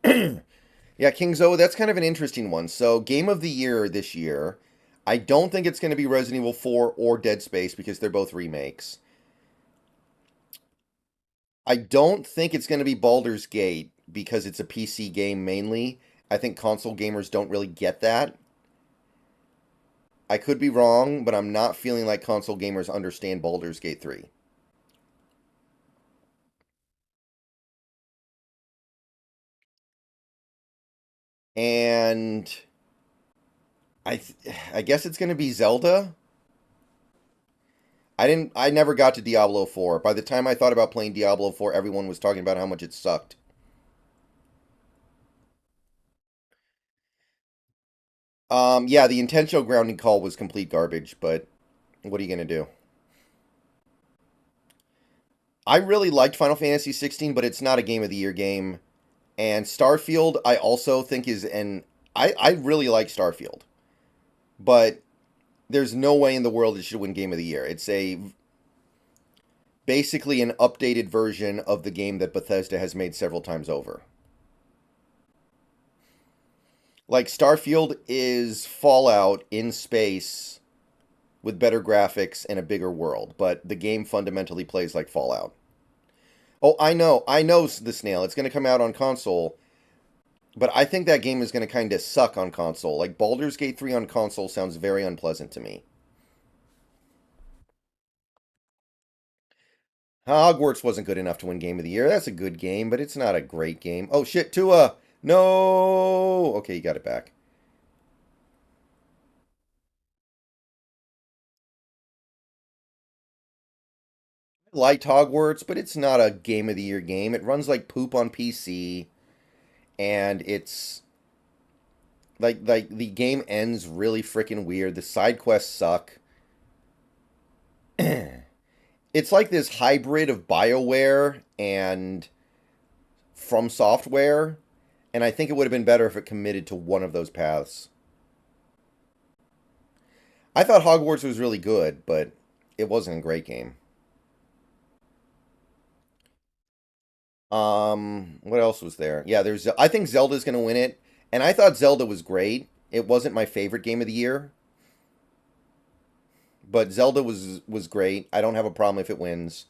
Yeah, King Zoe, that's kind of an interesting one. So, game of the year this year, I don't think it's going to be Resident Evil 4 or Dead Space because they're both remakes. I don't think it's going to be Baldur's Gate because it's a PC game mainly. I think console gamers don't really get that. I could be wrong, but I'm not feeling like console gamers understand Baldur's Gate 3. And I guess it's going to be Zelda. I never got to Diablo 4. By the time I thought about playing Diablo 4, everyone was talking about how much it sucked. Yeah, the intentional grounding call was complete garbage, but what are you going to do? I really liked Final Fantasy 16, but it's not a game of the year game. And Starfield, I also think is an. I really like Starfield, but there's no way in the world it should win Game of the Year. It's basically an updated version of the game that Bethesda has made several times over. Like Starfield is Fallout in space with better graphics and a bigger world, but the game fundamentally plays like Fallout. Oh, I know the Snail. It's going to come out on console, but I think that game is going to kind of suck on console. Like Baldur's Gate 3 on console sounds very unpleasant to me. Hogwarts wasn't good enough to win Game of the Year. That's a good game, but it's not a great game. Oh shit, Tua! No! Okay, you got it back. I liked Hogwarts, but it's not a Game of the Year game. It runs like poop on PC, and it's like the game ends really freaking weird. The side quests suck. It's like this hybrid of BioWare and From Software, and I think it would have been better if it committed to one of those paths. I thought Hogwarts was really good, but it wasn't a great game. What else was there? Yeah, there's. I think Zelda's gonna win it, and I thought Zelda was great. It wasn't my favorite game of the year, but Zelda was great. I don't have a problem if it wins.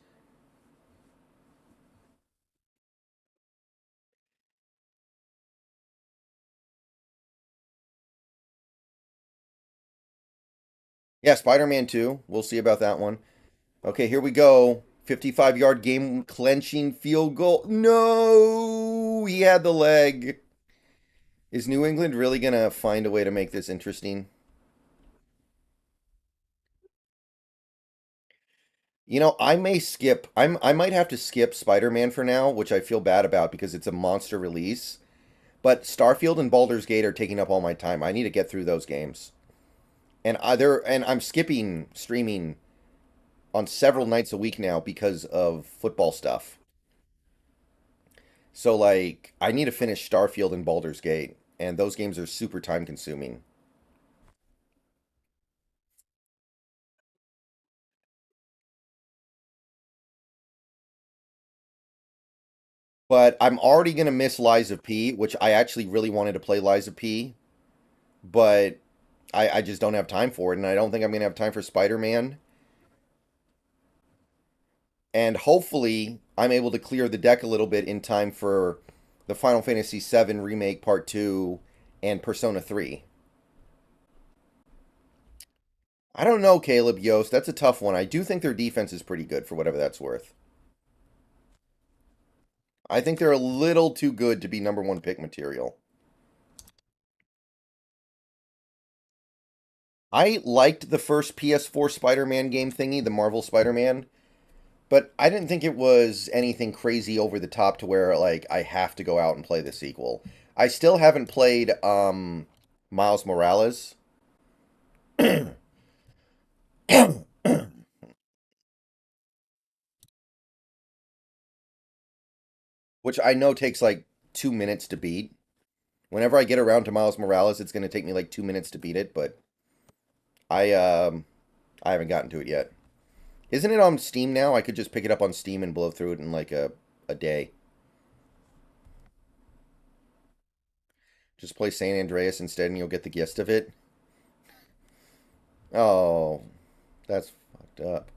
Yeah, Spider-Man 2. We'll see about that one. Okay, here we go. 55-yard game clenching field goal. No, he had the leg. Is New England really gonna find a way to make this interesting? I may skip. I might have to skip Spider-Man for now, which I feel bad about because it's a monster release. But Starfield and Baldur's Gate are taking up all my time. I need to get through those games. And I'm skipping streaming on several nights a week now because of football stuff. So like I need to finish Starfield and Baldur's Gate, and those games are super time consuming. But I'm already gonna miss Lies of P, which I actually really wanted to play Lies of P, but I just don't have time for it, and I don't think I'm gonna have time for Spider-Man. And hopefully I'm able to clear the deck a little bit in time for the Final Fantasy VII Remake Part 2 and Persona 3. I don't know, Caleb Yost. That's a tough one. I do think their defense is pretty good for whatever that's worth. I think they're a little too good to be number one pick material. I liked the first PS4 Spider-Man game thingy, the Marvel Spider-Man, but I didn't think it was anything crazy over the top to where like I have to go out and play the sequel. I still haven't played Miles Morales. Which I know takes like 2 minutes to beat. Whenever I get around to Miles Morales, it's going to take me like 2 minutes to beat it, but I I haven't gotten to it yet. Isn't it on Steam now? I could just pick it up on Steam and blow through it in like a day. Just play San Andreas instead and you'll get the gist of it. Oh, that's fucked up.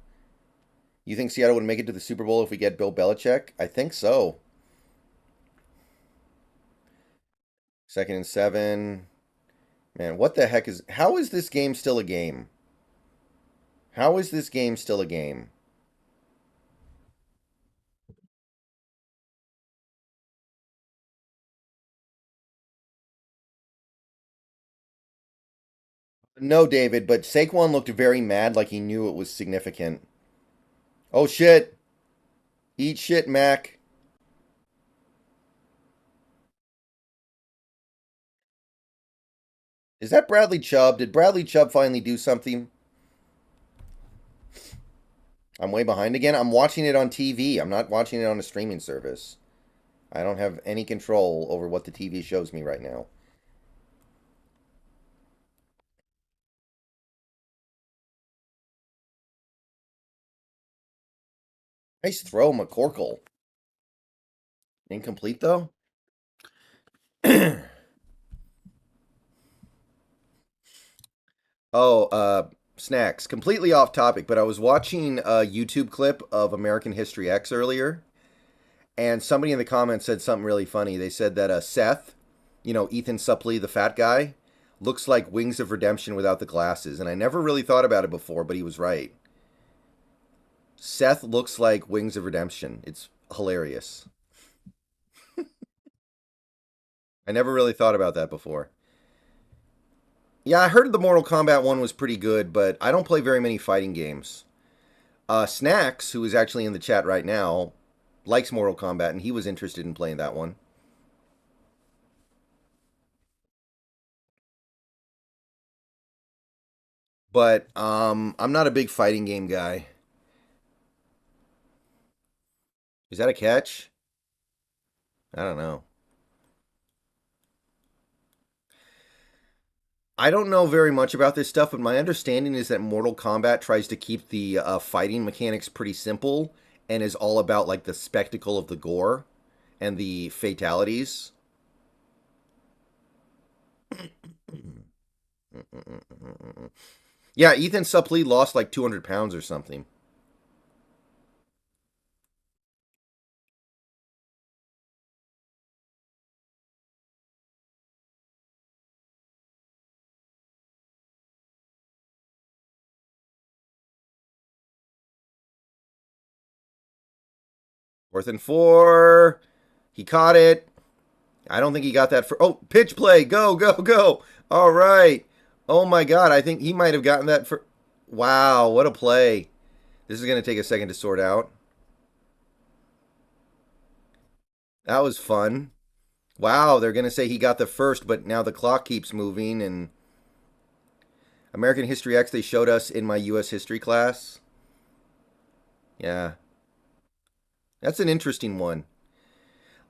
You think Seattle would make it to the Super Bowl if we get Bill Belichick? I think so. 2nd and 7. Man, what the heck is... How is this game still a game? How is this game still a game? No, David, but Saquon looked very mad like he knew it was significant. Oh, shit. Eat shit, Mac. Is that Bradley Chubb? Did Bradley Chubb finally do something? I'm way behind again. I'm watching it on TV. I'm not watching it on a streaming service. I don't have any control over what the TV shows me right now. Nice throw, McCorkle. Incomplete, though? Oh, snacks. Completely off topic, but I was watching a YouTube clip of American History X earlier, and somebody in the comments said something really funny. They said that Seth, Ethan Suplee, the fat guy, looks like Wings of Redemption without the glasses, and I never really thought about it before, but he was right. Seth looks like Wings of Redemption. It's hilarious. I never really thought about that before. Yeah, I heard the Mortal Kombat one was pretty good, but I don't play very many fighting games. Snacks, who is actually in the chat right now, likes Mortal Kombat, and he was interested in playing that one. But I'm not a big fighting game guy. Is that a catch? I don't know. I don't know very much about this stuff, but my understanding is that Mortal Kombat tries to keep the fighting mechanics pretty simple and is all about like the spectacle of the gore and the fatalities. Yeah, Ethan Suplee lost like 200 pounds or something. 4th and 4. He caught it. I don't think he got that for. Oh, pitch play. Go, go, go. All right. Oh my God. I think he might have gotten that for. Wow. What a play. This is going to take a second to sort out. That was fun. Wow. They're going to say he got the first, but now the clock keeps moving. And American History X, they showed us in my U.S. history class. Yeah. That's an interesting one.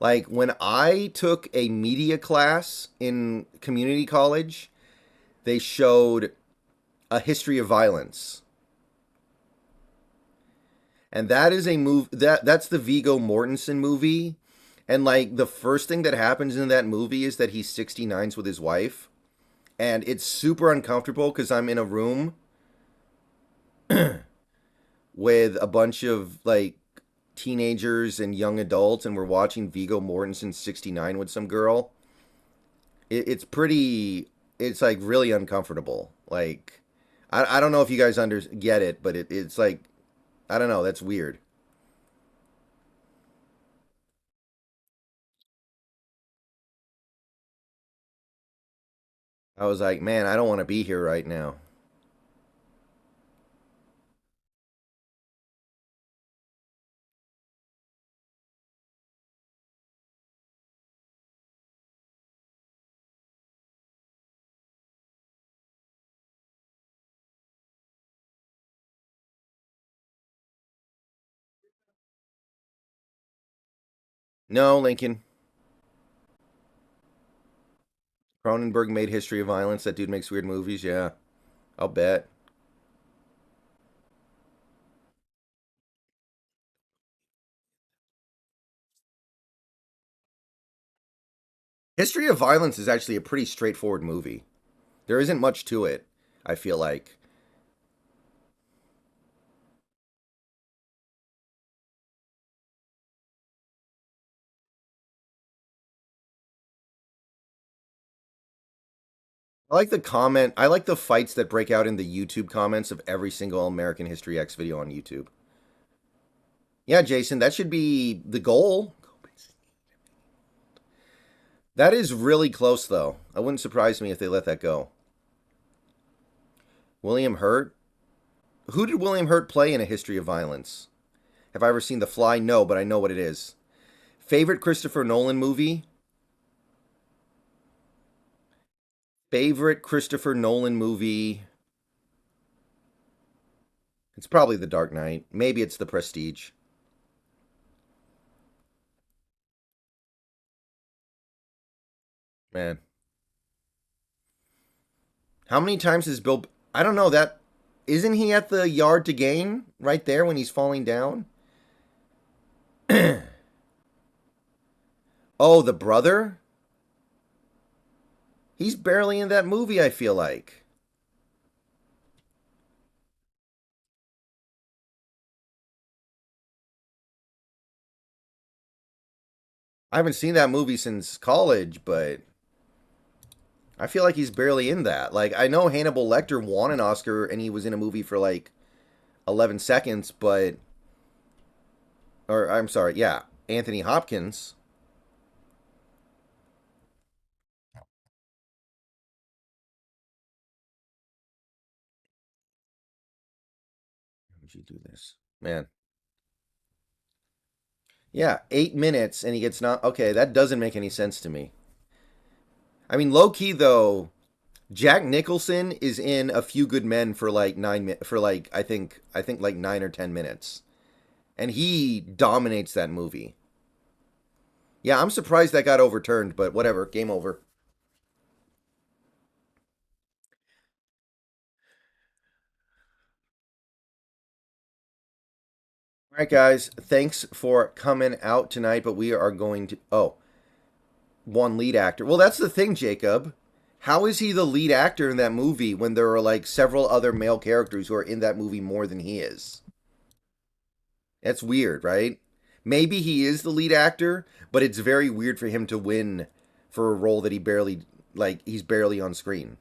Like when I took a media class in community college, they showed a history of violence. And that is a move that's the Viggo Mortensen movie. And like the first thing that happens in that movie is that he 69s with his wife. And it's super uncomfortable because I'm in a room with a bunch of like teenagers and young adults and we're watching Viggo Mortensen 69 with some girl, it's pretty, it's like really uncomfortable. Like, I don't know if you guys get it, but it's like, I don't know, that's weird. I was like, man, I don't want to be here right now. No, Lincoln. Cronenberg made History of Violence. That dude makes weird movies. Yeah, I'll bet. History of Violence is actually a pretty straightforward movie. There isn't much to it, I feel like. I like the comment. I like the fights that break out in the YouTube comments of every single American History X video on YouTube. Yeah, Jason, that should be the goal. That is really close, though. It wouldn't surprise me if they let that go. William Hurt? Who did William Hurt play in A History of Violence? Have I ever seen The Fly? No, but I know what it is. Favorite Christopher Nolan movie? Favorite Christopher Nolan movie? It's probably The Dark Knight. Maybe it's The Prestige. Man. How many times has Bill... I don't know that... Isn't he at the yard to gain right there when he's falling down? Oh, the brother? He's barely in that movie, I feel like. I haven't seen that movie since college, but I feel like he's barely in that. Like, I know Hannibal Lecter won an Oscar and he was in a movie for like 11 seconds, but. Or, I'm sorry, yeah, Anthony Hopkins. How would you do this? Man. Yeah, 8 minutes and he gets not. Okay, that doesn't make any sense to me. I mean, low key though, Jack Nicholson is in A Few Good Men for like 9 minutes. For like I think like 9 or 10 minutes, and he dominates that movie. Yeah, I'm surprised that got overturned, but whatever. Game over. All right, guys. Thanks for coming out tonight, but we are going to. Oh, one lead actor. Well, that's the thing, Jacob. How is he the lead actor in that movie when there are like several other male characters who are in that movie more than he is? That's weird, right? Maybe he is the lead actor, but it's very weird for him to win for a role that he barely like he's barely on screen.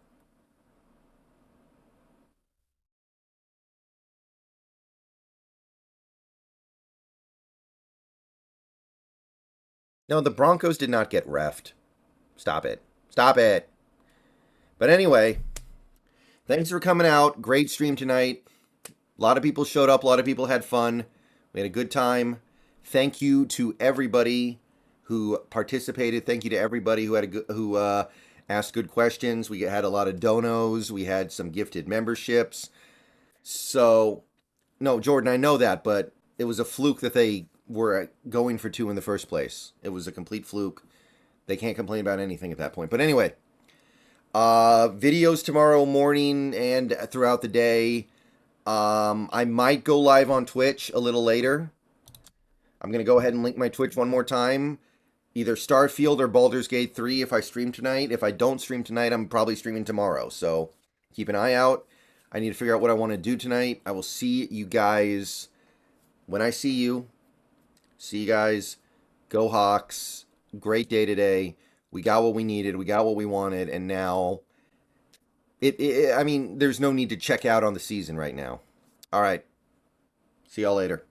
No, the Broncos did not get refed. Stop it. Stop it. But anyway, thanks for coming out. Great stream tonight. A lot of people showed up. A lot of people had fun. We had a good time. Thank you to everybody who participated. Thank you to everybody who had a good, who asked good questions. We had a lot of donos. We had some gifted memberships. So, no, Jordan, I know that, but it was a fluke that they were going for two in the first place. It was a complete fluke. They can't complain about anything at that point. But anyway, videos tomorrow morning and throughout the day. I might go live on Twitch a little later. I'm going to go ahead and link my Twitch one more time. Either Starfield or Baldur's Gate 3 if I stream tonight. If I don't stream tonight, I'm probably streaming tomorrow. So keep an eye out. I need to figure out what I want to do tonight. I will see you guys when I see you. See you guys. Go Hawks. Great day today. We got what we needed. We got what we wanted. And now, I mean, there's no need to check out on the season right now. All right. See y'all later.